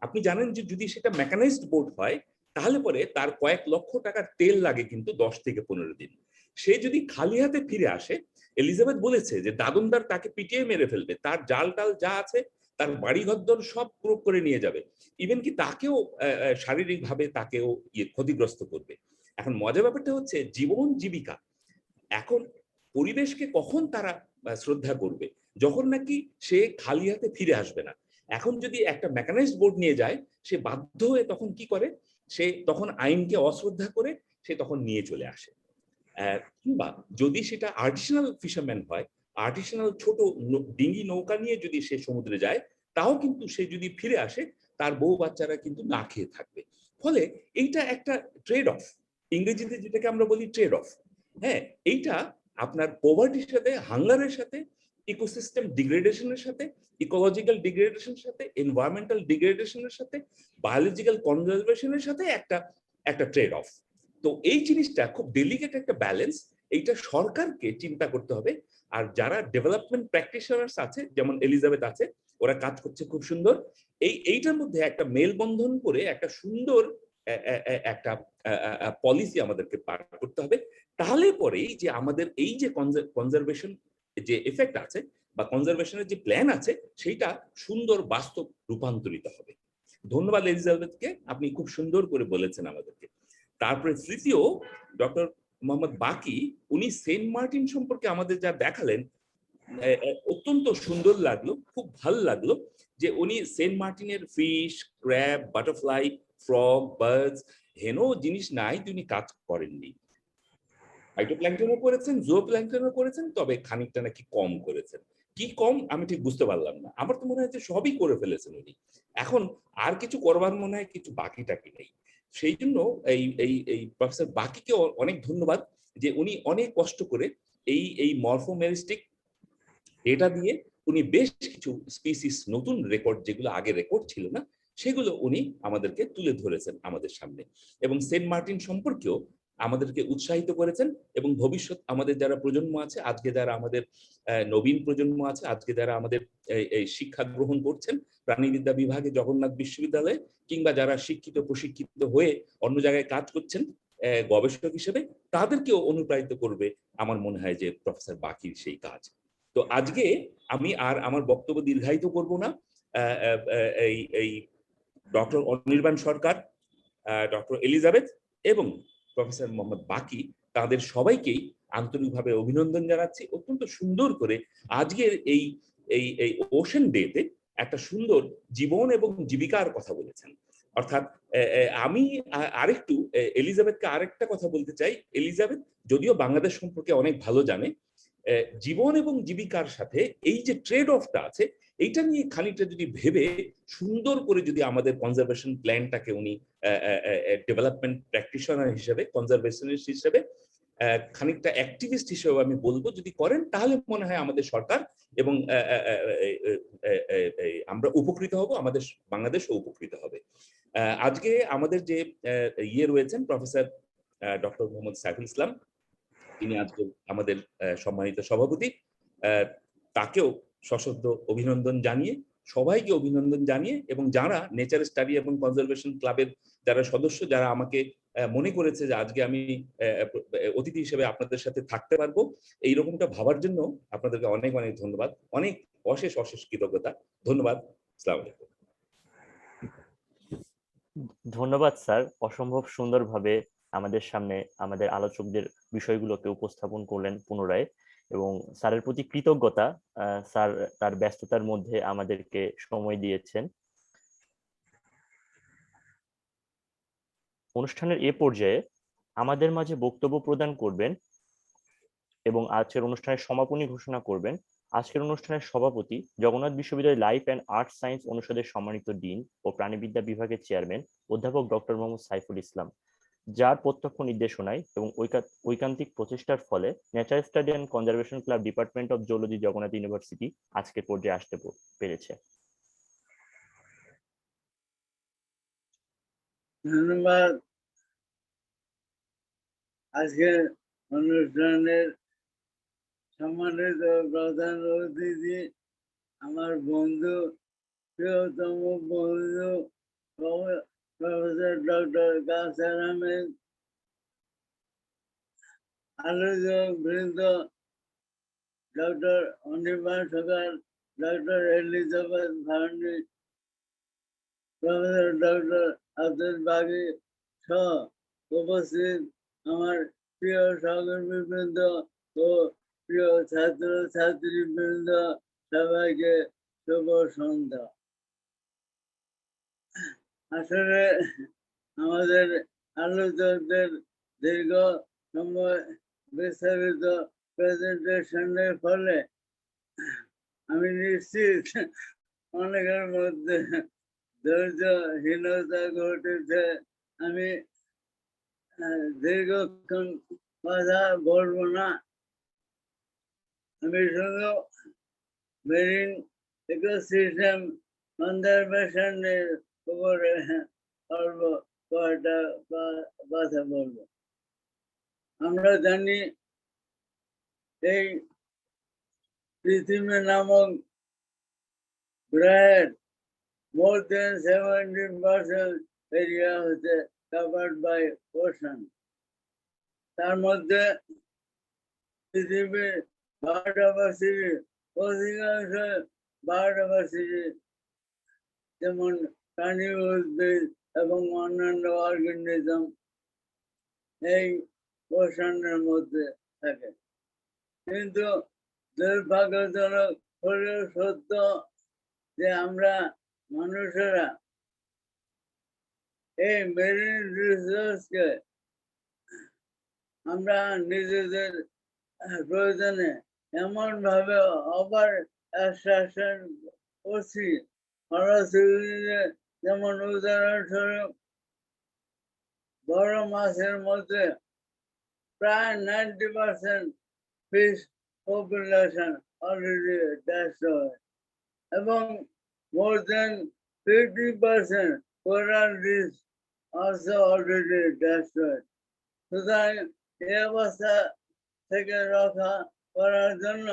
আপনি জানেন যে যদি সেটা মেকানাইজড বোট হয় তাহলে পরে তার কয়েক লক্ষ টাকার তেল লাগে কিন্তু 10 থেকে 15 দিন। সে যদি খালি হাতে ফিরে আসে, এলিজাবেথ বলেছে যে দাদনদার তাকে পিটিয়ে মেরে ফেলবে, তার জাল টাল যা আছে, তার বাড়ি ঘরদর সব প্রয়োগ করে নিয়ে যাবে, ইভেন কি তাকেও শারীরিকভাবে তাকেও ক্ষতিগ্রস্ত করবে। এখন মজার ব্যাপারটা হচ্ছে জীবন জীবিকা, এখন পরিবেশকে কখন তারা শ্রদ্ধা করবে, যখন নাকি সে খালি হাতে ফিরে আসবে না। এখন যদি একটা মেকানাইজড বোট নিয়ে যায়, সে বাধ্য হয়ে তখন কি করে, সে তখন আইনকে অশ্রদ্ধা করে সে তখন নিয়ে চলে আসে। কিংবা যদি সেটা আর্টিসানাল ফিশারম্যান হয়, আর্টিসানাল ছোট ডিঙ্গি নৌকা নিয়ে যদি সে সমুদ্রে যায়, তাও কিন্তু সে যদি ফিরে আসে তার বউ বাচ্চারা কিন্তু না খেয়ে থাকবে। ফলে এইটা একটা ট্রেড অফ, ইংরেজিতে যেটাকে আমরা বলি ট্রেড অফ। হ্যাঁ, এইটা আপনার পভার্টির সাথে, হাঙ্গারের সাথে, ইকোসিস্টেম ডিগ্রেডেশনের সাথে, ইকোলজিক্যাল ডিগ্রেডেশনের সাথে, এনভায়রনমেন্টাল ডিগ্রেডেশনের সাথে, বায়োলজিক্যাল কনজারভেশনের সাথে একটা ট্রেড অফ। তো এই জিনিসটা খুব ডেলিকেট একটা ব্যালেন্স, এইটা সরকারকে চিন্তা করতে হবে। আর যারা ডেভেলপমেন্ট প্র্যাকটিশনার্স আছে, যেমন এলিজাবেথ আছে, ওরা কাজ করছে খুব সুন্দর। এইটার মধ্যে একটা মেলবন্ধন করে একটা সুন্দর একটা পলিসি আমাদেরকে পার করতে হবে। তাহলে পরেই যে আমাদের এই যে কনজারভেশন যে এফেক্ট আছে বা কনজারভেশনের যে প্ল্যান আছে, সেইটা সুন্দর বাস্তব রূপান্তরিত হবে। ধন্যবাদ এলিজাবেথকে, আপনি খুব সুন্দর করে বলেছেন আমাদেরকে। তারপরে তৃতীয় ডক্টর মোহাম্মদ বাকি, উনি সেন্ট মার্টিন সম্পর্কে আমাদের যা দেখালেন অত্যন্ত সুন্দর লাগলো, খুব ভালো লাগলো যে উনি সেন্ট মার্টিনের fish, crab, butterfly, frog, birds, হেন জিনিস নাই তিনি কাজ করেননি। ফাইটোপ্ল্যাঙ্কটনও করেছেন, জুওপ্ল্যাঙ্কটনও করেছেন, তবে খানিকটা নাকি কম করেছেন। কি কম আমি ঠিক বুঝতে পারলাম না, আমার তো মনে হয় যে সবই করে ফেলেছেন উনি, এখন আর কিছু করবার মনে হয় কিছু বাকি টাকি নেই। সেই জন্য এই প্রফেসর বাকিকে অনেক ধন্যবাদ যে উনি অনেক কষ্ট করে এই মরফোমেরিস্টিক ডেটা দিয়ে উনি বেশ কিছু স্পিসিস নতুন রেকর্ড, যেগুলো আগে রেকর্ড ছিল না, সেগুলো উনি আমাদেরকে তুলে ধরেছেন আমাদের সামনে, এবং সেন্ট মার্টিন সম্পর্কেও আমাদেরকে উৎসাহিত করেছেন। এবং ভবিষ্যৎ আমাদের যারা প্রজন্ম আছে, আজকে যারা আমাদের নবীন প্রজন্ম আছে, আজকে যারা আমাদের এই শিক্ষা গ্রহণ করছেন প্রাণীবিদ্যা বিভাগে জগন্নাথ বিশ্ববিদ্যালয়ে, কিংবা যারা শিক্ষিত প্রশিক্ষিত হয়ে অন্য জায়গায় কাজ করছেন গবেষক হিসেবে, তাদেরকেও অনুপ্রাণিত করবে আমার মনে হয় যে প্রফেসর বাকির সেই কাজ। তো আজকে আমি আর আমার বক্তব্য দীর্ঘায়িত করব না। এই doctor Anirban Sarkar, doctor Elizabeth এবং প্রফেসর মোহাম্মদ বাকি, তাদের সবাইকেই আন্তরিকভাবে অভিনন্দন জানাচ্ছি। অত্যন্ত সুন্দর করে আজকের এই এই এই ওশেন ডেতে একটা সুন্দর জীবন এবং জীবিকার কথা বলেছেন। অর্থাৎ আমি আরেকটু এলিজাবেথকে আরেকটা কথা বলতে চাই। এলিজাবেথ যদিও বাংলাদেশ সম্পর্কে অনেক ভালো জানে, জীবন এবং জীবিকার সাথে এই যে ট্রেড অফটা আছে, এইটা নিয়ে খানিকটা যদি ভেবে সুন্দর করে যদি আমাদের কনজারভেশন প্ল্যানটাকে উনি ডেভেলপমেন্ট প্র্যাকটিশনার হিসেবে, কনজারভেশনিস্ট হিসেবে, খানিকটা অ্যাক্টিভিস্ট হিসেবে আমি বলবো, যদি করেন তাহলে মনে হয় আমাদের সরকার এবং আমরা উপকৃত হব, আমাদের বাংলাদেশও উপকৃত হবে। আজকে আমাদের যে রয়েছেন প্রফেসর ডক্টর মোহাম্মদ সাইফুল ইসলাম, তিনি আজকে আমাদের সম্মানিত সভাপতি, তাকেও সশ্রদ্ধ অভিনন্দন জানিয়ে, সবাইকে অভিনন্দন জানিয়ে, এবং যারা নেচার স্টাডি এবং কনজারভেশন ক্লাবের যারা সদস্য, যারা আমাকে মনে করেছে যে আজকে আমি অতিথি হিসেবে আপনাদের সাথে থাকতে পারবো, এইরকমটা ভাবার জন্য আপনাদেরকে অনেক অনেক ধন্যবাদ, অনেক অশেষ অশেষ কৃতজ্ঞতা। ধন্যবাদ। আসসালামু আলাইকুম। ধন্যবাদ স্যার, অসম্ভব সুন্দরভাবে আমাদের সামনে আমাদের আলোচকদের বিষয়গুলোকে উপস্থাপন করলেন পুনরায়, এবং স্যারের প্রতি কৃতজ্ঞতা। স্যার তার ব্যস্ততার মধ্যে আমাদেরকে সময় দিয়েছেন। অনুষ্ঠানের এ পর্যায়ে আমাদের মাঝে বক্তব্য প্রদান করবেন এবং আজকের অনুষ্ঠানের সমাপনী ঘোষণা করবেন আজকের অনুষ্ঠানের সভাপতি, জগন্নাথ বিশ্ববিদ্যালয় লাইফ অ্যান্ড আর্ট সায়েন্স অনুষদের সম্মানিত ডিন ও প্রাণীবিদ্যা বিভাগের চেয়ারম্যান অধ্যাপক ডক্টর মোহাম্মদ সাইফুল ইসলাম, যার প্রত্যক্ষ নির্দেশনায় এবং ঐকান্তিক প্রচেষ্টার ফলে nature study and conservation club department of geology Jagannath university আজকের পর্যায়ে আসতে পেরেছে। ধন্যবাদ। আজকের অনুষ্ঠানের সম্মানিত প্রধান অতিথি, আমার বন্ধু, প্রিয়তম বন্ধু প্রফেসর ডক্টর কাউসার আহমেদ, আলোচক বৃন্দ doctor Anirban Sarkar, doctor Elizabeth Fahrni, professor doctor Abdul Baki সহ উপস্থিত আমার প্রিয় সহকর্মী বৃন্দ ও প্রিয় ছাত্র ছাত্রী বৃন্দ, সবাইকে শুভ সন্ধ্যা। আসলে আমাদের আলোচকদের দীর্ঘ সময় বিস্তারিত প্রেজেন্টেশনের ফলে আমি নিশ্চিত অনেকের মধ্যে ধৈর্যহীনতা ঘটেছে। আমি দীর্ঘক্ষণ কথা বলবো না, আমি শুধু মেরিন ইকোসিস্টেম কনজারভেশনের উপরে অল্প কয়েকটা কথা বলবো। আমরা জানি এই পৃথিবী নামক গ্রহের more than 70% area হচ্ছে covered by ocean। তার মধ্যে পৃথিবীর বায়োডাইভার্সিটি অধিকাংশ বায়োডাইভার্সিটি যেমন প্রাণী, উদ্ভিদ এবং অন্যান্য অর্গানিজম এই ওশানের মধ্যে থাকে। কিন্তু দুর্ভাগ্যজনক হলেও সত্য যে আমরা মানুষেরা এই মেরিন রিসোর্সকে আমরা নিজেদের প্রয়োজনে এমন ভাবে ওভার এক্সট্রাকশন করছি, যেমন উদাহরণস্বরূপ বড় মাছের মধ্যে প্রায় 90% ফিশ পপুলেশন অলরেডি destroyed এবং more than 50% coral reefs also already destroyed। সুতরাং এই অবস্থা থেকে রক্ষা করার জন্য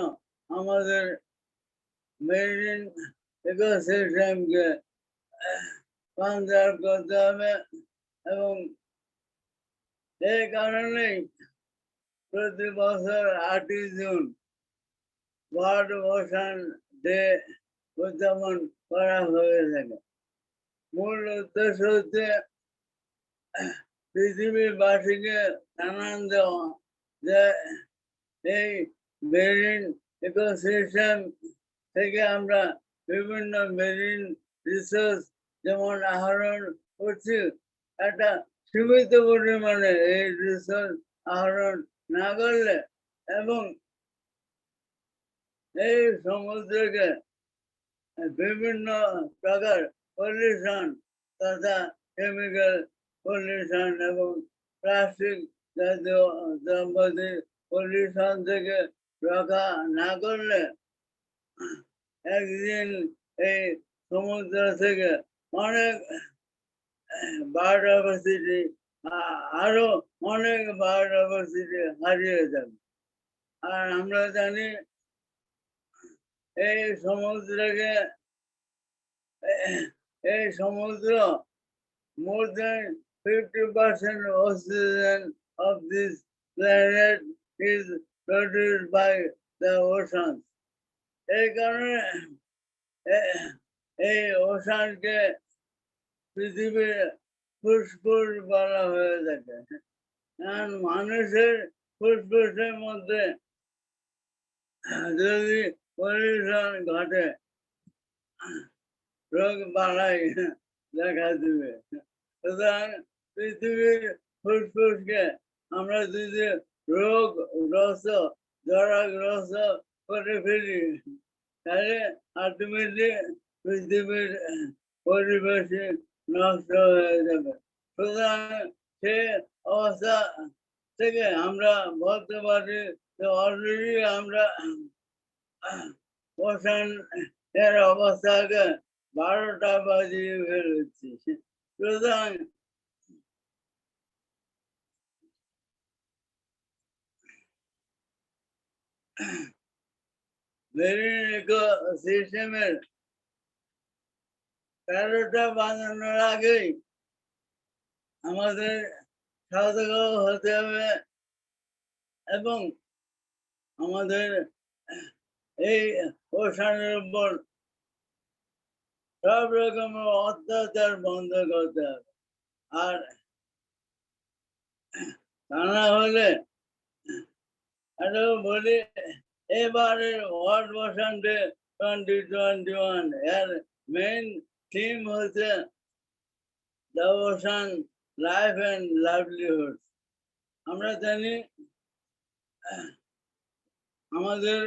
আমাদের মেরিন ইকোসিস্টেমকে কনজার্ভ করতে হবে, এবং এই কারণেই প্রতি বছর 8ই জুন ওয়ার্ল্ড ওশান ডে উদযাপন করা হয়ে থাকে। মূল উদ্দেশ্য হচ্ছে পৃথিবীবাসীকে জানান দেওয়া যে এই মেরিন ইকোসিস্টেম থেকে আমরা বিভিন্ন মেরিন রিসোর্স যেমন আহরণ করছি, একটা সীমিত পরিমাণে এই রিসোর্স আহরণ না করলে এবং এই সমুদ্রকে বিভিন্ন প্রকার পলিউশন তথা কেমিক্যাল পলিউশন এবং প্লাস্টিক জাতীয় দ্রব্যাদি পলিউশন থেকে রক্ষা না করলে একদিন এই সমুদ্র থেকে অনেক বায়োডাইভার্সিটি আরো অনেক বায়োডাইভার্সিটি হারিয়ে যাবে। আর আমরা জানি এই সমুদ্রকে এই সমুদ্র more than 50% oxygen of this planet is produced by the oceans. এই কারণে এই ওশানকে পৃথিবীর ফুসফুস বলা হয়ে থাকে। আর মানুষের ফুসফুসের মধ্যে যদি পলিউশন ঘটে রোগ বাড়াই দেখা দিবে। সুতরাং পৃথিবীর ফুসফুসকে আমরা যদি রোগগ্রস্ত জরাগ্রস্ত করে ফেলি তাহলে আলটিমেটলি পৃথিবীর পরিবেশ নষ্ট হয়ে যাবে। সুতরাং সে অবস্থা থেকে আমরা বলতে পারি যে অলরেডি আমরা ওশান এর অবস্থাকে 12টা বাজিয়ে ফেলেছি। সুতরাং মেরিন ইকোসিস্টেমের 13টা বাজানোর আগেই আমাদের সতর্ক হতে হবে এবং আমাদের এই ওশানের উপর সব রকমের অত্যাচার বন্ধ করতে হবে। আর তা না হলে বলি এবারের ওয়ার্ল্ড ওশান ডে 2021 এর মেইন থিম হচ্ছে the ocean life and livelihood. আমরা জানি আমাদের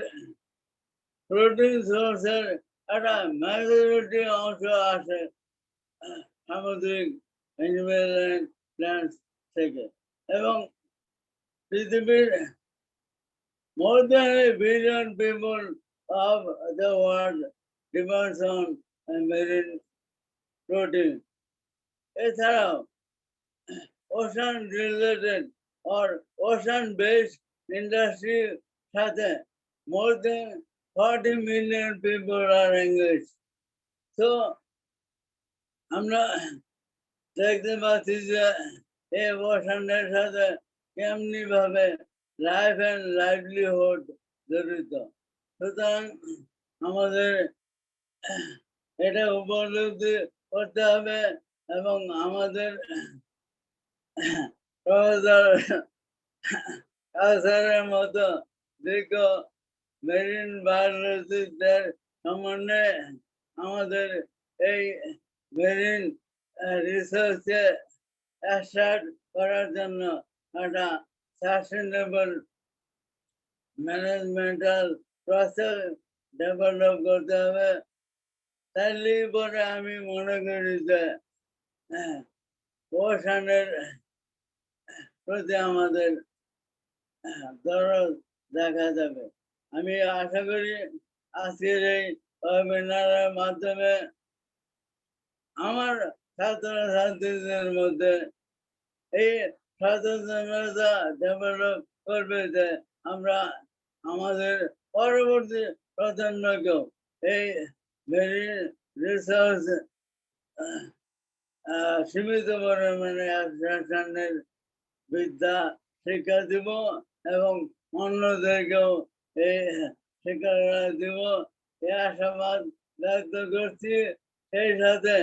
প্রোটিন সোর্সের একটা মেজরিটি অংশ আসে সামুদ্রিক অ্যানিমেল অ্যান্ড প্ল্যান্টস থেকে এবং পৃথিবীর more than 1 billion people of the world depends on marine protein. এছাড়াও ocean related or ocean based industry সাথে more than 40 million people are engaged. So আমরা দেখতে পাচ্ছি যে এই ওশানের সাথে কেমনি ভাবে লাইফ অ্যান্ড লাইভলিহুড জড়িত। সুতরাং আমাদের এটা উপলব্ধি করতে হবে এবং আমাদের প্রফেসরের মতো দীর্ঘ মেরিন বায়োলজিস্টদের সমন্বয়ে আমাদের এই মেরিন রিসার্চে স্টার্ট করার জন্য একটা সাস্টেনেবল ম্যানেজমেন্টাল প্রসেস ডেভেলপ করতে হবে। তাহলে পরে আমি মনে করি যে ওশানের প্রতি আমাদের দরদ দেখা যাবে। আমি আশা করি আজকের এই ওয়েবিনারের মাধ্যমে আমার ছাত্রছাত্রীদের মধ্যে এই সচেতনতা ডেভেলপ করবে যে আমরা আমাদের পরবর্তী প্রজন্মকেও এই মেরিন রিসোর্স সীমিত পরিমাণে এক্সট্রাকশনের বিদ্যা শিক্ষা দিব এবং অন্যদেরকেও এই শিক্ষা দিব এই আশাবাদ ব্যক্ত করছি। সেই সাথে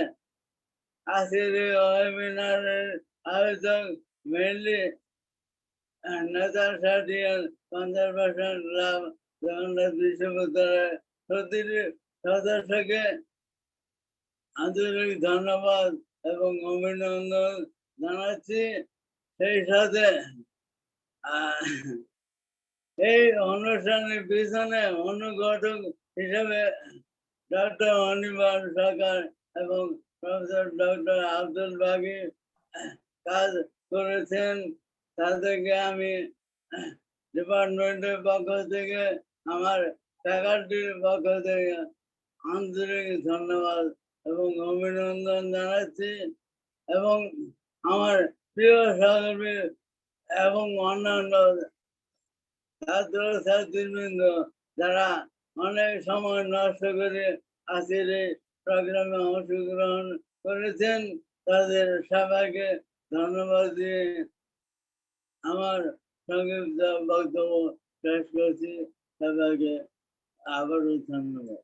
আজকের এই ওয়েবিনারের আয়োজক mainly natural certificate conservation club Jagannath বিশ্ববিদ্যালয়ের প্রতিটি সদস্যকে আন্তরিক ধন্যবাদ এবং অভিনন্দন জানাচ্ছি। সেই সাথে এই অনুষ্ঠানের পিছনে অনুঘটক হিসেবে ডক্টর অনির্বাণ সরকার এবং প্রফেসর ডক্টর আব্দুল বাকি কাজ করেছেন। তাদেরকে আমি ডিপার্টমেন্টের পক্ষ থেকে আমার ফ্যাকাল্টির পক্ষ থেকে আন্তরিক ধন্যবাদ এবং অভিনন্দন জানাচ্ছি এবং আমার প্রিয় সহকর্মী এবং অন্যান্য ছাত্র ছাত্রীবৃন্দ যারা অনেক সময় নষ্ট করে আজকের এই প্রোগ্রামে অংশগ্রহণ করেছেন, তাদের সবাইকে ধন্যবাদ দিয়ে আমার সংক্ষিপ্ত বক্তব্য শেষ করছি। সবাইকে আবারও ধন্যবাদ।